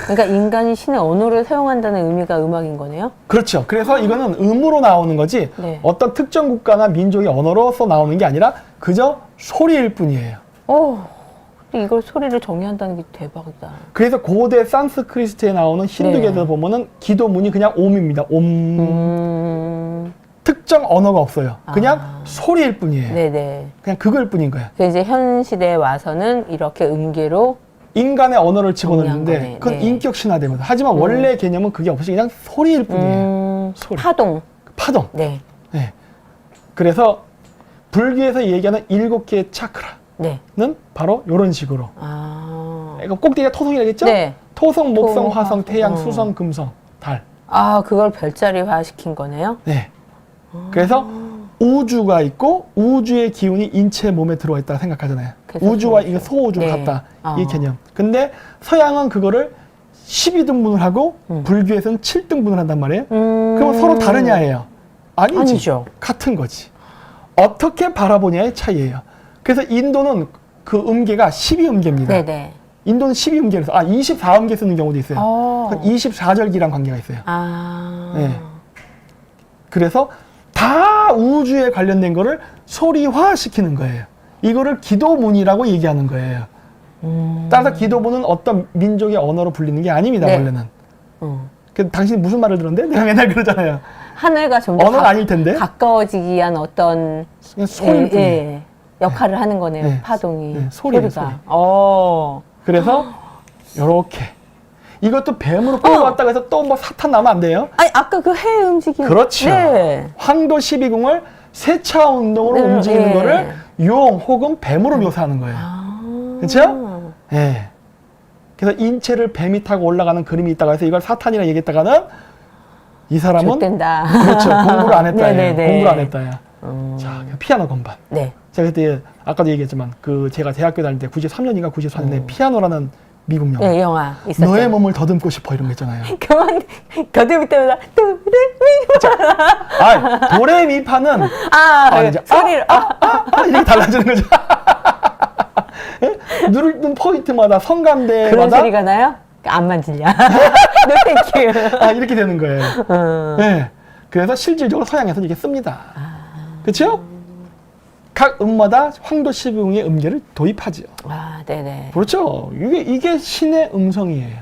그러니까 인간이 신의 언어를 사용한다는 의미가 음악인 거네요? 그렇죠. 그래서 이거는 음으로 나오는 거지 어떤 특정 국가나 민족의 언어로서 나오는 게 아니라 그저 소리일 뿐이에요. 근데 이걸 소리를 정의한다는 게 대박이다. 그래서 고대 산스크리트에 나오는 힌두교에서 보면은 기도문이 그냥 옴입니다. 옴. 특정 특정 언어가 없어요. 그냥 소리일 뿐이에요. 네네. 그냥 그걸 뿐인 거예요. 그 이제 현 시대에 와서는 이렇게 음계로 인간의 언어를 집어넣는데 정리한 거네. 그건 네. 인격 신화되거든. 하지만 원래 개념은 그게 없이 그냥 소리일 뿐이에요. 소리. 파동. 파동. 네. 네. 그래서 불교에서 얘기하는 7개의 차크라는 네. 바로 이런 식으로. 아. 이거 꼭대기가 토성이라겠죠? 네. 토성, 목성, 토, 화성, 태양, 어. 수성, 금성, 달. 아, 그걸 별자리화 시킨 거네요? 네. 그래서 우주가 있고 우주의 기운이 인체 몸에 들어와 있다 생각하잖아요. 그래서 우주와 소우주. 이게 소우주가 네. 같다. 어. 이 개념. 근데 서양은 그거를 12등분을 하고 불교에서는 7등분을 한단 말이에요. 그러면 서로 다르냐예요. 아니지. 아니죠. 같은 거지. 어떻게 바라보냐의 차이예요. 그래서 인도는 그 음계가 12음계입니다. 네네. 인도는 12음계에서 24음계 쓰는 경우도 있어요. 어. 24절기랑 관계가 있어요. 아. 네. 그래서 다 우주에 관련된 거를 소리화 시키는 거예요. 이거를 기도문이라고 얘기하는 거예요. 따라서 기도문은 어떤 민족의 언어로 불리는 게 아닙니다, 네. 원래는. 어. 그 당신이 무슨 말을 들었는데? 내가 맨날 그러잖아요. 하늘과 좀 더 언어는 아닐 텐데. 가까워지기 위한 어떤 그냥 소리일 뿐이에요. 예, 역할을 하는 거네요. 네. 파동이. 네, 소리예요, 소리가. 소리. 그래서 요렇게. 이것도 뱀으로 끌고 왔다고 해서 또 뭐 사탄 나면 안 돼요? 아니 아까 그 해 움직임. 그렇죠. 네. 황도 12궁을 세차 운동으로 네, 움직이는 예. 거를 용 혹은 뱀으로 묘사하는 거예요. 아. 그렇죠? 예. 그래서 인체를 뱀이 타고 올라가는 그림이 있다고 해서 이걸 사탄이라 얘기했다가는 이 사람은 좆된다. 그렇죠. 공부를 안 했다. 네네네. 공부를 안 했다. 자, 피아노 건반. 네. 제가 그때 아까도 얘기했지만 그 제가 대학교 다닐 때 93년인가 94년에 피아노라는 미국 영화. 네, 영화 있었죠. 너의 몸을 더듬고 싶어 이런 거 있잖아요. 그만 더듬을 때마다 도레미. 아, 도레미파는 이제 소리를 이렇게 달라지는 거죠. 예? 누르는 포인트마다 그런 성감대마다 소리가 나요? 안 만질냐? 노 땡큐. 이렇게 되는 거예요. 예. 그래서 실질적으로 서양에서는 이렇게 씁니다. 그렇죠? 각 음마다 황도 12궁의 음계를 도입하죠. 아, 네네. 그렇죠. 이게 신의 음성이에요.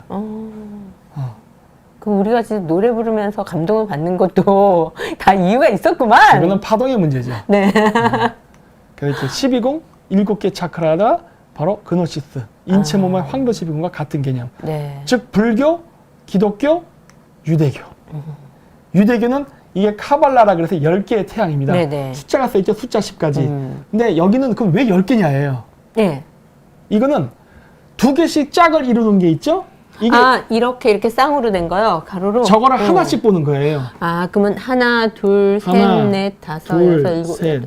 그럼 우리가 지금 노래 부르면서 감동을 받는 것도 다 이유가 있었구만. 이거는 파동의 문제죠. 네. 그래서 12궁 7개 차크라가 바로 그노시스, 인체 몸의 황도 12궁과 같은 개념. 네. 즉 불교, 기독교, 유대교. 유대교는 이게 카발라라 그래서 10개의 태양입니다. 네네. 숫자가 써있죠. 숫자 10까지. 근데 여기는 그럼 왜 10개냐예요. 네. 이거는 2개씩 짝을 이루는 게 있죠. 이게 이렇게 쌍으로 된 거요? 가로로? 저거를 하나씩 보는 거예요. 그러면 하나, 둘, 셋, 하나, 넷, 다섯, 둘, 여섯, 일곱. 셋,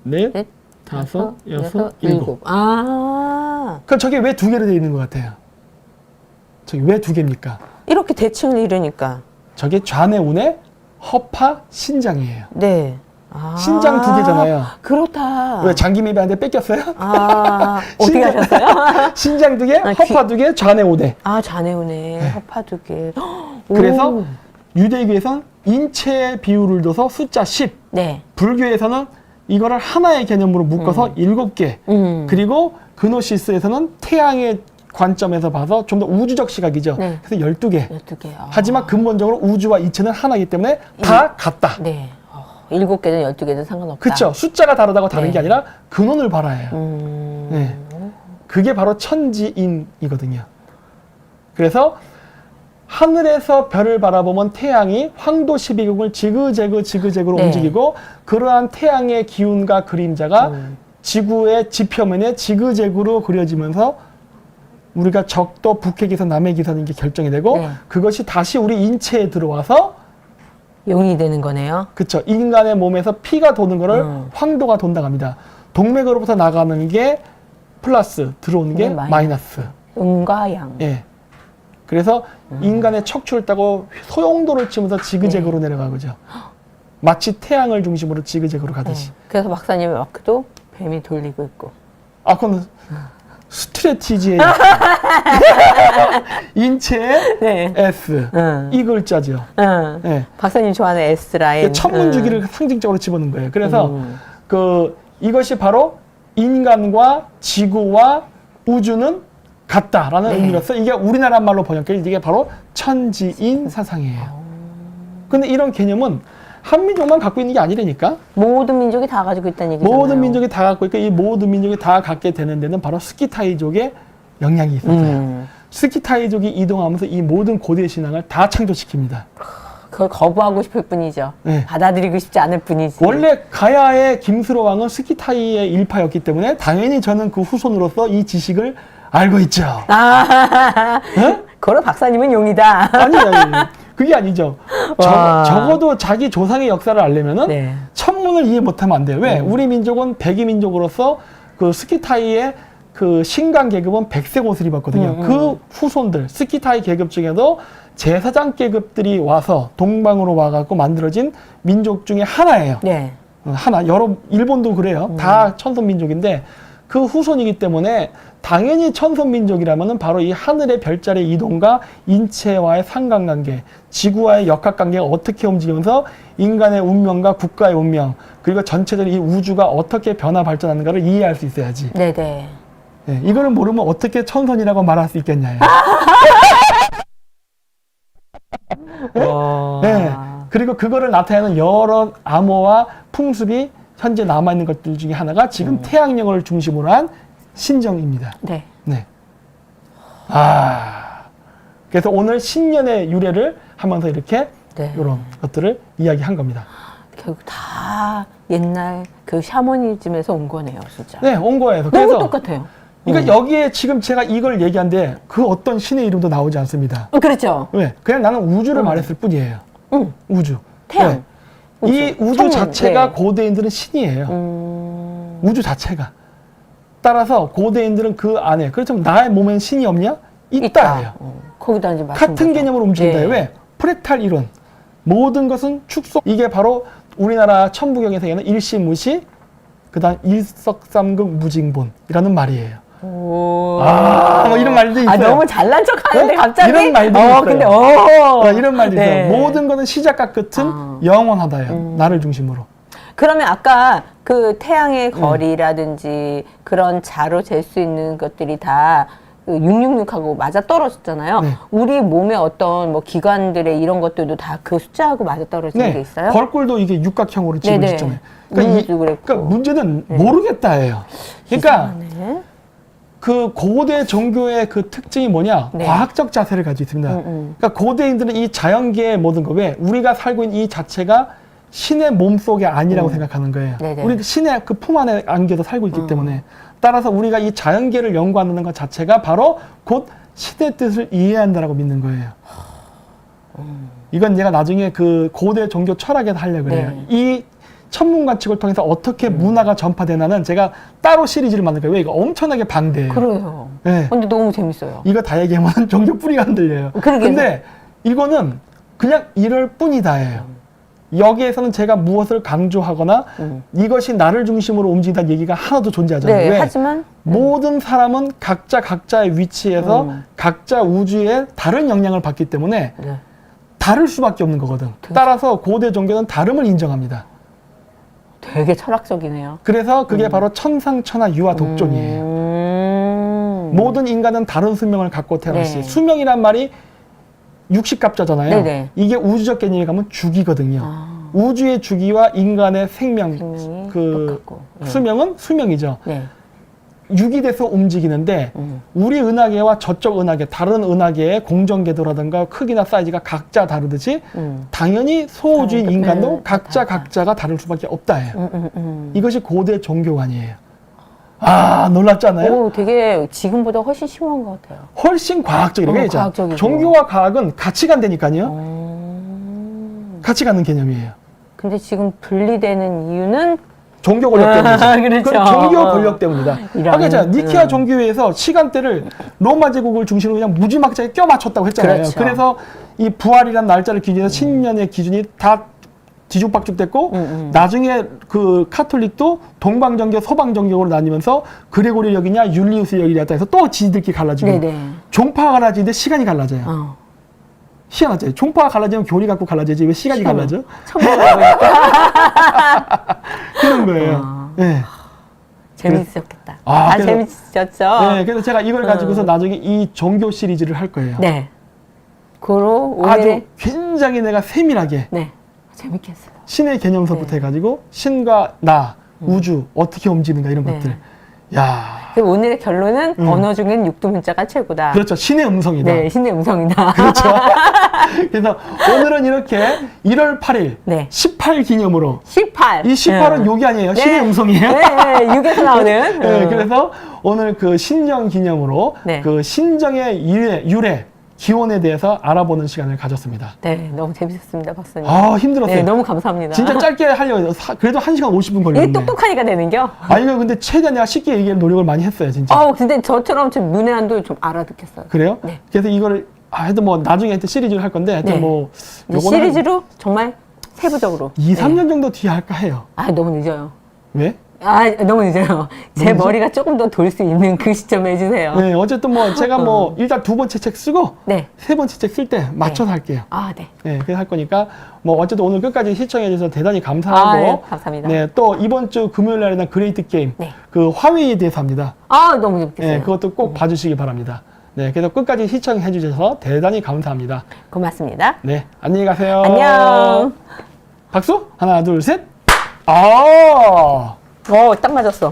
넷, 넷, 다섯, 여섯, 일곱. 그럼 저게 왜 2개로 되어 있는 것 같아요? 저게 왜 2개입니까? 이렇게 대칭을 이루니까. 저게 좌뇌 우뇌 허파 신장이에요. 네. 신장 2개잖아요. 그렇다. 왜 장기미배한테 뺏겼어요? 어디 가셨어요? 신장 2개, 허파 2개, 좌뇌 우뇌. 좌뇌우네. 허파 2개. 그래서 유대교에서는 인체의 비율을 둬서 숫자 10. 네. 불교에서는 이거를 하나의 개념으로 묶어서 7개. 그리고 그노시스에서는 태양의 관점에서 봐서 좀 더 우주적 시각이죠. 네. 그래서 12개. 12개. 하지만 근본적으로 우주와 인체는 하나이기 때문에 다 같다. 네. 7개든 12개든 상관없다. 그렇죠. 숫자가 다르다고 다른 네. 게 아니라 근원을 바라요. 네. 그게 바로 천지인이거든요. 그래서 하늘에서 별을 바라보면 태양이 황도 12궁을 지그재그로 네. 움직이고 그러한 태양의 기운과 그림자가 지구의 지표면에 지그재그로 그려지면서 우리가 적도 북핵에서 남핵에서는 게 결정이 되고 네. 그것이 다시 우리 인체에 들어와서 용이 되는 거네요. 그쵸. 인간의 몸에서 피가 도는 거를 황도가 돈다고 합니다. 동맥으로부터 나가는 게 플러스, 들어오는 게 네, 마이너스. 음과 양. 예. 그래서 인간의 척추를 따고 소용돌을 치면서 지그재그로 내려가고죠. 마치 태양을 중심으로 지그재그로 가듯이. 그래서 박사님의 마크도 뱀이 돌리고 있고. 그건 스트레티지의 인체의 네. S. 이 글자죠. 예. 박사님 좋아하는 S 라인. 천문주기를 상징적으로 집어넣은 거예요. 그래서 이것이 바로 인간과 지구와 우주는 같다라는 네. 의미로서 이게 우리나라 말로 번역해 이게 바로 천지인 사상이에요. 근데 이런 개념은 한민족만 갖고 있는 게 아니라니까. 모든 민족이 다 가지고 있다는 얘기잖아요. 모든 민족이 다 갖고 있고 이 모든 민족이 다 갖게 되는 데는 바로 스키타이족의 영향이 있었어요. 스키타이족이 이동하면서 이 모든 고대 신앙을 다 창조시킵니다. 그걸 거부하고 싶을 뿐이죠. 네. 받아들이고 싶지 않을 뿐이지. 원래 가야의 김수로 왕은 스키타이의 일파였기 때문에 당연히 저는 그 후손으로서 이 지식을 알고 있죠. 네? 그러 박사님은 용이다. 아니. 그게 아니죠. 적어도 자기 조상의 역사를 알려면은 네. 천문을 이해 못하면 안 돼요. 왜? 우리 민족은 백이 민족으로서 그 스키타이의 그 신관 계급은 백색 옷을 입었거든요. 그 후손들 스키타이 계급 중에도 제사장 계급들이 와서 동방으로 와갖고 만들어진 민족 중에 하나예요. 네. 하나. 여러 일본도 그래요. 다 천선 민족인데 그 후손이기 때문에 당연히 천선 민족이라면은 바로 이 하늘의 별자리 이동과 인체와의 상관관계, 지구와의 역학관계가 어떻게 움직이면서 인간의 운명과 국가의 운명, 그리고 전체적인 이 우주가 어떻게 변화 발전하는가를 이해할 수 있어야지. 네네. 네, 이거를 모르면 어떻게 천선이라고 말할 수 있겠냐요. 네. 그리고 그거를 나타내는 여러 암호와 풍습이 현재 남아있는 것들 중에 하나가 지금 태양령을 중심으로 한 신정입니다. 네. 네. 그래서 오늘 신년의 유래를 하면서 이렇게 네. 이런 것들을 이야기한 겁니다. 결국 다 옛날 그 샤머니즘에서 온 거네요, 진짜. 네, 온 거예요. 너무 그래서 똑같아요. 그러니까 여기에 지금 제가 이걸 얘기한데 그 어떤 신의 이름도 나오지 않습니다. 그렇죠. 왜? 그냥 나는 우주를 말했을 뿐이에요. 우주. 태양. 네. 이 우주 천문, 자체가 네. 고대인들은 신이에요. 우주 자체가. 따라서 고대인들은 그 안에 그렇지만 나의 몸엔 신이 없냐? 있다예요. 거기다 이제 같은 개념으로 움직인다. 네. 왜? 프랙탈 이론. 모든 것은 축소. 이게 바로 우리나라 천부경에서 얘기하는 일시무시, 그다음 일석삼극 무징본이라는 말이에요. 뭐 이런 말도 있어요. 너무 잘난 척 하는데 갑자기 이런 말도 있어요. 근데 이런 말도 네. 있어요. 모든 것은 시작과 끝은 영원하다요. 나를 중심으로. 그러면 아까 그 태양의 거리라든지 그런 자로 잴 수 있는 것들이 다 666하고 맞아 떨어졌잖아요. 네. 우리 몸의 어떤 뭐 기관들의 이런 것들도 다 그 숫자하고 맞아 떨어지는 게 있어요? 벌꿀도 이게 육각형으로 네네. 집어지잖아요. 우주도 그랬고. 그러니까 문제는 모르겠다예요. 그러니까 이상하네. 그 고대 종교의 그 특징이 뭐냐? 네. 과학적 자세를 가지고 있습니다. 그러니까 고대인들은 이 자연계의 모든 거, 왜 우리가 살고 있는 이 자체가 신의 몸 속에 아니라고 생각하는 거예요. 네네. 우리 신의 그 품 안에 안겨서 살고 있기 때문에 따라서 우리가 이 자연계를 연구하는 것 자체가 바로 곧 신의 뜻을 이해한다라고 믿는 거예요. 이건 내가 나중에 그 고대 종교 철학에서 하려고 그래요. 네. 이 천문관측을 통해서 어떻게 문화가 전파되나는 제가 따로 시리즈를 만들 거예요. 왜? 이거 엄청나게 방대해요. 그래요. 네. 근데 너무 재밌어요. 이거 다 얘기하면 종교 뿌리가 흔들려요. 그러게요. 근데 이거는 그냥 이럴 뿐이다예요. 여기에서는 제가 무엇을 강조하거나 이것이 나를 중심으로 움직인다는 얘기가 하나도 존재하지 않아요. 네, 왜? 하지만 모든 사람은 각자 각자의 위치에서 각자 우주에 다른 영향을 받기 때문에 네. 다를 수밖에 없는 거거든. 따라서 고대 종교는 다름을 인정합니다. 되게 철학적이네요. 그래서 그게 바로 천상천하 유아 독존이에요. 모든 인간은 다른 수명을 갖고 태어났어요. 네. 수명이란 말이 육식갑자잖아요. 네네. 이게 우주적 개념에 가면 주기거든요. 우주의 주기와 인간의 생명이 똑같고. 네. 수명은 수명이죠. 네. 유기돼서 움직이는데 우리 은하계와 저쪽 은하계, 다른 은하계의 공정궤도라든가 크기나 사이즈가 각자 다르듯이 당연히 소우주인 다른 인간도 네, 각자 각자가 다를 수밖에 없다예요. 이것이 고대 종교관이에요. 놀랍지 않아요? 오, 되게 지금보다 훨씬 심오한 것 같아요. 훨씬 과학적이라고 해야죠. 과학적이죠. 종교와 과학은 같이 간다니까요. 같이 가는 개념이에요. 근데 지금 분리되는 이유는 종교 권력 때문이죠. 그렇죠. 그건 종교 권력 때문이다. 이런, 아까 제가 니케아 종교회에서 시간대를 로마 제국을 중심으로 그냥 무지막지하게 껴 맞췄다고 했잖아요. 그렇죠. 그래서 이 부활이라는 날짜를 기준해서 신년의 기준이 다 뒤죽박죽됐고 나중에 그 카톨릭도 동방정교, 서방정교로 나뉘면서 그레고리역이냐 율리우스역이냐 해서 또 지들끼리 갈라지고 네네. 종파가 갈라지는데 시간이 갈라져요. 희한하죠. 종파가 갈라지면 교리 갖고 갈라지지 왜 시간이 갈라져? 처음 들어보니까 그런 거예요. 네. 재밌었겠다. 그래서- 재밌었죠? 네, 그래서 제가 이걸 가지고서 나중에 이 종교 시리즈를 할 거예요. 네. 그로 아주 오늘의 굉장히 내가 세밀하게 네. 재밌겠어요. 신의 개념서부터 네. 해가지고 신과 나, 우주 어떻게 움직이는가 이런 네. 것들. 야, 그럼 오늘의 결론은 언어 중엔 육두문자가 최고다. 그렇죠. 신의 음성이다. 네, 신의 음성이다. 그렇죠. 그래서 오늘은 이렇게 1월 8일 네. 18 기념으로 18. 이 18은 욕이 아니에요. 신의 음성이에요. 네, 6에서 나오는. 네, 그래서 오늘 그 신정 기념으로 네. 그 신정의 유래, 기원에 대해서 알아보는 시간을 가졌습니다. 네, 너무 재밌었습니다, 박사님. 아, 힘들었어요. 네, 너무 감사합니다. 진짜 짧게 하려고 그래도 1시간 50분 이게 걸렸네. 똑똑하니까 되는겨? 아니요, 근데 최대한 내가 쉽게 얘기할 노력을 많이 했어요, 진짜. 근데 저처럼 좀 문외한도 좀 알아듣겠어요. 그래요? 네. 그래서 이거를 하여튼 뭐 나중에 하여튼 시리즈를 할 건데 하여튼 네. 뭐 이제 요거는 시리즈로 정말 세부적으로. 2, 네. 3년 정도 뒤에 할까 해요. 너무 늦어요. 왜? 너무 늦어요. 제 늦어? 머리가 조금 더 돌 수 있는 그 시점에 해주세요. 네, 어쨌든 뭐 제가 뭐 일단 2번째 책 쓰고 네. 3번째 책 쓸 때 맞춰서 할게요. 네. 네, 그래서 할 거니까 뭐 어쨌든 오늘 끝까지 시청해 주셔서 대단히 감사하고 네, 감사합니다. 네, 또 이번 주 금요일 날에는 그레이트 게임 네. 그 화웨이에 대해서 합니다. 너무 재밌겠어요. 네, 그것도 꼭 봐주시기 바랍니다. 네, 그래서 끝까지 시청해 주셔서 대단히 감사합니다. 고맙습니다. 네, 안녕히 가세요. 안녕. 박수? 하나, 둘, 셋. 딱 맞았어.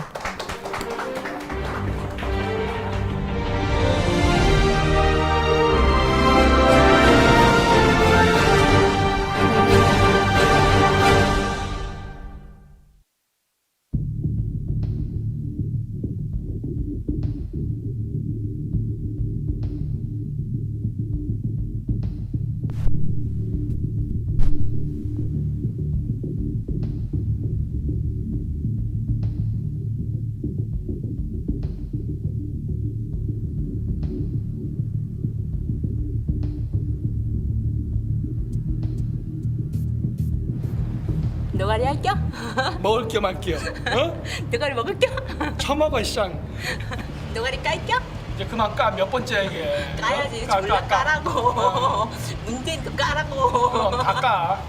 너가리 할겨? 먹을 겸 할게요. 어? 너가리 먹을겨? 처먹어, 쌍. 너가리 깔겨? 이제 그만 까. 몇 번째 이게. 까야지. 졸라 까라고. 문재인도 까라고. 다 까.